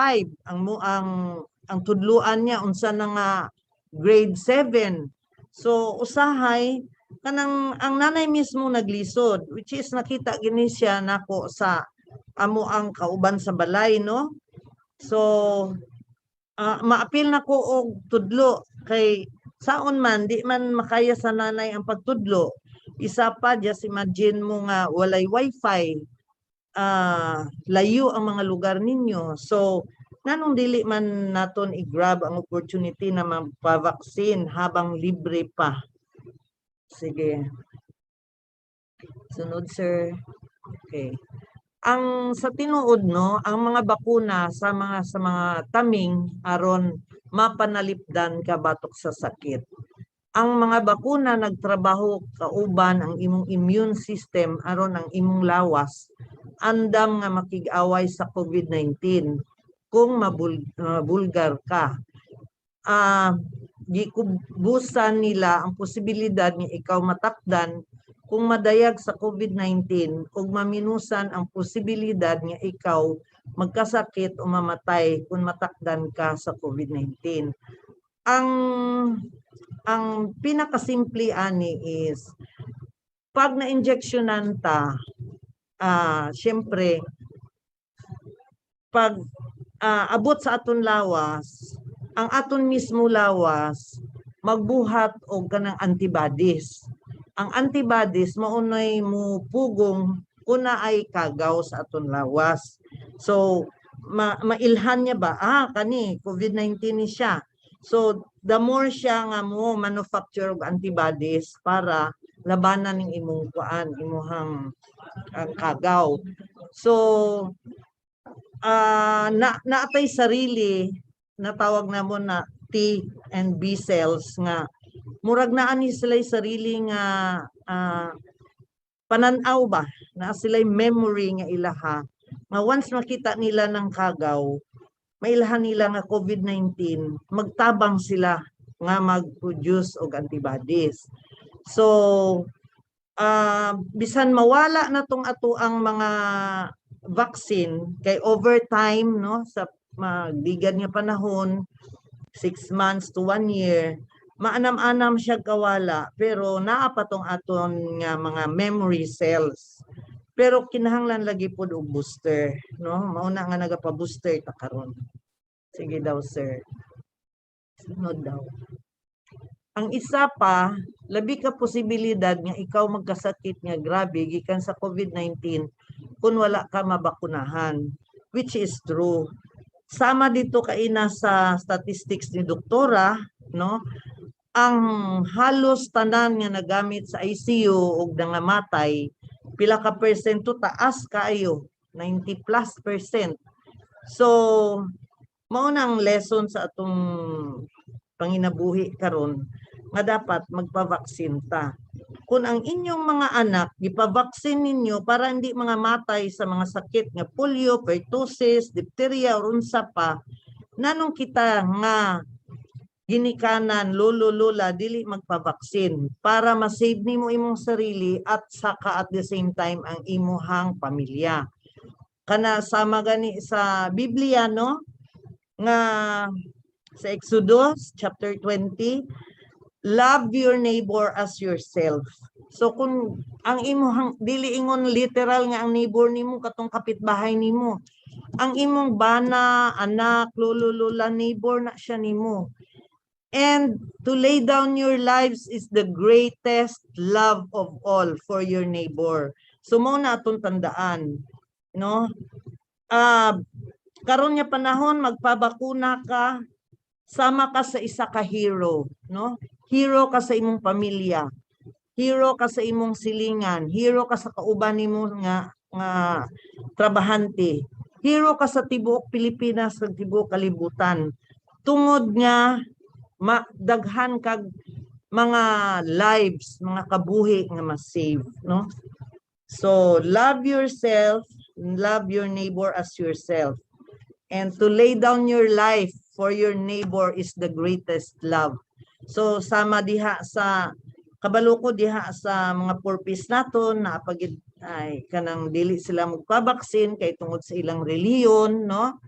[SPEAKER 11] ang tudluan niya unsa na nga grade 7. So usahay kanang ang nanay mismo naglisod, which is nakita gini siya nako sa amo ang kauban sa balay, no? So maapil nako og tudlo kay saon man di man makaya sa nanay ang pagtudlo. Isa pa, just imagine mo nga walay wifi, layo ang mga lugar ninyo. So nanong dili man naton i-grab ang opportunity na magpa-vaccine habang libre pa. Sige. Sunod, sir. Okay. Ang sa tinuod no, ang mga bakuna sa mga taming aron mapanalipdan ka batok sa sakit. Ang mga bakuna nagtrabaho kauban ang imong immune system aron ang imong lawas andam nga makig-away sa COVID-19 kung mabulgar ka. Gikubusan nila ang posibilidad nga ikaw matakdan kung madayag sa COVID-19 ug maminusan ang posibilidad nga ikaw magkasakit o mamatay kung matakdan ka sa COVID-19. Ang pinakasimple ani is pag na-injectionan ta, syempre pag abot sa aton lawas, ang aton mismo lawas magbuhat og kanang antibodies. Ang antibodies maunay mo pugong kuna ay kagaw sa aton lawas. So mailhan niya ba kani COVID-19 ni siya. So the more siya nga mo manufacture og antibodies para labanan ning imong imuhang kagaw. So naatay sarili natawag na mo na T and B cells nga murag naa ni sila sarili nga pananaw ba na sila memory nga ilaha nga once makita nila ng kagaw mailahan nila nga COVID-19 magtabang sila nga mag-produce og antibodies. So bisan mawala na tong ato ang mga vaccine kay over time no sa magdigad nga panahon 6 months to 1 year maanam-anam siya kawala pero naa pa tong aton nga mga memory cells pero kinahanglan lagi pud og booster no mauna nga nagapa-booster ta karon. Sige daw sir. Sunod daw. Ang isa pa labi ka posibilidad nga ikaw magkasakit nga grabe gikan sa COVID-19 kung wala ka mabakunahan which is true. Sama dito kaina sa statistics ni doktora no ang halos tanan nga nagamit sa ICU ug nangamatay pila ka persento taas kaayo 90+%. So mao nang lesson sa atong panginabuhi karon nga dapat magpa-vaccine ta. Kung ang inyong mga anak gipabaksin ninyo para hindi mga matay sa mga sakit nga polio, pertussis, diphtheria o unsa pa, nanong kita nga ginikanan lolo lola dili magpabaksin para ma-save nimo imong sarili at saka at the same time ang imuhang pamilya. Kana sama gani sa Biblia no nga sa Exodus chapter 20, love your neighbor as yourself. So kung ang imuhang dili ingon literal nga ang neighbor nimo katong kapitbahay nimo, ang imong bana, anak, lolo, lola, neighbor na siya nimo. And to lay down your lives is the greatest love of all for your neighbor. So mo na atong tandaan, no? Karon nga panahon magpabakuna ka, sama ka sa isa ka hero, no? Hero ka sa imong pamilya. Hero ka sa imong silingan, hero ka sa kauban nimo nga trabahante. Hero ka sa tibuok Pilipinas ug tibuok kalibutan. Tungod nga daghan kag mga lives, mga kabuhi nga ma-save, no? So love yourself, love your neighbor as yourself. And to lay down your life for your neighbor is the greatest love. So sama diha sa kabalo ko diha sa mga purpose naton na pagid ay kanang dili sila magpabaksin kay tungod sa ilang reliyon, no?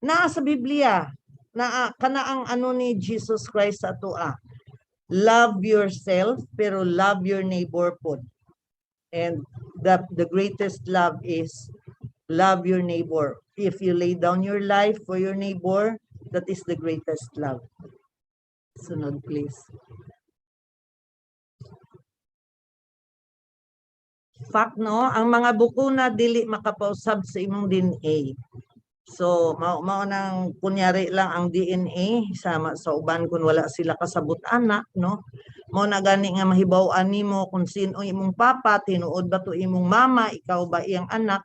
[SPEAKER 11] Naa sa Biblia na kana ang ano ni Jesus Christ sa atoa. Love yourself pero love your neighbor pod. And the greatest love is love your neighbor. If you lay down your life for your neighbor, that is the greatest love. Sunod please. Fact no, ang mga bukuna dili makapausab sa imong DNA. So mao nang kunyari lang ang DNA sama sa uban kung wala sila kasabot anak, no? Mao na gani nga mahibaw-an nimo kung sino imong papa, tinuod ba to imong mama, ikaw ba iyang anak.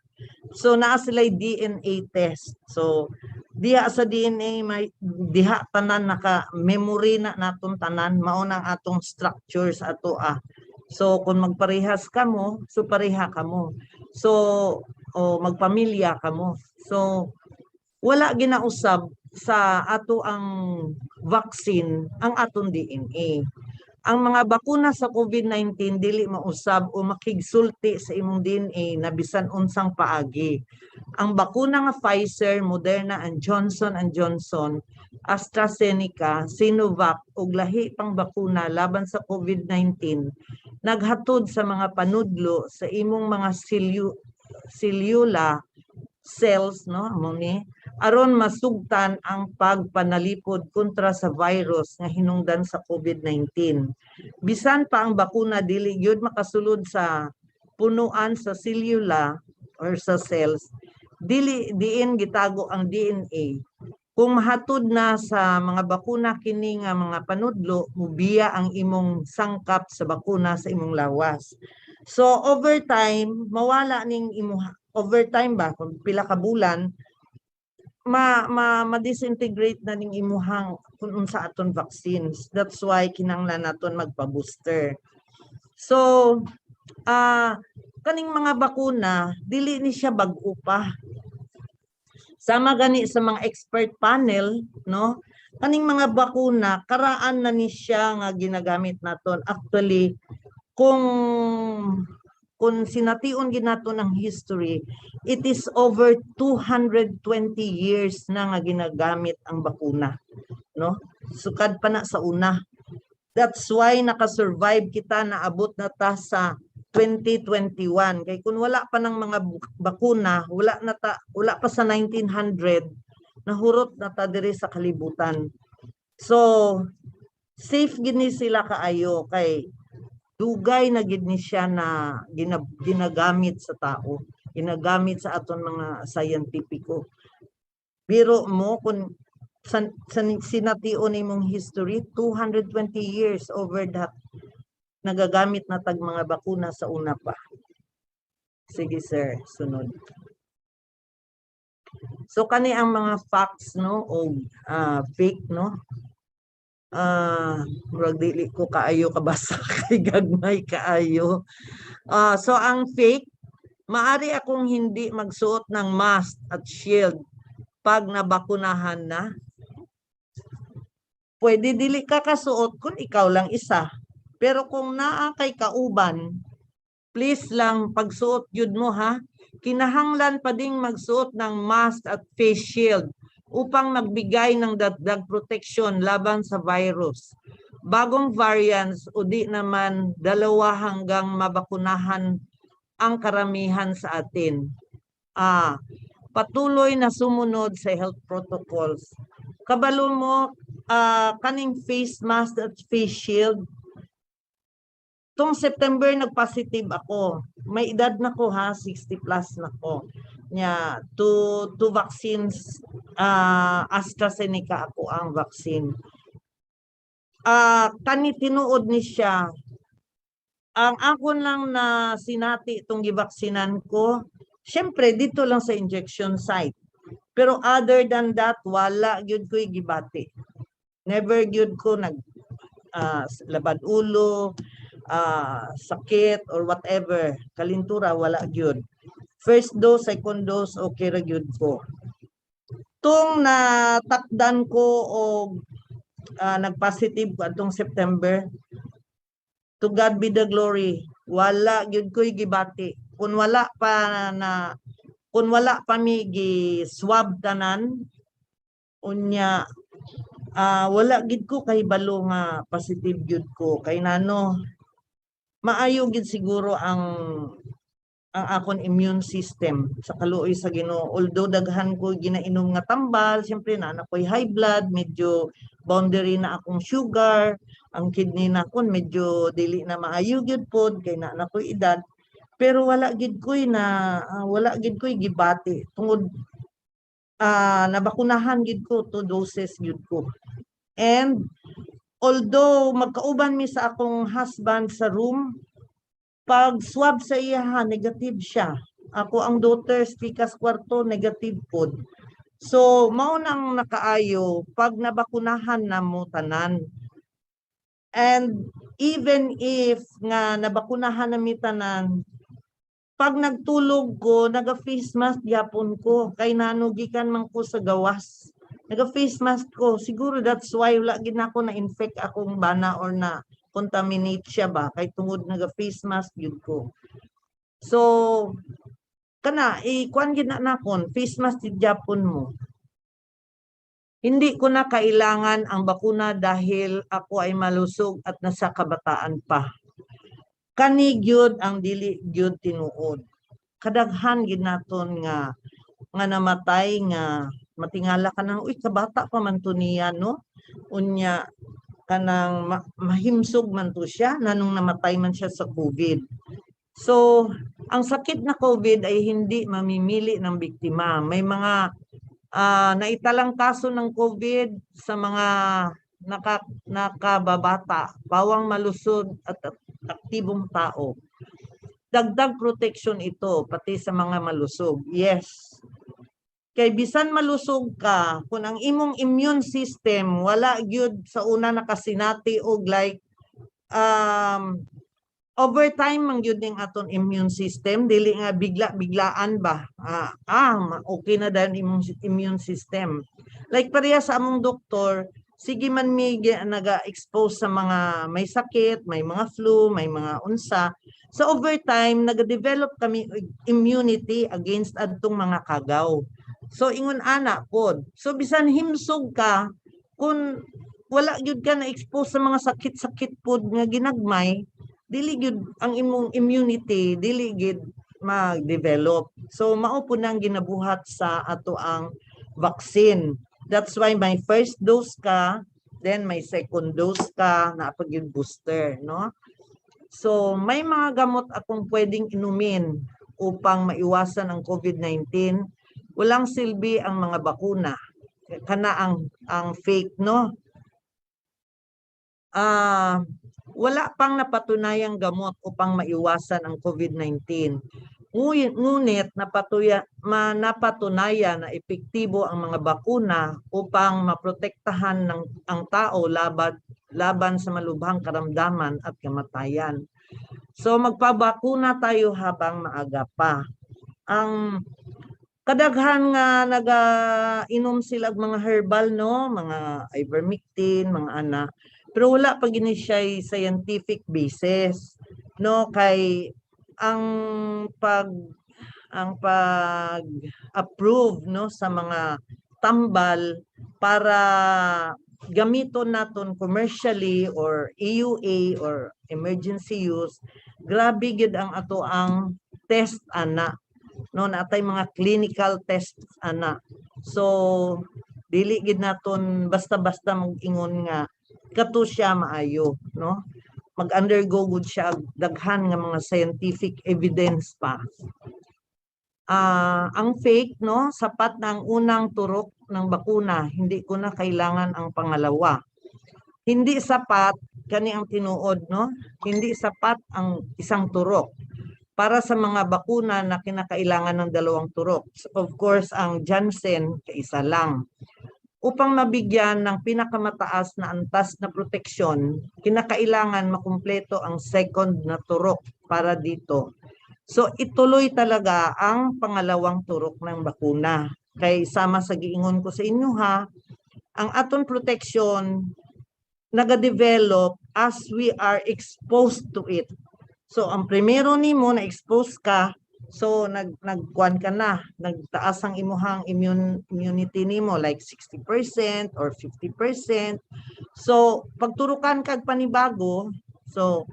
[SPEAKER 11] So naa sila DNA test. So diha sa DNA may diha tanan naka-memory na naton tanan, mao nang atong structure sa ato ah. So kung magparehas kamo, so pareha kamo. So o magpamilya kamo. So wala ginausab sa ato ang vaccine ang atong DNA. Ang mga bakuna sa COVID-19 dili mausab o makigsulti sa imong DNA na bisan unsang paagi. Ang bakuna nga Pfizer, Moderna, and Johnson & Johnson, AstraZeneca, Sinovac ug lahi pang bakuna laban sa COVID-19 naghatod sa mga panudlo sa imong mga cellular cells, no, amo ni aron masugtan ang pagpanalipod kontra sa virus nga hinungdan sa COVID-19. Bisan pa ang bakuna dili gyud makasulod sa punuan sa cellular or sa cells, diin gitago ang DNA. Kung mahatod na sa mga bakuna kini nga mga panudlo, mubiya ang imong sangkap sa bakuna sa imong lawas. So over time, mawala ning imong overtime ba kung pila ka bulan ma-disintegrate na ning imuhang kung unsa aton vaccines. That's why kinahanglan naton magpa-booster. So kaning mga bakuna dili ni siya bag-o pa. Sama gani sa mga expert panel, no? Kaning mga bakuna karaan na ni siya nga ginagamit naton. Actually, kung sination ginaton ang history, it is over 220 years na nga ginagamit ang bakuna, no? Sukad pa na sa una. That's why nakasurvive kita, naabot na ta sa 2021. Kay kung wala pa ng mga bakuna, wala pa sa 1900, nahurot na ta diri sa kalibutan. So safe gini sila kaayo kay dugay na gid ni siya na ginagamit sa tao, ginagamit sa aton mga scientifico. Biro mo kung sination imong history, 220 years over that nagagamit na tag mga bakuna sa una pa. Sige sir, sunod. So kani ang mga facts, no, o fake, no. Murag dili ko kaayo kabasa kay gagmay kaayo. So ang fake, maari akong hindi magsuot ng mask at shield pag nabakunahan na. Pwede dili ka kasuot kung ikaw lang isa. Pero kung naa kay kauban, please lang pagsuot yun mo ha. Kinahanglan pa ding magsuot ng mask at face shield upang magbigay ng dagdag protection laban sa virus. Bagong variants o di naman 2 hanggang mabakunahan ang karamihan sa atin. Patuloy na sumunod sa health protocols. Kabalo mo, kaning face mask at face shield, tong September nagpositive ako. May edad na ko ha, 60 plus na ko. Nya, two vaccines, AstraZeneca ako ang vaccine. Kani tinuod ni siya. Ang ako lang na sinati itong givaksinan ko, syempre dito lang sa injection site. Pero other than that, wala gyud ko'y gibati. Never gyud ko labad ulo, sakit or whatever, kalintura, wala gyud. First dose, second dose, okay ra gyud ko. Tung natakdan ko o nagpositive ko atong September, to God be the glory, wala gyud ko'y gibati. Kung wala pa mi gi-swab tanan, unya wala gid ko kay balo nga positive gyud ko. Kay nano, maayo gid siguro ang akon immune system sa kaluoy sa Ginoo. Although daghan ko ginainom nga tambal, siyempre na ako'y high blood, medyo boundary na akong sugar, ang kidney na kon medyo dili na maayo gyud pod kay na ako'y edad. Pero wala gid ko'y gibati tungod nabakunahan gid ko 2 doses gid ko. And although magkauban mi sa akong husband sa room, pag swab sa iya negative siya. Ako ang daughter pikas kwarto negative pod. So mao nang nakaayo pag nabakunahan na mo tanan. And even if nga nabakunahan na mi tanan, pag nagtulog ko, naga-face mask yapon ko. Kay nanugikan man ko sa gawas. Naga-face mask ko. Siguro that's why wala gid na ako na-infect akong bana or na contaminate siya ba. Kay tungod naga-face mask yun ko. So, kana, ikuan gid na nakon, face mask gid yapon mo. Hindi ko na kailangan ang bakuna dahil ako ay malusog at nasa kabataan pa. Kani gyud ang dili gyud tinuod. Kadaghan gid naton nga namatay nga matingala ka nang uy kabata pa man to niya no. Unya kanang mahimsog man to siya nanong namatay man siya sa COVID. So, ang sakit na COVID ay hindi mamimili ng biktima. May mga naitalang kaso ng COVID sa mga nakababata, bawang malusog at aktibong tao. Dagdag protection ito pati sa mga malusog. Yes. Kay bisan malusog ka, kung ang imong immune system wala gyud sa una nakasinati og like overtime man gyud ning aton immune system, dili nga biglaan ba. Okay na dan imong immune system. Like pareha sa among doktor, sige man mi naga-expose sa mga may sakit, may mga flu, may mga unsa. So overtime, nag-develop kami immunity against adtong mga kagaw. So ingon ana pod. So bisan himsog ka, kung wala gyud ka na-expose sa mga sakit-sakit pod nga ginagmay, dili gyud ang imong immunity, dili gyud mag-develop. So mao po nang ginabuhat sa ato ang vaccine. That's why my first dose ka, then my second dose ka, napag yung booster, no? So, may mga gamot akong pwedeng inumin upang maiwasan ang COVID-19. Walang silbi ang mga bakuna. Kana ang fake, no? Wala pang napatunayang gamot upang maiwasan ang COVID-19. Ngunit napatunayan na epektibo ang mga bakuna upang maprotektahan ang tao laban sa malubhang karamdaman at kamatayan. So magpabakuna tayo habang maaga pa. Ang kadaghan nga naga-inom sila og mga herbal, no, mga ivermectin, mga ana, pero wala pa gini siya scientific basis, no, kay ang pag-approve, no, sa mga tambal para gamiton naton commercially or EUA or emergency use, grabe gid ang ato ang test ana, no, natay mga clinical tests ana. So dili gid naton basta-basta mag-ingon nga kato siya maayo, no, mag-undergo good siya daghan nga mga scientific evidence pa. Ang fake, no, sapat na ang unang turok ng bakuna, hindi ko na kailangan ang pangalawa. Hindi sapat kani ang tinuod, no, hindi sapat ang isang turok para sa mga bakuna na kinakailangan ng 2 turok. Of course, ang Janssen isa lang. Upang mabigyan ng pinakamataas na antas na proteksyon, kinakailangan makumpleto ang second na turok para dito. So ituloy talaga ang pangalawang turok ng bakuna. Kay sama sa giingon ko sa inyo ha, ang aton proteksyon nagadevelop as we are exposed to it. So ang primero nimo na expose ka, so nagkuan ka na, nagtaas ang imuhang immunity nimo like 60% or 50%. So pagturukan kag panibago, so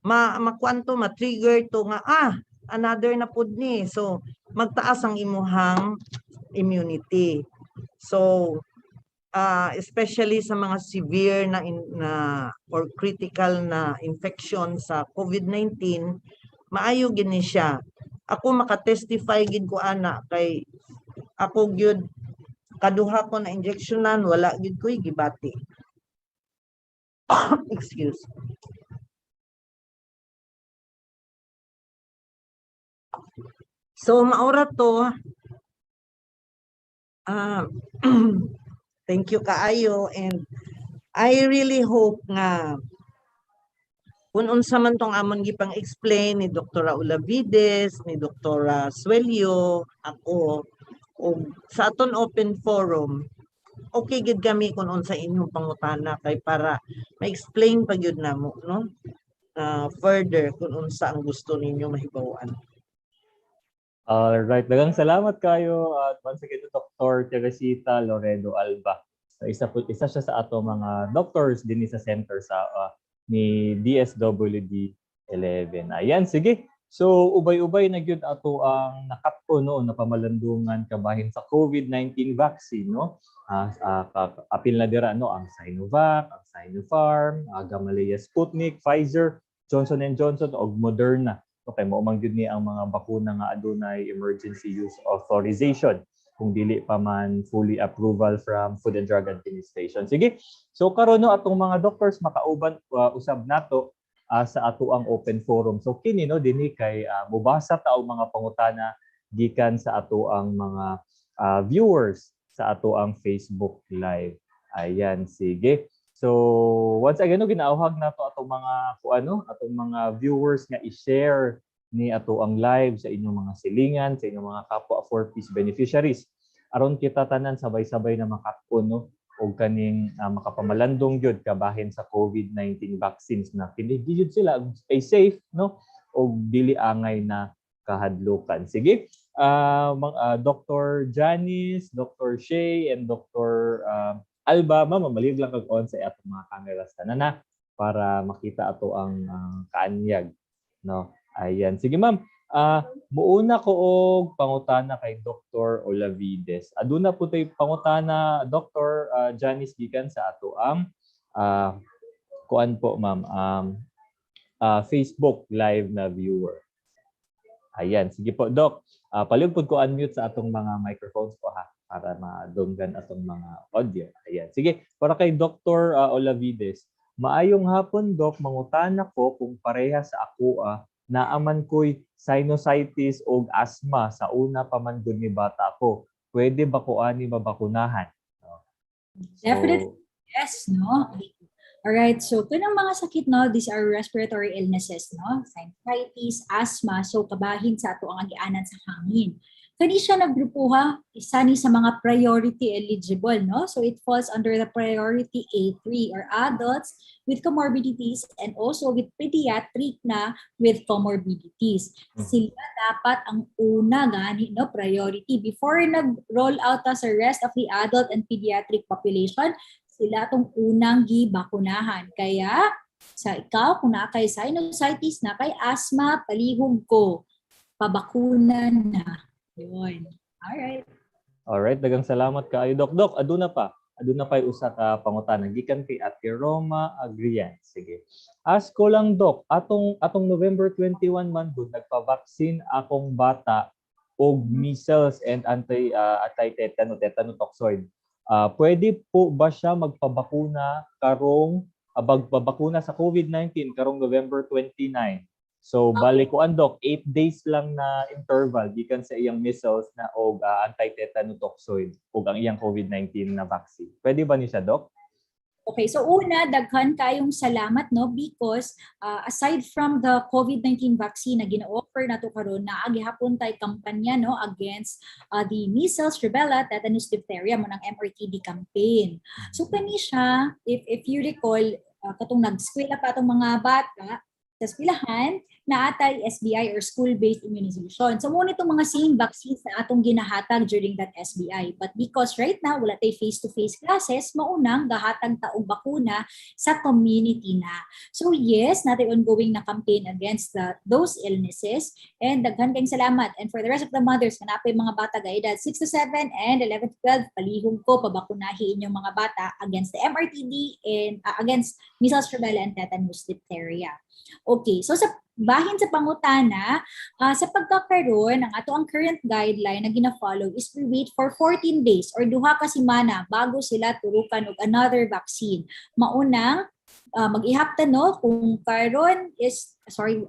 [SPEAKER 11] makuan to, ma-trigger to nga another na pud ni. So magtaas ang imuhang immunity. So especially sa mga severe na or critical na infection sa COVID-19, maayo gini siya. Ako makatestify gid ko ana kay ako gyud kaduha ko na injectionan wala gid ko'y gibati. Excuse. So maura to thank you kaayo, and I really hope nga kung unsa man tong amon gipang explain ni Dr. Olavides, ni Dr. Suelio, ako, o sa aton open forum, okay gid kami kung unsa inyong pangutana kay para ma-explain pa gyud namo, no? Further kung unsa ang gusto ninyo mahibaw-an.
[SPEAKER 6] Alright, daghang salamat kayo at once again to Dr. Teresita Loredo Alba. So isa siya sa ato mga doctors din sa center sa ni DSWD 11. Ayan, sige. So ubay-ubay na gyud ato ang nakatpo noon na pamalandungan kabahin sa COVID-19 vaccine, no? Apil na dira no ang Sinovac, ang Sinopharm, Gamaleya Sputnik, Pfizer, Johnson & Johnson ug Moderna. Okay, maumang gyud ni ang mga bakuna nga adunay emergency use authorization kung dili pa man fully approval from Food and Drug Administration. Sige. So karon no atong mga doctors makauban usab nato sa ato ang open forum. So kini no dinhi kay mubasa ta og mga pangutana gikan sa ato ang mga viewers sa ato ang Facebook Live. Ayan, sige. So once again no ginaawhag nato atong mga atong mga viewers nga i-share ni ato ang live sa inyong mga silingan, sa inyong mga kapwa 4Ps beneficiaries. Aron kita tanan sabay-sabay na makatpo no og kaning makapamalandong gyud kabahin sa COVID-19 vaccines na kini gyud sila stay safe no og dili angay na kahadlukan. Sige. Dr. Janice, Dr. Shay, and Dr. Alba, ma'am, mamalig lang kag-on sa atong mga cameras tanan para makita ato ang kaanyag, no? Ayan, sige ma'am. Muuna ko og pangutana kay Dr. Olavides. Aduna po tay pangutana Dr. Janice gikan sa ato ang kuan po ma'am, Facebook live na viewer. Ayan, sige po Doc. Palihog po ko unmute sa atong mga microphones po ha, para madunggan atong mga audio. Ayan. Sige, para kay Dr. Olavides. Maayong hapon, Doc. Mangutana ko kung pareha sa ako naaman ko'y sinusitis o asthma sa una pa man gud ni bata ko. Pwede ba ko ani mabakunahan?
[SPEAKER 9] Definitely, yes, no? Alright, so kanang mga sakit, no, these are respiratory illnesses, no? Sinusitis, asthma, so kabahin sa ato ang agianan sa hangin. Kani siya naggrupuha, isa ni sa mga priority eligible, no? So it falls under the priority A3 or adults with comorbidities and also with pediatric na with comorbidities. Sila dapat ang una gani, no, priority before nag-roll out sa rest of the adult and pediatric population. Sila itong unang gibakunahan. Kaya sa ikaw, kung na kay sinusitis, na kay asthma, palihog ko, pabakunan na. Yun. Alright.
[SPEAKER 6] Alright, dagang salamat kaayo Doc. Doc, aduna pa yung usa ka pangutana gikan kay Ate Roma Agrian. Sige. Ask ko lang Doc, atong November 21 man gud nagpa-vaccine akong bata og measles and anti-tetanotoxoid. Pwede po ba siya magpabakuna karong magpabakuna sa COVID-19 karong November 29? So balik ko Doc, 8 days lang na interval gikan sa iyang measles na og anti-tetanotoxoid og ang iyang COVID-19 na vaccine. Pwede ba ni siya Doc?
[SPEAKER 9] Okay, so una, daghan kayong salamat, no, because aside from the COVID-19 vaccine na gina-offer nato karon, na agihapon tay kampanya, no, against the measles, rubella, tetanus, diphtheria mo ng MRTD campaign. So kani siya, if you recall, katong nag-eskwela pa atong mga bata sa eskwelahan, na atay SBI or school-based immunization. So muna itong mga same vaccines na atong ginahatag during that SBI. But because right now, wala tayo face-to-face classes, maunang gahatag taong bakuna sa community na. So yes, natin ongoing na campaign against those illnesses. And daghan kayong salamat. And for the rest of the mothers, kanapay mga bata ga edad 6 to 7 and 11 to 12, palihog ko, pabakunahi inyong mga bata against the MRTD and against measles, rubella, and tetanus, diphtheria. Okay, so sa bahin sa pangutana, sa pagkakaroon, ang ato ang current guideline na gina-follow is we wait for 14 days or duha ka semana bago sila turukan og another vaccine. Maunang mag-ihaptan no kung karon is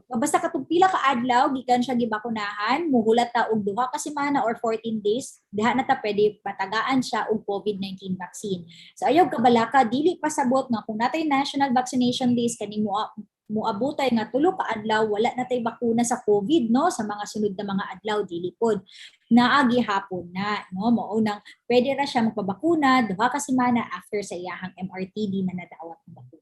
[SPEAKER 9] basta katong pila ka adlaw gikan siya gibakunahan, muhulat ta og duha ka semana or 14 days, diha na ta pwede patagaan siya og COVID-19 vaccine. So ayaw kabalaka dili pasabot nga kung natay national vaccination days kani muabotay nga tulo ka adlaw wala na tay bakuna sa COVID no sa mga sunod na mga adlaw dili pod naagi hapon na no mao nang pwede ra siya magpabakuna duha ka semana after sa iyahang MRTD na nadawat ng bakuna.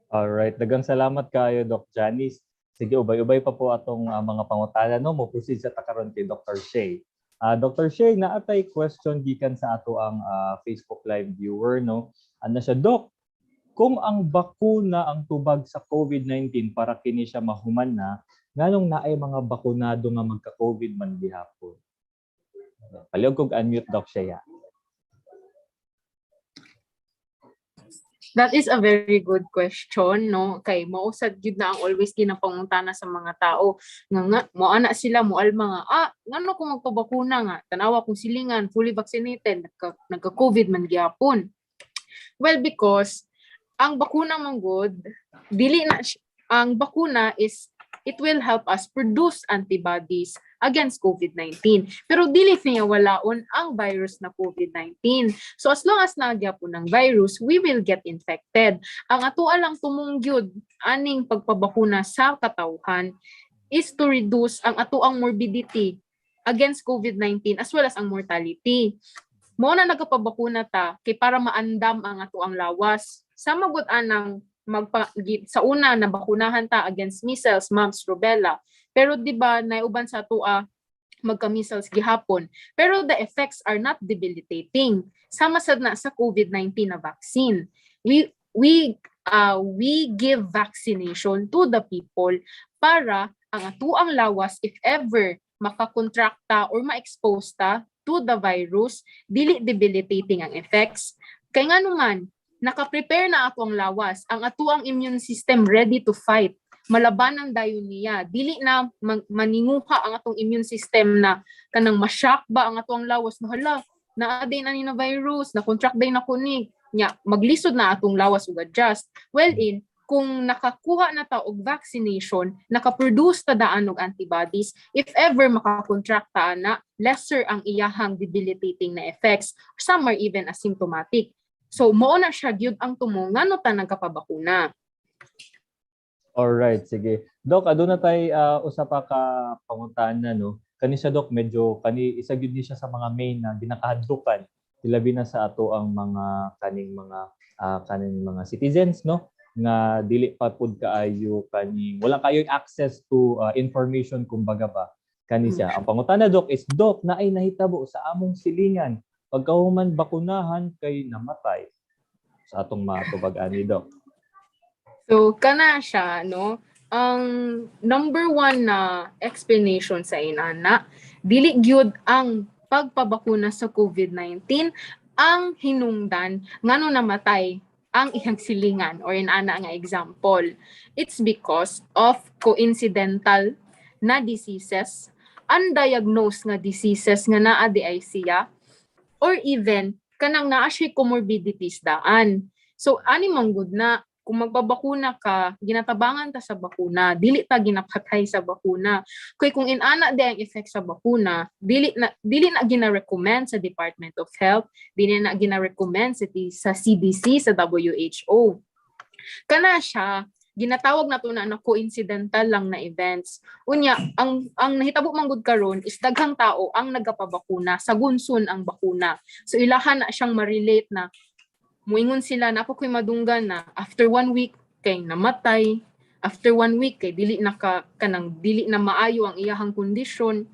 [SPEAKER 6] Alright, daghang salamat kayo Doc Janice. Sige, ubay-ubay pa po atong mga pangutana no mo proceed sa takaron kay Dr. Shay. Dr. Shay, naatay question gikan sa ato ang Facebook live viewer no. Ano siya, Doc? Kung ang bakuna ang tubag sa COVID-19 para kini siya mahuman na, nganong naay mga bakunado nga magka-COVID man gihapon? Palihog kog unmute Doc Shea.
[SPEAKER 10] That is a very good question, no? Kay mausad gyud na ang always ginapangutana sa mga tao nga mo ana sila moal mga ngano kung magpabakuna nga tanawa kung silingan fully vaccinated nagka-COVID man gihapon. Well, because ang bakuna man good, ang bakuna is it will help us produce antibodies against COVID-19. Pero dili niya walaon ang virus na COVID-19. So as long as nagyapon ng virus, we will get infected. Ang atoa lang tumungyod aning pagpabakuna sa katawhan is to reduce ang atoang morbidity against COVID-19 as well as ang mortality. Mo na nagapabakuna ta kay para maandam ang atoang lawas. Sa magud-anang sa una na bakunahan ta against measles, mumps, rubella. Pero di ba naiuban sa atoa magka-measles gihapon. Pero the effects are not debilitating. Sama sad na sa COVID-19 na vaccine. We give vaccination to the people para ang atoang lawas if ever makakontract ta or ma-expose ta to the virus, dili debilitating ang effects. Kay nga naman, naka-prepare na ato ang lawas, ang ato ang immune system ready to fight, malabanan dayon niya. Dili na maninguha ang atong immune system na kanang ma-shock ba ang ato ang lawas, no hala, naa-day na ni na virus, na-contract day na kunig, nya maglisod na atong lawas ug adjust. Well kung nakakuha na ta og vaccination, naka-produce ta daan og antibodies, if ever makakontract ta na, lesser ang iyahang debilitating na effects. Some are even asymptomatic. So mao na siya gyud ang tumo ngano ta nagkapabakuna.
[SPEAKER 6] Alright, sige. Doc, aduna tay usa pa ka panguntahan na no. Kani siya Doc, medyo isa gyud ni siya sa mga main na ginakahadlukan labi na sa ato ang mga kaning mga citizens no nga dili pa pud kaayo kaning wala kayo access to information kumbaga ba kani siya. Ang pangutana Doc is Doc na ay nahitabo sa among silingan pagkahuman bakunahan kay namatay sa atong matubag ani Doc.
[SPEAKER 10] So kana siya no, ang number one na explanation sa inana, dili gyud ang pagpabakuna sa COVID-19 ang hinungdan ngano namatay ang iyang silingan or inana nga example. It's because of coincidental na diseases, undiagnosed nga diseases nga naa di ay siya, or even kanang naa siya comorbidities daan. So ani man gud na kung magbabakuna ka, ginatabangan ta sa bakuna, dili ta ginapatay sa bakuna. Kaya kung inana di ang effect sa bakuna, dili na gina-recommend sa Department of Health, dili na gina-recommend sa CDC, sa WHO. Kana siya, ginatawag na to na coincidental lang na events. Unya, ang nahitabo manggod karon is daghang tao ang nagapabakuna, sagunson ang bakuna. So ilahan na siyang ma-relate na muingon sila na ako ko'y madunggan na after 1 week kay namatay, after 1 week kay dili na dili na maayo ang iyahang kondisyon.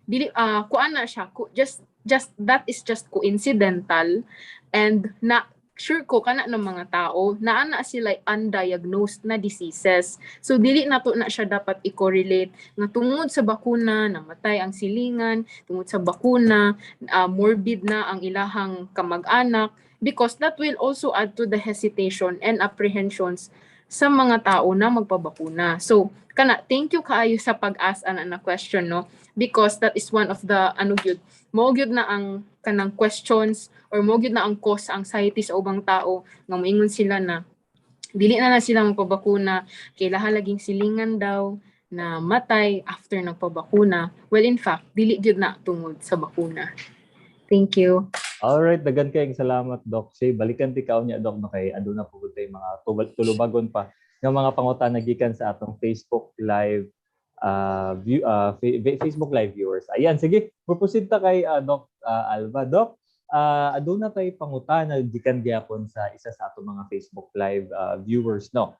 [SPEAKER 10] Dili kuana siya, just that is just coincidental, and na sure ko kana ng mga tao na ana sila undiagnosed na diseases. So dili na to na siya dapat i-correlate nga tungod sa bakuna namatay ang silingan, tungod sa bakuna morbid na ang ilahang kamag-anak, because that will also add to the hesitation and apprehensions sa mga tao na magpabakuna. So thank you kaayo sa pag-ask na question, no, because that is one of the mo gyud na ang kanang questions or mo gyud na ang cause anxiety sa ubang tao nga moingon sila na dili na sila magpabakuna, kailangan laging silingan daw na matay after nagpabakuna. Well, in fact, dili gyud na tungod sa bakuna. Thank you.
[SPEAKER 6] Alright, dagan kayong salamat, Doc Shay. Balikan ti kaon niya, Doc, no, kay aduna po tay mga tulubagon pa ng mga pangutana gikan sa atong Facebook Live Facebook Live viewers. Ayan, sige, pupusid ta kay Doc Alva. Doc, aduna tay pangutana gikan gyapon sa isa sa atong mga Facebook Live viewers, no.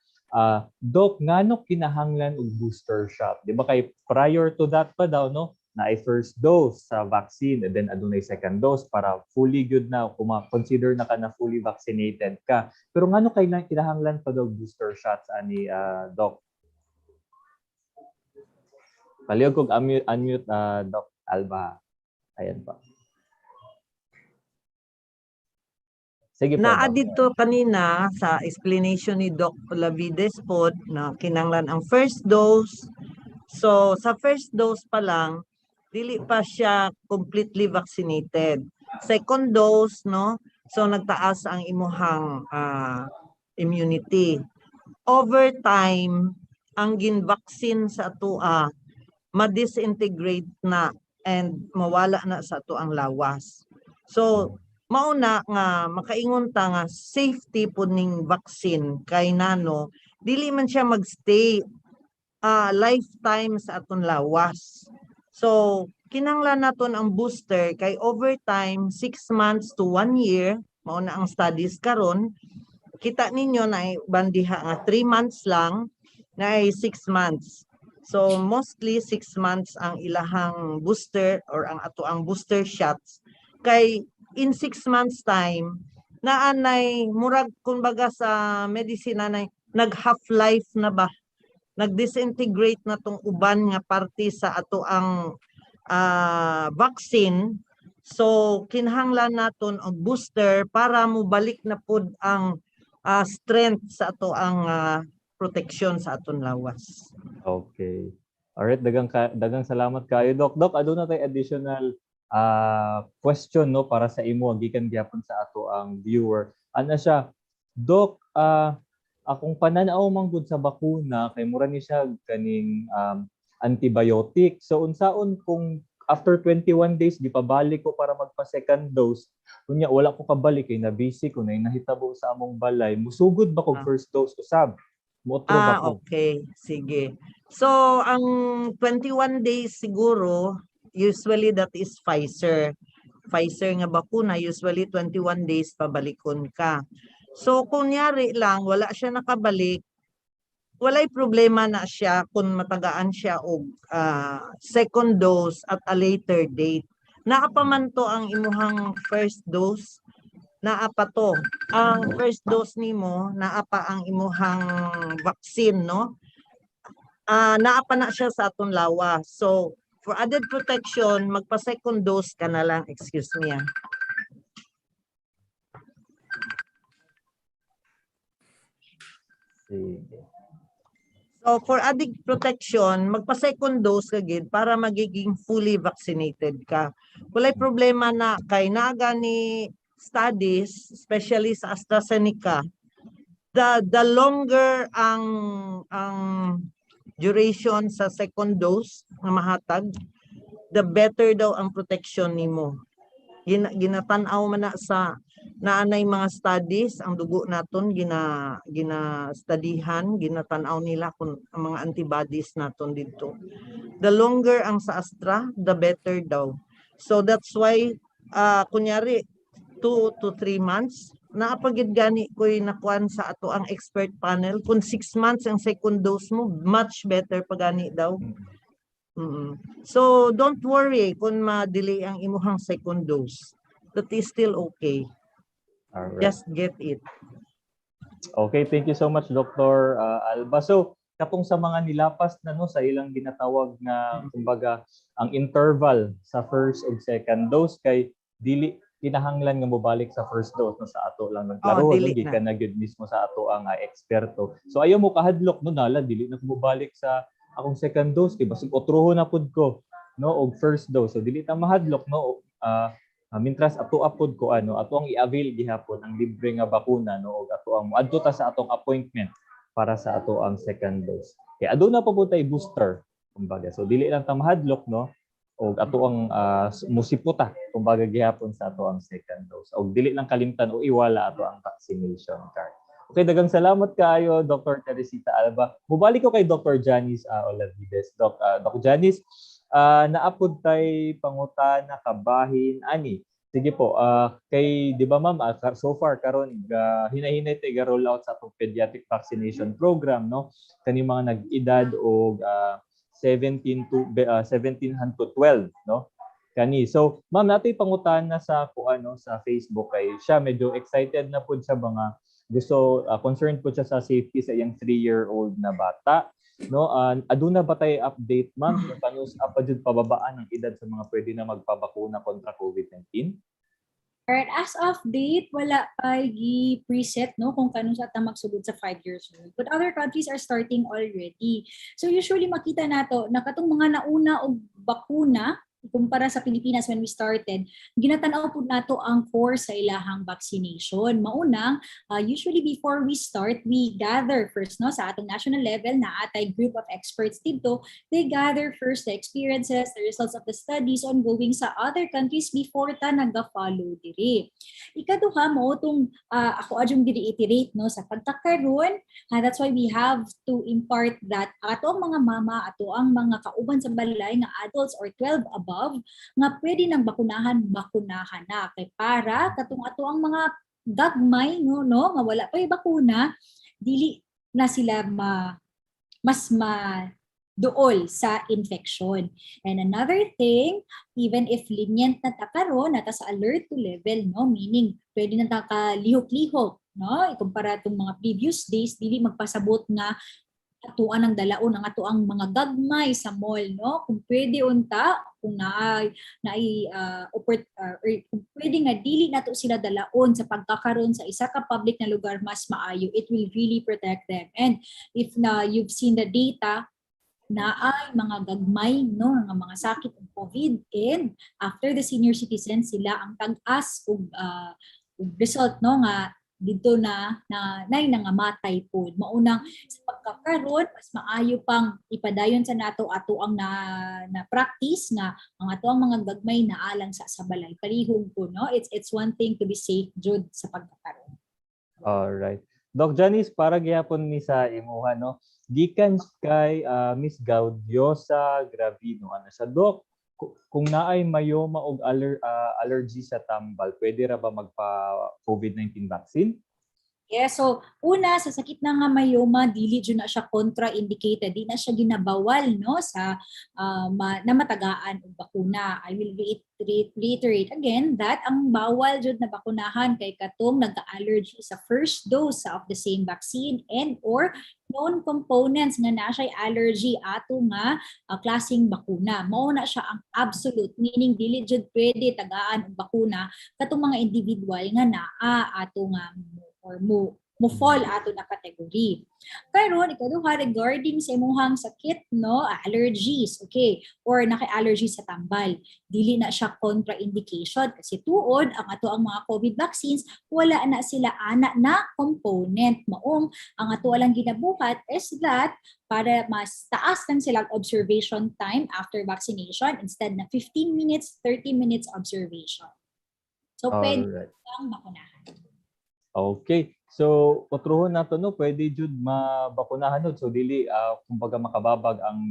[SPEAKER 6] Doc, ngano kinahanglan og booster shot? Di ba kay prior to that pa daw, no, na ay first dose sa vaccine and then adunay second dose para fully good na consider na ka na fully vaccinated ka. Pero ngano kay kinahanglan pa daw booster shots ani Doc? Palihog kog unmute Doc Alba. Ayan pa. Sige po.
[SPEAKER 11] Naa dito kanina sa explanation ni Doc Olavides po na kinahanglan ang first dose. So sa first dose pa lang dili pa siya completely vaccinated. Second dose, no? So nagtaas ang imuhang immunity. Over time, ang gin-vaccine sa atua ma-disintegrate na and mawala na sa atuang lawas. So mauna nga makaingon ta nga safety po ning vaccine kay nano dili man siya magstay lifetime sa aton lawas. So, kinahanglan naton ang booster kay over time 6 months to 1 year, mao na ang studies karon. Kita ninyo na bandiha nga 3 months lang na ay 6 months. So, mostly 6 months ang ilahang booster or ang ato ang booster shots. Kay in 6 months time, naanay murag kumbaga sa medisina na nag-half-life na ba? Nag-disintegrate na tong uban nga parte sa ato ang vaccine. So kinahanglan naton og booster para mobalik na pud ang strength sa ato ang protection sa aton lawas.
[SPEAKER 6] Okay. Alright, dagang salamat kayo, Doc. Doc, aduna tay additional question, no, para sa imo gikan gyapon sa ato ang viewer. Ano siya? Doc, akong pananaw manggod sa bakuna kay mura ni siya kaning antibiotic. So unsaon kung after 21 days di pa balik ko para magpa second dose, kunya wala ko kabalik kay na busy ko na nahitabo sa among balay, musugod ba kog first dose usab? Mootro ba ko?
[SPEAKER 11] Okay, sige. So ang 21 days siguro usually that is Pfizer. Pfizer nga bakuna usually 21 days pabalikon ka. So, kunyari lang, wala siya nakabalik, walay problema na siya kung matagaan siya og second dose at a later date. Naapaman to ang imuhang first dose, naapa to. Ang first dose nimo, naapa ang imuhang vaccine, no? Naapa na siya sa aton lawas. So, for added protection, magpa-second dose ka na lang, excuse me. So for added protection, magpa-second dose ka gid para magiging fully vaccinated ka. Walay problema na kay naga ni studies, especially sa AstraZeneca, the longer ang duration sa second dose na mahatag, the better daw ang protection nimo. Ginatan-aw man na sa naanay mga studies ang dugo naton gina-studyhan, ginatan-aw nila kung ang mga antibodies naton dito. The longer ang sa Astra, the better daw. So that's why kunyari 2 to 3 months naapagid gani ko'y nakuan sa ato ang expert panel kung 6 months ang second dose mo, much better pa gani daw. So don't worry kung ma-delay ang imuhang second dose. That is still okay.
[SPEAKER 6] Alright.
[SPEAKER 11] Just get it.
[SPEAKER 6] Okay, thank you so much, Dr. Alba. So, katong sa mga nilapas na no sa ilang ginatawag na kumbaga ang interval sa first ug second dose kay dili kinahanglan nga mobalik sa first dose no sa ato lang naglaro no
[SPEAKER 11] dili
[SPEAKER 6] gikan na gyud mismo sa ato ang eksperto. So ayaw mo kahadlok no nala dili na ko mobalik sa akong second dose kay basig otrohon na pud ko no og first dose. So dili ta mahadlok no mintras ato apod ko ato ang i-avail gihapon ang libre nga bakuna no og ato ang adto ta sa atong appointment para sa ato ang second dose. Kay aduna pa pud tay booster kumbaga. So dili lang ta mahadlok no og ato ang musiputa kumbaga gihapon sa ato ang second dose. Og dili lang kalimtan o iwala ato ang vaccination card. Okay, daghang salamat kaayo Dr. Teresita Alba. Mubalik ko kay Dr. Janice Olavides. Doc Janice, naapod tay pangutana kabahin ani. Sige po, kay di ba ma'am, so far karon hinahinay tay ga roll out sa atong pediatric vaccination program no. Kani mga nag-edad og 17 to 12 no kani. So ma'am natay pangutana sa sa Facebook kay siya medyo excited na pud sa mga gusto concerned po siya sa safety sa iyang 3-year-old na bata no. Aduna ba tay update ma'am kung paano pa jud pababaan ang edad sa mga pwede na magpabakuna kontra COVID-19?
[SPEAKER 9] Alright, as of date, wala pa preset no kung kanus at magsugod sa 5 years old. But other countries are starting already. So usually makita nato na katong mga nauna og bakuna kumpara sa Pilipinas when we started, ginatanaw po nato ang course sa ilahang vaccination. Maunang, usually before we start, we gather first no sa atong national level na atay group of experts dito. They gather first the experiences, the results of the studies ongoing sa other countries before ta naga-follow diri. Ikaduha mo tong ako adjung diri iterate no sa pagkakaroon. That's why we have to impart that ato ang mga mama, ato ang mga kauban sa balay nga adults or 12 above nga pwede nang bakunahan na kay para katong ato ang mga gagmay no nga wala pa bakuna dili na sila mas dool sa infection. And another thing, even if lenient na ta karon nata sa alert to level no, meaning pwede na ta kalihok-lihok no, ikumpara tong mga previous days dili magpasabot nga atuan ang dalaon ang atuang mga gagmay sa mall no, kung pwede unta kung kung pwede nga dili nato sila dalaon sa pagkakaroon sa isa ka public na lugar mas maayo, it will really protect them. And if you've seen the data na ay mga gagmay no nga mga sakit ng COVID, and after the senior citizens sila ang tag-as og result no nga dito na nangamatay po. Maunang sa pagkakaroon, mas maayo pang ipadayon sa nato ato ang na practice nga ang ato ang mga gagmay na alang sa balay. Palihog po, no? It's one thing to be safe jud sa pagkakaroon.
[SPEAKER 6] All right. Doc Janice, para gyapon ni sa imuha no. Gikan kay Miss Gaudiosa Gravino ano sa Doc, kung naay mayoma og allergy sa tambal, pwede ra ba magpa COVID-19 vaccine?
[SPEAKER 9] Yes, so una sa sakit na nga mayoma dili jud na siya contraindicated, di na siya ginabawal no sa namatagaan og bakuna. I will reiterate again that ang bawal jud na bakunahan kay katong nagka-allergy sa first dose of the same vaccine and or known components nga na siya allergy ato nga klaseng bakuna. Mao na siya ang absolute, meaning dili jud pwede tagaan og bakuna katong mga individual nga naa ato nga or mo fall ato na kategory. Karon ikaduha regarding sa imuhang sakit no, allergies, okay, or naka-allergy sa tambal, dili na siya contraindication kasi tuod ang ato ang mga COVID vaccines wala na sila ana na component. Maong ang ato lang ginabuhat is that para mas taas lang sila observation time after vaccination, instead na 15 minutes, 30 minutes observation. So pwede lang bakunahan.
[SPEAKER 6] Okay. So, otruhon nato no, pwede jud mabakunahan no. So dili kumbaga makababag ang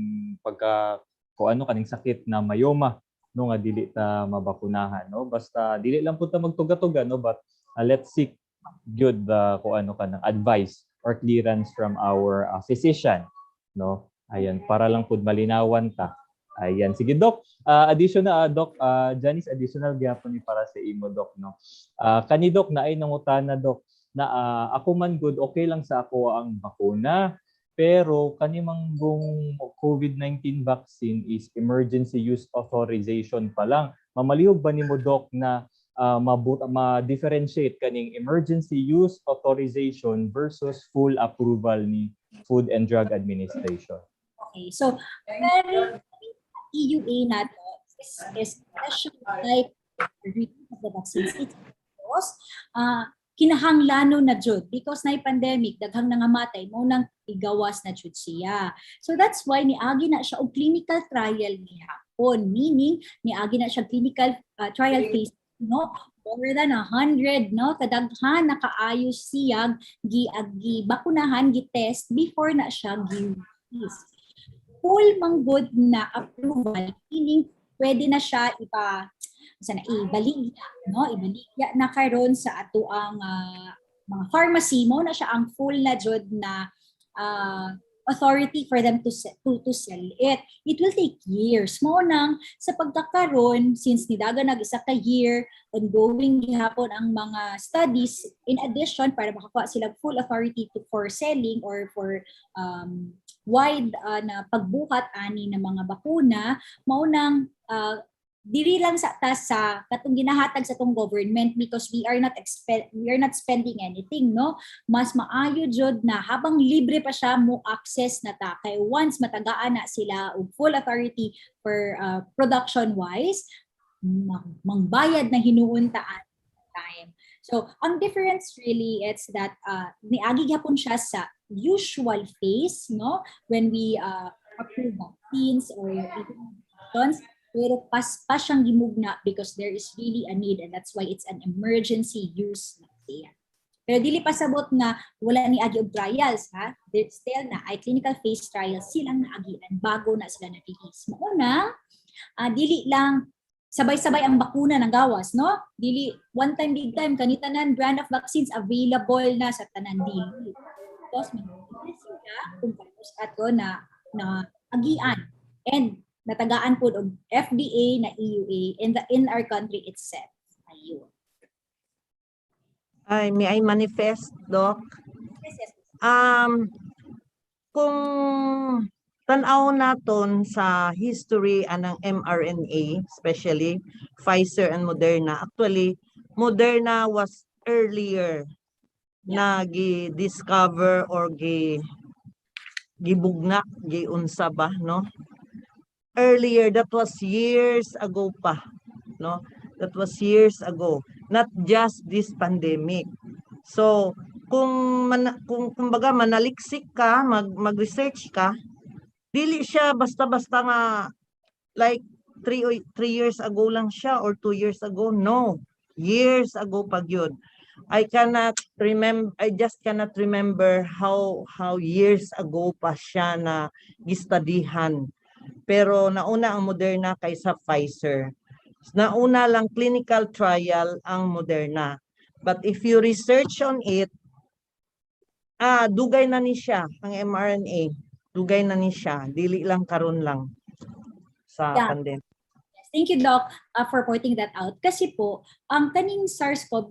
[SPEAKER 6] kaning sakit na mayoma no nga dili ta mabakunahan no. Basta dili lang pud ta magtuga-tuga no, but let's seek good kanang advice or clearance from our physician no. Ayan, para lang pud malinawan ta. Ayan, sige Doc. Additional Doc Janice, additional gyapon ni para sa imo Doc no. Kani Doc naay nangutana Doc na ako man good okay lang sa ako ang bakuna, pero kanimang COVID-19 vaccine is emergency use authorization pa lang. Mamalihog ba nimo Doc na ma-differentiate kaning emergency use authorization versus full approval ni Food and Drug Administration.
[SPEAKER 9] Okay, so EUA nato is special type of the vaccines. It's because kinahanglanon na jud because na pandemic daghang nangamatay mo nang igawas na jud siya. So that's why niagi na siya og clinical trial gihapon, meaning niagi na siya clinical trial phase, no, more than 100, no, kadaghan nakaayos siya gi bakunahan, gi-test before na siya gi-release. Full manggod na approval, meaning pwede na siya ibaligya, no? Ibaligya na karon sa ato ang mga pharmacy mo na siya ang full na jud na authority for them to sell it. It will take years. Mo nang sa pagkakaroon, since nidaga nag-isa ka year, ongoing gihapon ang mga studies, in addition, para makakuha sila full authority for selling or for wide na pagbuhat ani ng mga bakuna, mao nang dili lang sa katong ginahatag sa tong government because we are not spending anything, no. Mas maayo jud na habang libre pa siya mo access na ta kay once matagaan na sila og full authority for production wise, mangbayad na hinuon taan time. So ang difference really it's that niagi gyapon siya sa usual phase, no, when we approve vaccines or even pero pa siyang gimugna because there is really a need and that's why it's an emergency use na siya. Pero dili pasabot nga wala ni agi og trials, ha. There's still na ay clinical phase trials silang naagian bago na sila na-release. Mauna, dili lang sabay-sabay ang bakuna ng gawas, no? Dili one time big time kanitanan brand of vaccines available na sa tanan dili. Tapos mag-release sila kung tapos ato na agian and natagaan po og FDA na EUA in our country itself. Ayun.
[SPEAKER 11] May I manifest, Doc?
[SPEAKER 9] Yes.
[SPEAKER 11] Kung tanaw naton sa history anang mRNA, especially Pfizer and Moderna, actually Moderna was earlier na gi-discover or gibugna, giunsa ba, no? Earlier, that was years ago pa, no? That was years ago, not just this pandemic. So, kung kumbaga manaliksik ka, mag-research ka, dili siya basta-basta nga like 3 years ago lang siya or 2 years ago. No, years ago pa gyud. I just cannot remember how years ago pa siya na gistudihan. Pero nauna ang Moderna kaysa Pfizer. Nauna lang clinical trial ang Moderna. But if you research on it, dugay na ni siya ang mRNA. Dugay na ni siya. Dili lang karon lang sa pandemic.
[SPEAKER 9] Thank you, Doc, for pointing that out. Kasi po, ang kaning SARS-CoV,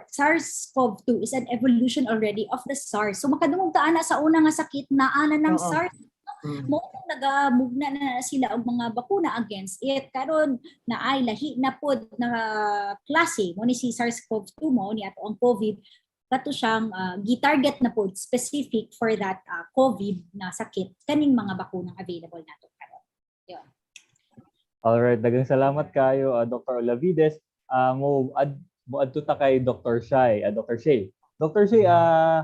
[SPEAKER 9] SARS-CoV-2 is an evolution already of the SARS. So makadungog taan na sa una nga sakit na ana ng SARS. Mo nagamugna na sila og mga bakuna against it karon na ay lahi na pod na klase mo ni si SARS-CoV-2 mo ni ato ang COVID kato siyang gi-target na pod specific for that COVID na sakit kaning mga bakunang available nato karon. Yo.
[SPEAKER 6] Alright, daghang salamat kayo Dr. Olavides. Mo adto ta kay Dr. Shay, Dr. Shay. Dr. Shay,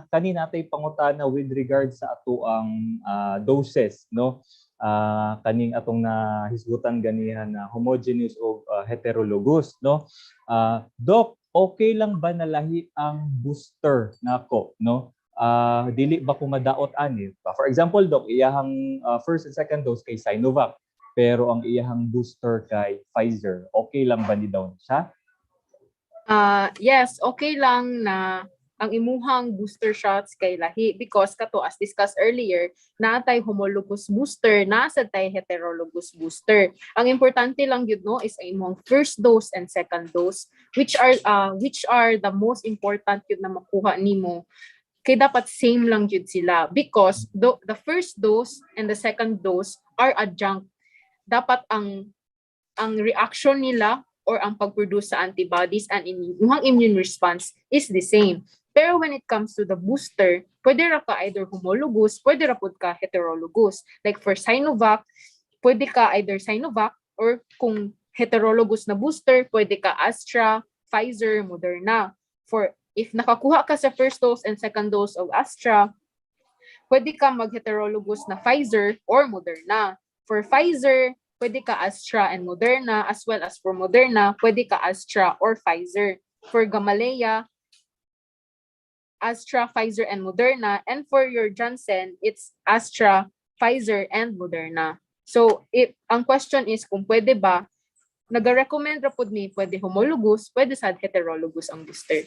[SPEAKER 6] kanina tay pangutana with regards sa ato ang doses, no? Kaning atong na hisgutan ganihan na homogeneous o heterologous, no? Doc, okay lang ba nalahi ang booster nako, no? Dili ba ko madaot ani? For example, Doc, iyahang first and second dose kay Sinovac, pero ang iyahang booster kay Pfizer, okay lang ba ni daw siya?
[SPEAKER 10] Yes, okay lang na ang imuhang booster shots kay lahi because kato as discussed earlier, natay homologous booster, nasa tay heterologous booster. Ang importante lang yun no is ang imuhang first dose and second dose which are the most important yun na makuha nimo. Kay dapat same lang yun sila because the first dose and the second dose are adjunct. Dapat ang reaction nila or ang pag-produce sa antibodies and inyong immune response is the same. Pero when it comes to the booster, pwede ra ka either homologous, pwede ra pud ka heterologous. Like for Sinovac, pwede ka either Sinovac or kung heterologous na booster, pwede ka Astra, Pfizer, Moderna. For if nakakuha ka sa first dose and second dose of Astra, pwede ka mag-heterologous na Pfizer or Moderna. For Pfizer, pwede ka Astra and Moderna, as well as for Moderna, pwede ka Astra or Pfizer. For Gamaleya, Astra, Pfizer, and Moderna. And for your Janssen, it's Astra, Pfizer, and Moderna. So, ang question is kung pwede ba, nag-recommend ra pud mi pwede homologous, pwede sad heterologous ang booster.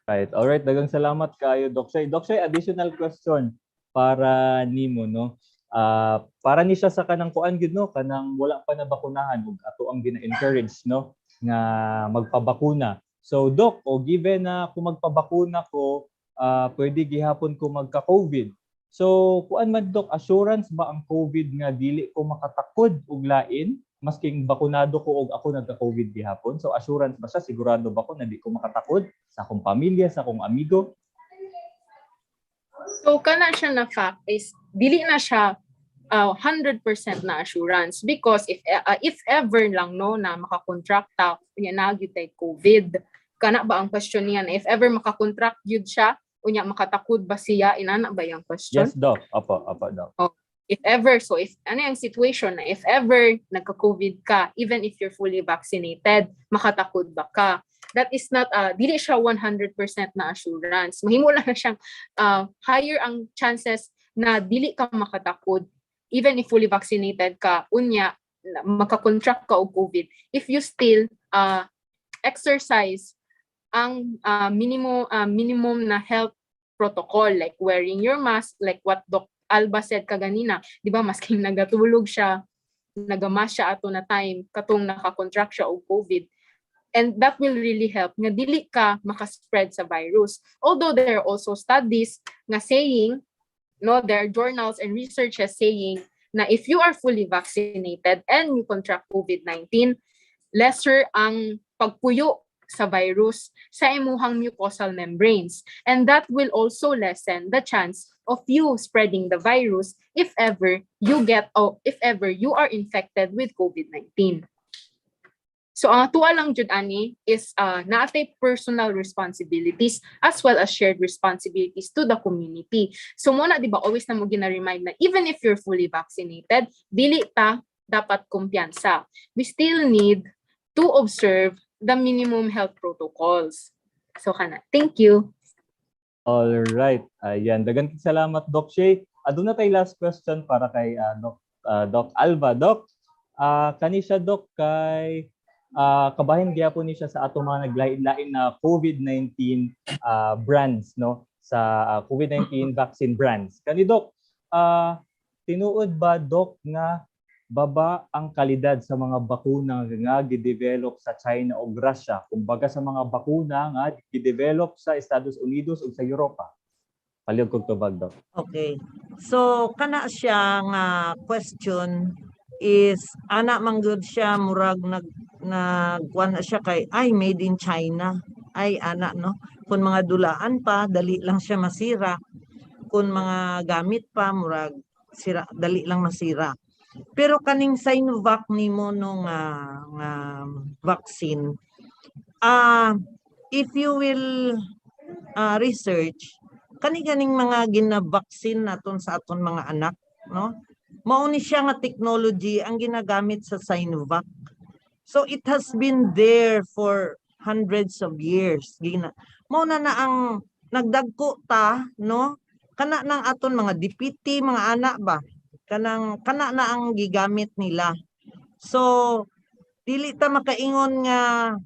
[SPEAKER 6] Right. Alright, dagang salamat kayo, Doc Shay. Doc Shay, additional question para nimo, no? Para ni siya sa kanang kuan gid, no, kanang wala pa na bakunahan ug ato ang gina-encourage, no, nga magpabakuna. So Doc, given na kung magpabakuna ko, pwede gihapon ko magka-COVID. So kuan man Doc, assurance ba ang COVID nga dili ko makatakod og lain masking bakunado ko og ako nagka-COVID gihapon? So assurance ba siya, sigurado ba ko na di ko makatakod sa akong pamilya, sa akong amigo?
[SPEAKER 10] So kana siya na fact is dili na siya 100% na assurance because if ever lang no na makakontract ta unya na gyud tay COVID, kana ba ang question niya na if ever makakontract gyud siya unya makatakod ba siya, inana ba yung question?
[SPEAKER 6] Yes, Doc. Apo, Doc.
[SPEAKER 10] If ever, so if ano yung situation na if ever nagka-COVID ka, even if you're fully vaccinated, makatakod ba ka? That is not, dili siya 100% na assurance. Mahimo lang na siyang higher ang chances na dili ka makatakod even if fully vaccinated ka, unya, makakontract ka og COVID, if you still exercise ang minimum na health protocol like wearing your mask, like what Doc Alba said kaganina, di ba, masking nagatulog siya, nagamas siya ato na time, katong nakakontract siya og COVID. And that will really help nga dili ka makaspread sa virus. Although there are also studies nga saying, no, there are journals and researchers saying na if you are fully vaccinated and you contract COVID-19, lesser ang pagpuyo sa virus sa imuhang mucosal membranes. And that will also lessen the chance of you spreading the virus if ever you are infected with COVID-19. So ang tuwa lang jud ani is naatay personal responsibilities as well as shared responsibilities to the community. So muna di ba always na mo gina-remind na even if you're fully vaccinated, dili ta dapat kumpiyansa. We still need to observe the minimum health protocols. So kana, thank you.
[SPEAKER 6] All right. Ayan, daghang salamat Doc Shay. Aduna tay last question para kay Doc Alba. Doc, kani siya Doc kay kabahin gyapon ni siya sa ato mga naglain-lain na COVID-19 brands, no, sa COVID-19 vaccine brands. Kani Doc, tinuod ba Doc nga baba ang kalidad sa mga bakuna nga gidevelop sa China o Russia kumbaga sa mga bakuna nga gidevelop sa Estados Unidos o sa Europa? Palihog kog tubag Doc.
[SPEAKER 11] Okay. So kana siya nga question is ana manggod siya murag nagkuan siya kay ay made in China. Ay ana no. Kung mga dulaan pa dali lang siya masira. Kung mga gamit pa murag sira dali lang masira. Pero kaning Sinovac nimo no nga vaccine if you will research kaning mga gina-vaccine naton sa aton mga anak no mao ni siya nga technology ang ginagamit sa Sinovac. So it has been there for hundreds of years. Mao na ang nagdagko ta no kana nang aton mga DPT mga anak ba kana na ang gigamit nila. So dili ta makaingon nga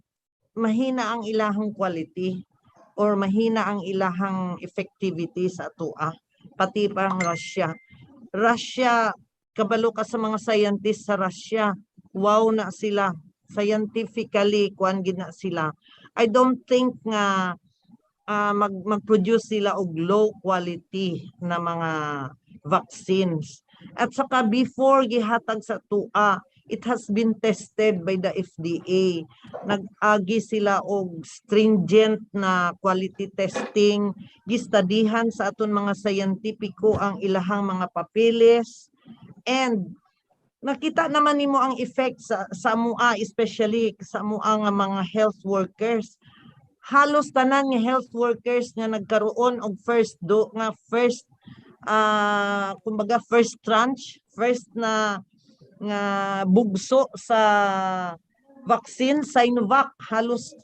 [SPEAKER 11] mahina ang ilahang quality or mahina ang ilahang effectivity sa atoa pati pa ang Russia kabalo ka sa mga scientists sa Russia, wow na sila scientifically kuan gid na sila. I don't think nga mag-produce sila og low quality na mga vaccines. At saka before gihatag sa tua, it has been tested by the FDA. Nag-agi sila og stringent na quality testing, gistadihan sa aton mga scientifico ang ilahang mga papeles, and nakita naman nimo ang effect sa mua, especially sa mua nga mga health workers. Halos tanan nga health workers nga nagkaroon og first tranche, first na nga bugso sa vaccine Sinovac, halos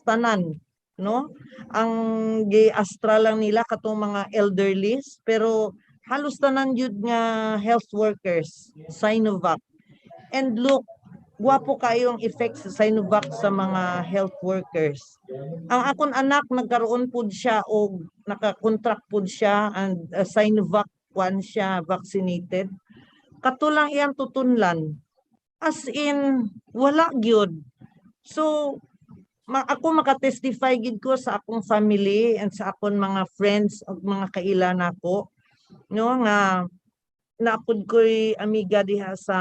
[SPEAKER 11] tanan, no? Ang gi-astra lang nila katong mga elderlies, pero halos tanan yun nga health workers Sinovac. And look, guwapo kayong effect sa Sinovac sa mga health workers. Ang akon anak nagkaroon pud siya og naka-contract pud siya and Sinovac siya vaccinated. Katulang iyang tutunlan. As in, wala gyud. So, ako makatestify gid ko sa akong family and sa akong mga friends o mga kailan ako, no, nga naapod ko'y amiga diha sa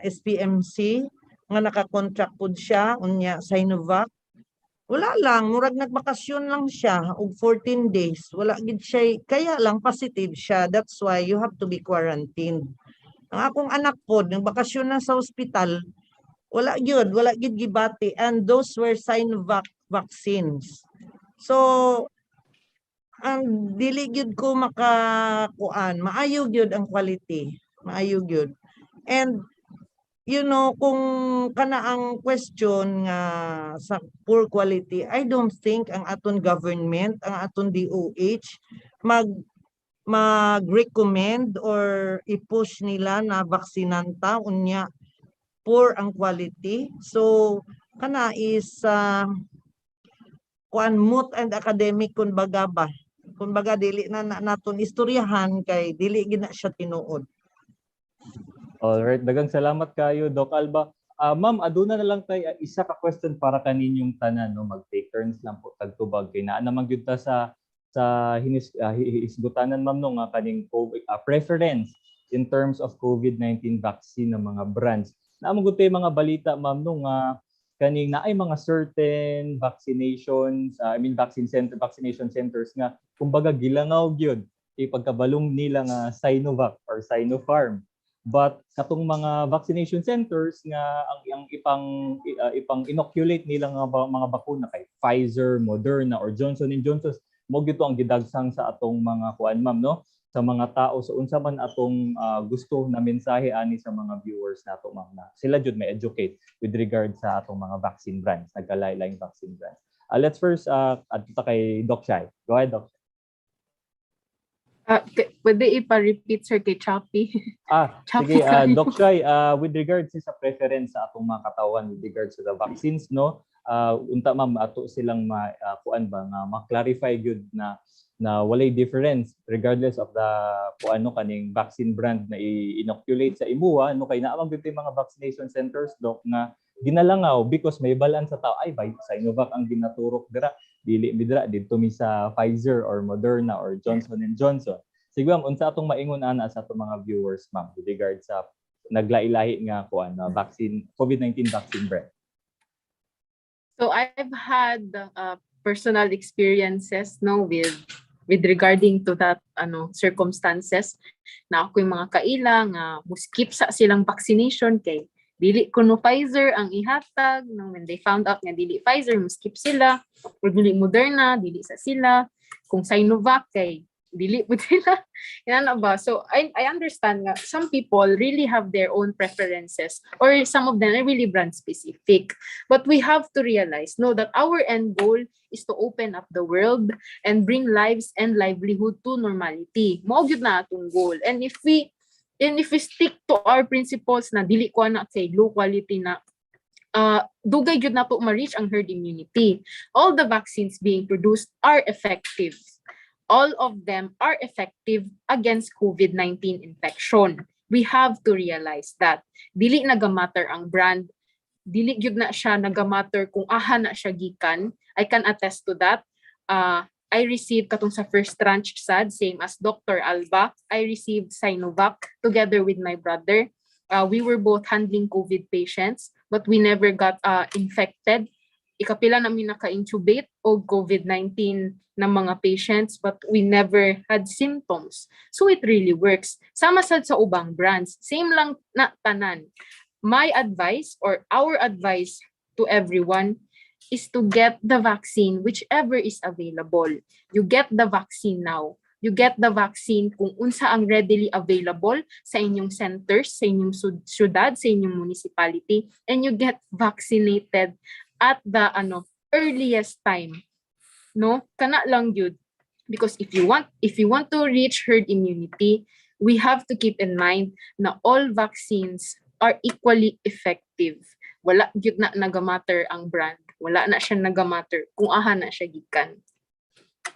[SPEAKER 11] SPMC nga naka-contract pud siya unya Sinovac. Wala lang, murag nagbakasyon lang siya og 14 days. Wala gid siya, kaya lang positive siya. That's why you have to be quarantined. Ang akong anak po, nagbakasyon na sa ospital, wala gid gibati, and those were Sinovac vaccines. So, ang dili gyud ko makakuan, maayo gyud ang quality, maayo gyud. And you know, kung kana ang question nga sa poor quality, I don't think ang aton government, ang aton DOH mag-recommend or i-push nila na vaksinanta unya poor ang quality. So kana is kuan moot and academic kumbaga ba. Kumbaga dili na naton istoryahan kay dili gina siya tinuod.
[SPEAKER 6] Alright, dagang salamat kayo Doc Alba. Ma'am, aduna na lang tayo isa ka question para kaninyong tanan, no, mag-take turns lang po tagtubag kay naa naman gyud ta sa hisgutanan ma'am no nga kaning preference in terms of COVID-19 vaccine ng mga brands. Naamong gud tay mga balita ma'am no nga kaning naay mga certain vaccinations, vaccination centers nga kumbaga gilangaw gyud kay pagkabalong nila nga Sinovac or Sinopharm. But katong mga vaccination centers nga ang ipang inoculate nila nga mga bakuna kay Pfizer, Moderna or Johnson & Johnson, mo gito ang gidagsang sa atong mga kuan ma'am no, sa mga tao sa unsa man atong gusto na mensahe ani sa mga viewers nato ma'am na sila jud may educate with regard sa atong mga vaccine brands, nagkalain-laing vaccine brands. Let's first adto kay Doc Shai. Go ahead, Doc.
[SPEAKER 10] Pwede ipa-repeat sir kay Choppy.
[SPEAKER 6] Sige, Doc Shai, with regards sa preference sa atong mga katawan with regards sa the vaccines no, unta ma'am ato silang kuan ba nga ma-clarify gyud na walay difference regardless of the kuano kaning vaccine brand na i-inoculate sa imuha no, kay naamang gyud mga vaccination centers Doc nga ginalangaw because may balan sa tao ay Sinovac ang ginaturok dira, dili midra didto mi sa Pfizer or Moderna or Johnson & Johnson. Sige ma'am, unsa atong maingon ana sa atong mga viewers ma'am with regard sa naglailahi nga kuan vaccine COVID-19 vaccine brand?
[SPEAKER 10] So I've had personal experiences no with regarding to that circumstances na ako yung mga kaila nga muskip sa silang vaccination kay dili kuno Pfizer ang ihatag no, when they found out nga dili Pfizer muskip sila, or dili Moderna dili sa sila, kung Sinovac kay dili pud sila. Yan ba? So I understand nga some people really have their own preferences or some of them are really brand specific. But we have to realize no that our end goal is to open up the world and bring lives and livelihood to normality. Mao gyud na atong goal. And if we stick to our principles na dili ko na say low quality na dugay gyud na to ma-reach ang herd immunity. All the vaccines being produced are effective. All of them are effective against COVID-19 infection. We have to realize that dili nagamatter ang brand, dili gyud na siya nagamatter kung aha na siya gikan. I can attest to that. I received katong sa first tranche sad, same as Dr. Alba. I received Sinovac together with my brother. we were both handling COVID patients, but we never got infected. Ikapila namin naka-intubate o COVID-19 ng mga patients, but we never had symptoms. So it really works. Sama sad sa ubang brands. Same lang na tanan. My advice or our advice to everyone is to get the vaccine whichever is available. You get the vaccine now. You get the vaccine kung unsa ang readily available sa inyong centers, sa inyong syudad, sa inyong municipality, and you get vaccinated at the earliest time. No? Kana lang yun. Because if you want to reach herd immunity, we have to keep in mind na all vaccines are equally effective. Wala gyud na nagamatter ang brand. Wala na siya nagamatter kung aha na siya gikan.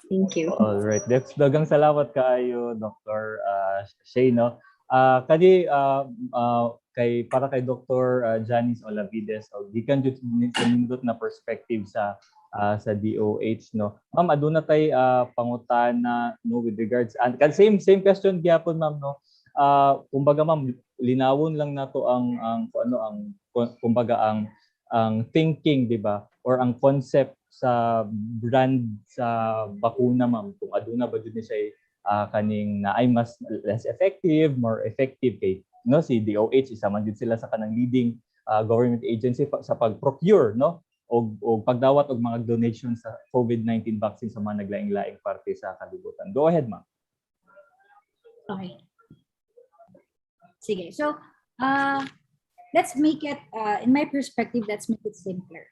[SPEAKER 10] Thank you.
[SPEAKER 6] All right. Dagang salamat kaayo, Dr. Shay, no? Para kay Dr. Janice Olavides, gikan jud nindot na perspective sa DOH, no. Ma'am, aduna tay pangutana, no, with regards and same question gyapon, ma'am, no. Kumbaga, ma'am, linawon lang nato ang thinking, di ba, or ang concept sa brand sa bakuna, ma'am, kung aduna ba jud ni siya kaning na ay mas less effective, more effective kay, no, si DOH isa man jud sila sa kanang leading government agency sa pag-procure, no, o pagdawat og mga donation sa COVID-19 vaccine sa mga naglaing-laing parte sa kalibutan. Go ahead, ma'am.
[SPEAKER 9] Okay. Sige. So, let's make it, in my perspective, let's make it simpler.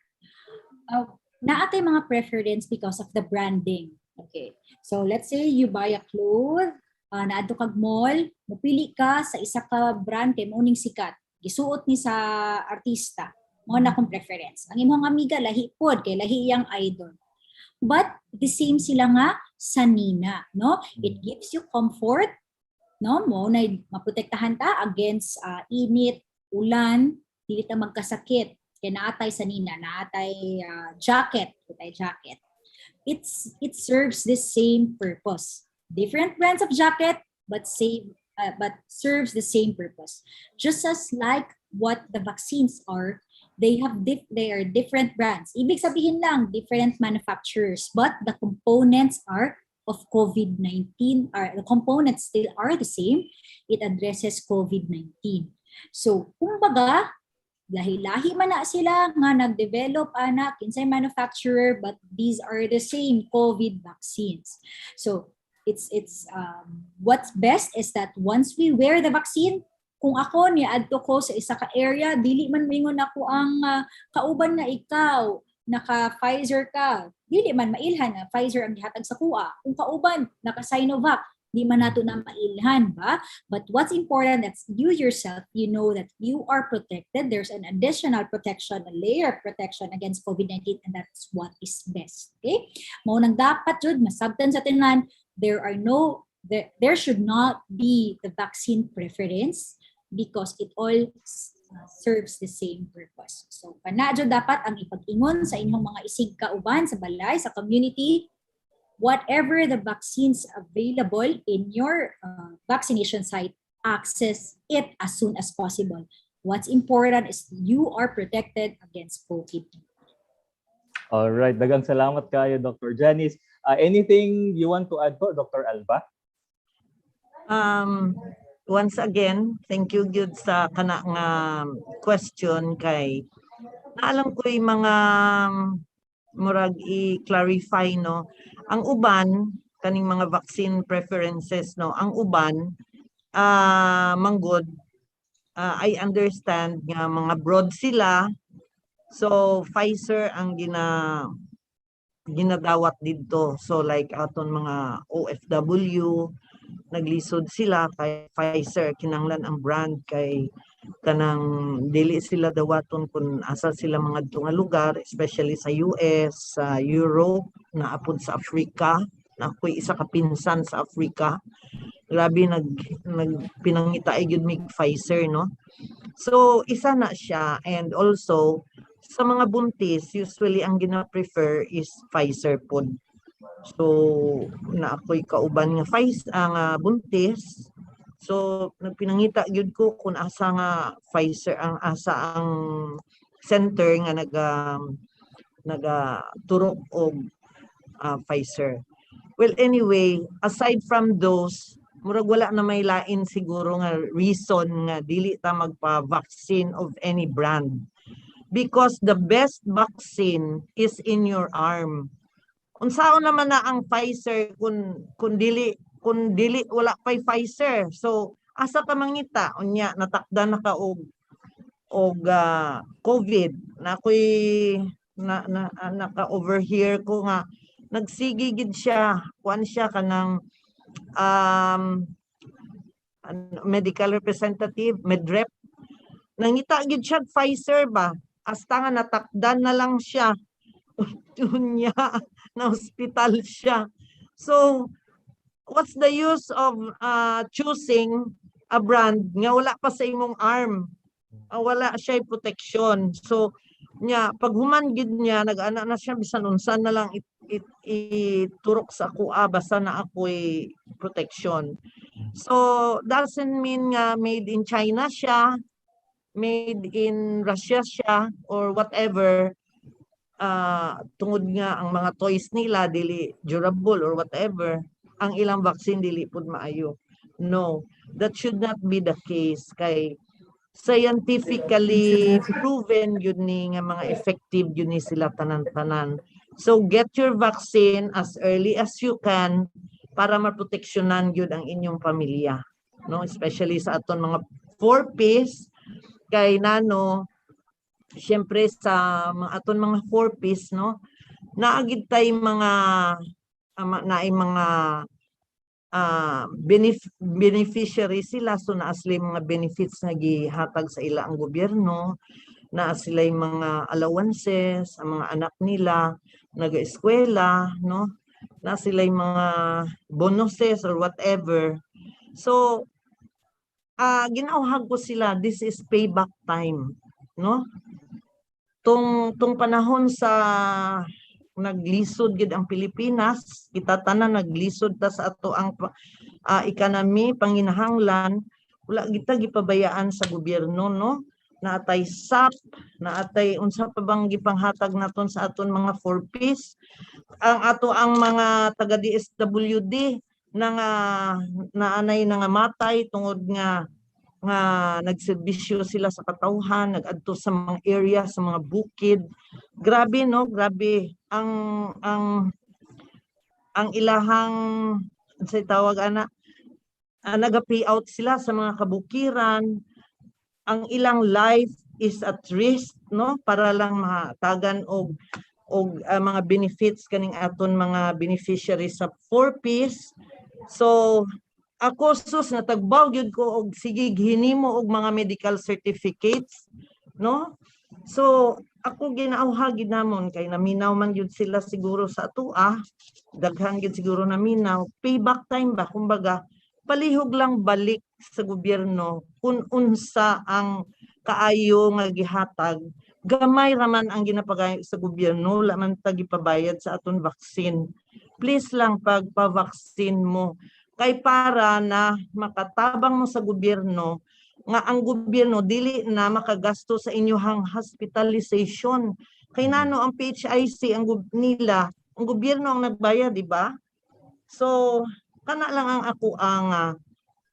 [SPEAKER 9] Naatay mga preference because of the branding. Okay. So, let's say you buy a cloth, naadto kag mall, mupili ka sa isa ka brand kay mo ning sikat. Gisuot ni sa artista. Mo na akong preference. Ang imong amiga lahi pod kay lahi iyang idol. But the same sila nga sa Nina, no? It gives you comfort, no? Mo na maprotektahan ta against init, ulan, dili ta magkasakit. Kaya naatay sa Nina, naatay jacket. It serves the same purpose. Different brands of jacket, but serves the same purpose. Just as like what the vaccines are, they are different brands. Ibig sabihin lang, different manufacturers, but the components are of COVID-19. The components still are the same. It addresses COVID-19. So, kumbaga, lahi-lahi man na sila nga nag-develop kinsay manufacturer, but these are the same COVID vaccines. So it's what's best is that once we wear the vaccine, kung ako ni adto ko sa isa ka area, dili man mingon ako ang kauban nga ikaw naka Pfizer ka, dili man mailhan na Pfizer ang gihatag sa kuha. Kung kauban naka Sinovac, di man nato na mailhan ba? But what's important that you yourself, you know that you are protected. There's an additional protection, a layer of protection against COVID-19, and that's what is best. Okay? Mao nang dapat jud masabtan sa tanan, there should not be the vaccine preference because it all serves the same purpose. So kana jud dapat ang ipag-ingon sa inyong mga isig kauban sa balay, sa community. Whatever the vaccines available in your vaccination site, access it as soon as possible. What's important is you are protected against COVID.
[SPEAKER 6] All right. Dagang salamat kayo, Dr. Janice. Anything you want to add po, Dr. Alba?
[SPEAKER 11] Once again, thank you gyud sa kana nga question kay naalam ko yung mga murag i-clarify, no. Ang uban kaning mga vaccine preferences, no, ang uban manggod I understand nga mga broad sila, so Pfizer ang ginadawat dito. So like aton mga OFW naglisod sila kay Pfizer, kinanglan ang brand kay kanang dili sila dawaton kung asa sila mga nga lugar, especially sa US, sa Europe, naapod sa Africa. Na ako'y isa ka pinsan sa Africa. Grabe pinangita gyud mig Pfizer, no? So isa na siya, and also sa mga buntis usually ang gina-prefer is Pfizer pod. So na ako'y kauban nga Pfizer ang buntis. So nagpinangita gyud ko kung asa nga Pfizer ang asa ang center nga turok og Pfizer. Well, anyway, aside from those, murag wala na may lain siguro nga reason nga dili ta magpa-vaccine of any brand. Because the best vaccine is in your arm. Unsaon naman na ang Pfizer kung dili wala pay Pfizer. So asa ka mangita unya natakda na ka og COVID na ako'y naka-overhear ko nga nagsigigid siya, kuan siya kanang medical representative, medrep. Nangita gid siya Pfizer ba? Hasta nga natakdan na lang siya. Unya na hospital siya. So what's the use of choosing a brand nga wala pa sa imong arm? Wala siya protection. So pag human gid niya nag-ana na siya bisan unsa na lang iturok sa kuha basta na ako'y protection. So doesn't mean nga made in China siya, made in Russia siya or whatever. Tungod nga ang mga toys nila dili durable or whatever, ang ilang vaccine dili pud maayo. No, that should not be the case kay scientifically proven yun ni nga mga effective yun ni sila tanan-tanan. So get your vaccine as early as you can para maproteksyonan yun ang inyong pamilya, no? Especially sa aton mga 4Ps kay nano syempre sa aton mga 4Ps, no? Naagid tay mga beneficiary sila, so naa sila mga benefits nga gihatag sa ila ang gobyerno, naa sila mga allowances ang mga anak nila naga-eskwela, no? Naa sila mga bonuses or whatever. So ginauhag ko sila, this is payback time, no? Tung panahon sa naglisod gid ang Pilipinas, kita tanan naglisod ta sa ato ang economy, panginahanglan, wala kita gipabayaan sa gobyerno, no? Naatay SAP, naatay unsa pa bang gipanghatag naton sa aton mga 4Ps, ang mga taga DSWD naanay nga matay tungod nga nagserbisyo sila sa katawhan, nagadto sa mga area, sa mga bukid. Grabe, no? Grabe ang ilahang sa tawag naga-pay out sila sa mga kabukiran. Ang ilang life is at risk, no? Para lang mahatagan og mga benefits kaning aton mga beneficiaries sa 4Ps. So ako sus natagbaw gyud ko og sige hinimo og mga medical certificates, no? So ako ginauha gid namon kay naminaw man gyud sila siguro sa atoa, daghan gyud siguro naminaw, payback time ba kumbaga, palihog lang balik sa gobyerno kung unsa ang kaayo nga gihatag, gamay raman ang ginapagayo sa gobyerno, wala man ta gipabayad sa aton vaccine. Please lang pagpa-vaccine mo kay para na makatabang mo sa gobyerno nga ang gobyerno dili na makagasto sa inyong hospitalization. Kay nano ang PHIC ang gobyerno ang nagbayad, di ba? So kana lang ang ako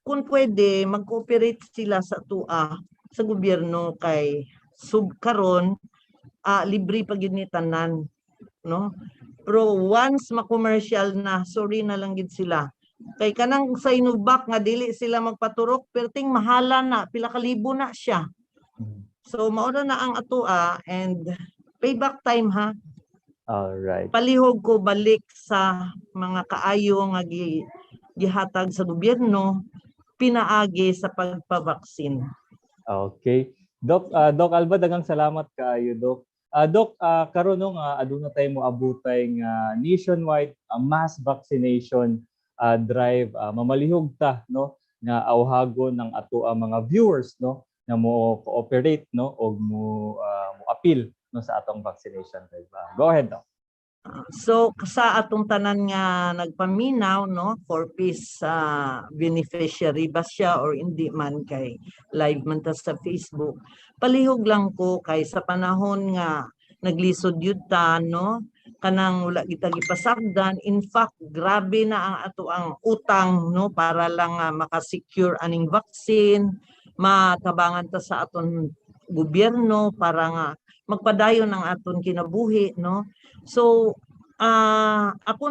[SPEAKER 11] kung pwede mag-cooperate sila sa tua sa gobyerno kay karon libre pa gyud ni tanan, no? Pero once ma-commercial na, sorry na lang gid sila. Kay kanang sa Sinovac nga dili sila magpaturok, perting mahala na, pila ka libo na siya. So mauna na ang atoa and payback time ha.
[SPEAKER 6] All right.
[SPEAKER 11] Palihog ko balik sa mga kaayo nga gihatag sa gobyerno pinaagi sa pagpabaksin.
[SPEAKER 6] Okay. Doc Alba, daghang salamat kaayo, Doc. Doc, karon no nga aduna tay mo abutay nga nationwide mass vaccination drive, mamalihog ta no nga awhagon ng ato ang mga viewers no na mo cooperate no og mo appeal no sa atong vaccination drive. Go ahead, Doc.
[SPEAKER 11] So sa atong tanan nga nagpaminaw no for peace beneficiary ba siya or hindi man kay live man ta sa Facebook. Palihog lang ko kay sa panahon nga naglisod yun ta no kanang wala kita gipasagdan. In fact, grabe na ang ato ang utang no para lang makasecure aning vaccine, matabangan ta sa aton gobyerno para nga magpadayon ang aton kinabuhi no. So ako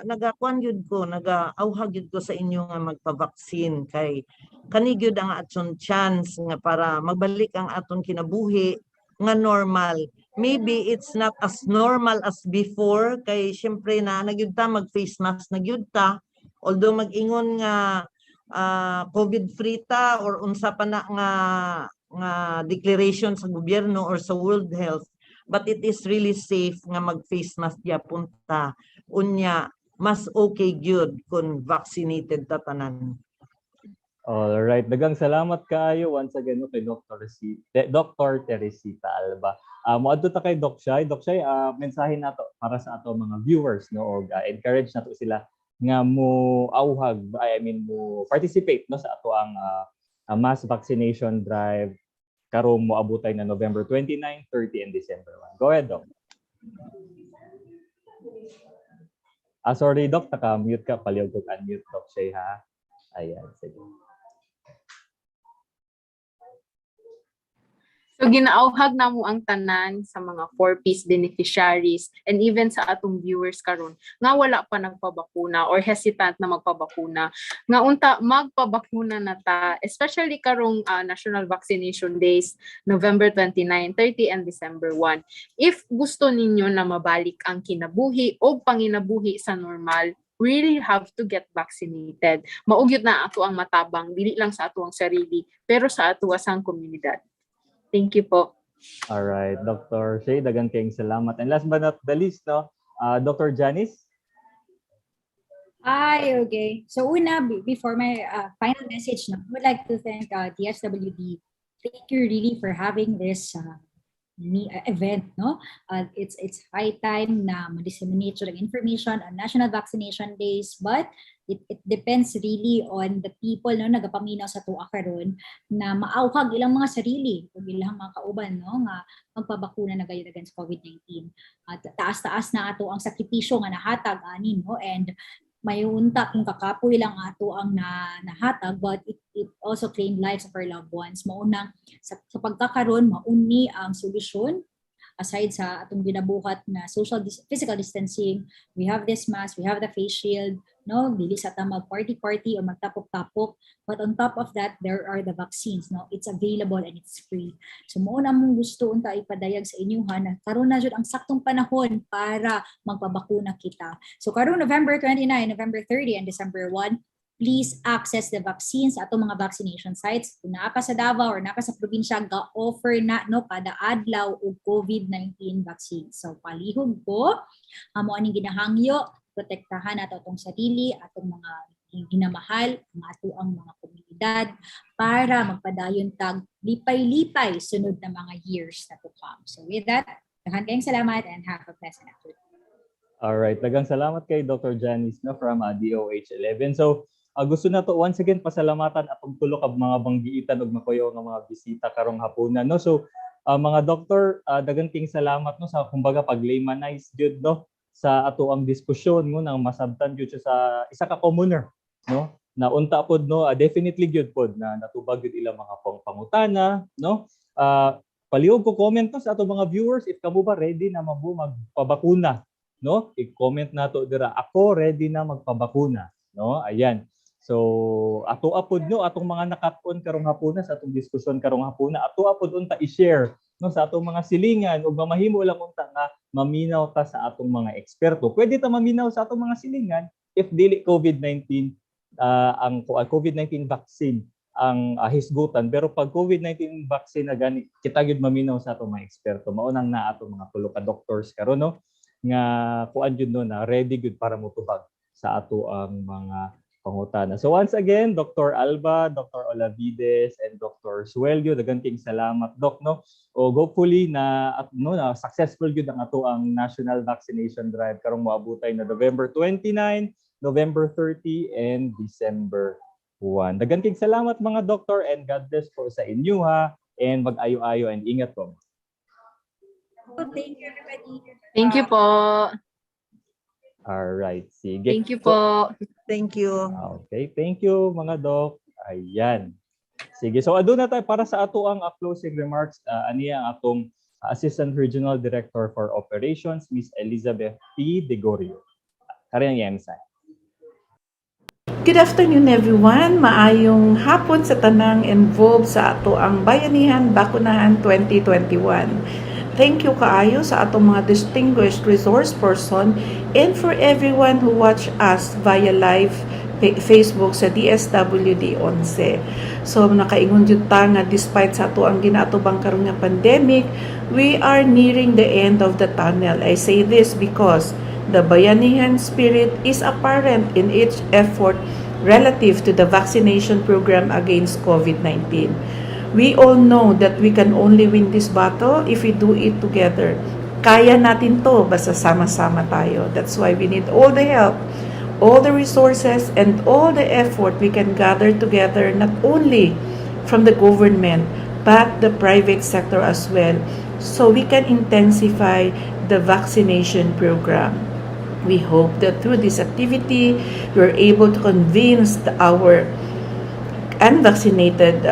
[SPEAKER 11] nagakuan gyud ko, nagaawhag gyud ko sa inyo nga magpa-vaccine kay kani gyud ang aton chance nga para magbalik ang aton kinabuhi nga normal. Maybe it's not as normal as before kay syempre na nagyud ta mag-face mask nagyud ta. Although mag-ingon nga COVID free ta or unsa pa na nga declaration sa gobyerno or sa World Health, but it is really safe nga mag-face mask gyapon ta. Unya, mas okay gyud kung vaccinated ta tanan.
[SPEAKER 6] All right, dagang salamat kaayo once again kay Dr. Teresita Alba. Moadto ta kay Doc Shay. Doc Shay, mensahe nato para sa ato mga viewers no og encourage nato sila nga mo auhag, mo participate no sa ato ang mass vaccination drive karong moabutay na November 29, 30 and December 1. Go ahead, Doc. Sorry, Doc, naka-mute ka. Palihog ko unmute, Doc Shay, ha? Ayan, sige.
[SPEAKER 10] So ginaauhag na mo ang tanan sa mga 4-piece beneficiaries and even sa atong viewers karon nga wala pa nagpabakuna or hesitant na magpabakuna nga unta magpabakuna na ta, especially karong National Vaccination Days November 29, 30 and December 1. If gusto ninyo na mabalik ang kinabuhi o panginabuhi sa normal, really have to get vaccinated. Maugyot na ato ang matabang, dili lang sa ato ang sarili pero sa ato asang komunidad. Thank you po.
[SPEAKER 6] All right, Dr. Shay, dagang kayong salamat. And last but not the least, no, Dr. Janice.
[SPEAKER 9] Hi, okay. So una, before my final message, no, I would like to thank DSWD. Thank you really for having this event, no? It's high time na ma-disseminate yung information on National Vaccination Days, but it depends really on the people no nagapaminaw sa tuwa karon na maauhag ilang mga sarili ug ilang mga kauban no nga magpabakuna na gayud against COVID-19. At taas-taas na ato ang sakripisyo nga nahatag ani no, and may unta kung kakapoy lang ato ang nahatag, but it also claimed lives of our loved ones. Maunang sa pagkakaroon mauni ang solusyon. Aside sa atong ginabuhat na physical distancing, we have this mask, we have the face shield, no? Dili sa ta mag-party o magtapok-tapok. But on top of that, there are the vaccines, no? It's available and it's free. So mo na mong gusto unta ipadayag sa inyo na karon na jud ang saktong panahon para magpabakuna kita. So karon November 29, November 30 and December 1, please access the vaccines at mga vaccination sites. Kung naa ka sa Davao or naa ka sa probinsya, ga-offer na no kada adlaw og COVID-19 vaccine. So palihog ko, amo aning ginahangyo, protektahan nato atong sarili, atong mga ginamahal, ang ato ang mga komunidad para magpadayon tag lipay-lipay sunod na mga years na to come. So with that, daghang kayong salamat and have a pleasant afternoon.
[SPEAKER 6] All right, daghang salamat kay Dr. Janice no from DOH11. So gusto na to once again pasalamatan atong tulo ka mga banggiitan ug makuyo nga mga bisita karong hapunan no. So mga doktor, daghang king salamat no sa kumbaga pag-laymanize jud no sa ato ang diskusyon no nang masabtan jud sa isa ka commoner no na unta pod no definitely jud pod na natubag jud ilang mga pangutana no. Palihog ko comment no sa ato mga viewers if kamo ba ready na magpabakuna no. I-comment nato dira ako ready na magpabakuna no. Ayan. So ato apod no atong mga nakapon karong hapuna sa atong diskusyon karong hapuna, ato apod unta i-share no sa atong mga silingan ug mamahimo lang unta nga maminaw ta sa atong mga eksperto. Pwede ta maminaw sa atong mga silingan if dili COVID-19 ang COVID-19 vaccine ang hisgutan, pero pag COVID-19 vaccine na gani kita gyud maminaw sa atong mga eksperto. Maunang na atong mga tulo ka doctors karon no nga kuan jud no na ready gyud para motubag sa ato ang mga pangutana. So once again, Dr. Alba, Dr. Olavides, and Dr. Suelio, daghang kayong salamat, Doc, no? O hopefully na na successful gyud ang ato ang national vaccination drive karong moabutay na November 29, November 30, and December 1. Daghang kayong salamat mga doktor, and God bless po sa inyo ha, and mag-ayo-ayo and ingat po.
[SPEAKER 9] Thank you, everybody.
[SPEAKER 10] Thank you po.
[SPEAKER 6] Alright, sige.
[SPEAKER 10] Thank you po.
[SPEAKER 11] Thank you.
[SPEAKER 6] Okay, thank you mga doc. Ayan. Sige, so aduna tayo para sa ato ang closing remarks. Aniya ang atong Assistant Regional Director for Operations, Miss Elizabeth P. Degorio. Kari ang yemsa.
[SPEAKER 12] Good afternoon everyone. Maayong hapon sa tanang involved sa ato ang Bayanihan Bakunahan 2021. Thank you kaayo sa atong mga distinguished resource person and for everyone who watch us via live Facebook sa DSWD 11. So nakaingon jud ta nga despite sa ato ang ginaatubang karon nga pandemic, we are nearing the end of the tunnel. I say this because the Bayanihan spirit is apparent in each effort relative to the vaccination program against COVID-19. We all know that we can only win this battle if we do it together. Kaya natin to basta sama-sama tayo. That's why we need all the help, all the resources, and all the effort we can gather together, not only from the government, but the private sector as well, so we can intensify the vaccination program. We hope that through this activity, we're able to convince our unvaccinated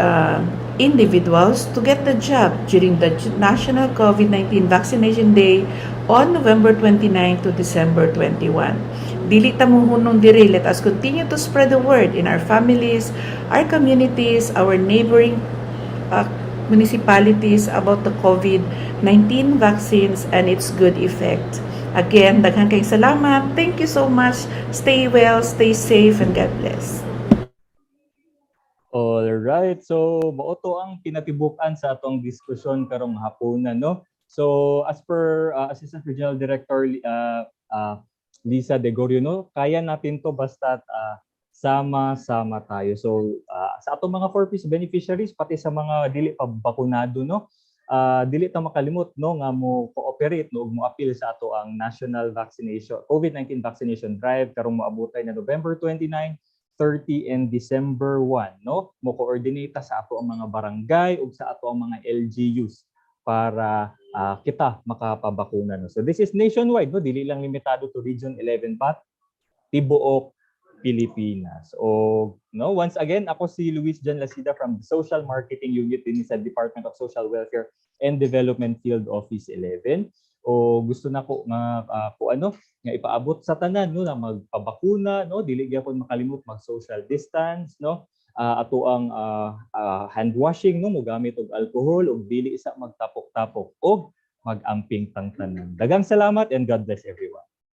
[SPEAKER 12] individuals to get the job during the National COVID-19 Vaccination Day on November 29 to December 21. Dili ta mohunong diri, let us continue to spread the word in our families, our communities, our neighboring municipalities about the COVID-19 vaccines and its good effect. Again, daghang kayong salamat. Thank you so much. Stay well, stay safe, and God bless.
[SPEAKER 6] Alright, so mauto ang kinatibukan sa atong diskusyon karong hapunan, no? So as per Assistant Regional Director Lisa Degorio, no, kaya natin to basta sama-sama tayo. So sa atong mga 4Ps beneficiaries, pati sa mga dili pa bakunado, no, dili ta makalimot, no, nga mo cooperate, no, mo appeal sa ato ang National Vaccination COVID-19 Vaccination Drive karong moabutay na November 29, 30 and December 1, no? Mo coordinate sa ato ang mga barangay ug sa ato ang mga LGUs para kita makapabakuna, no. So this is nationwide, no, dili lang limitado to Region 11 but tibuok Pilipinas. O no, once again, ako si Luis Jan Lasida from the Social Marketing Unit din sa Department of Social Welfare and Development Field Office 11. O gusto na ko nga nga ipaabot sa tanan, no, na magpabakuna, no, dili gyapon makalimot mag social distance, no, ato ang hand washing, no, mogamit og alcohol ug dili isa magtapok-tapok og mag-amping tang tanan. Daghang salamat and God bless everyone.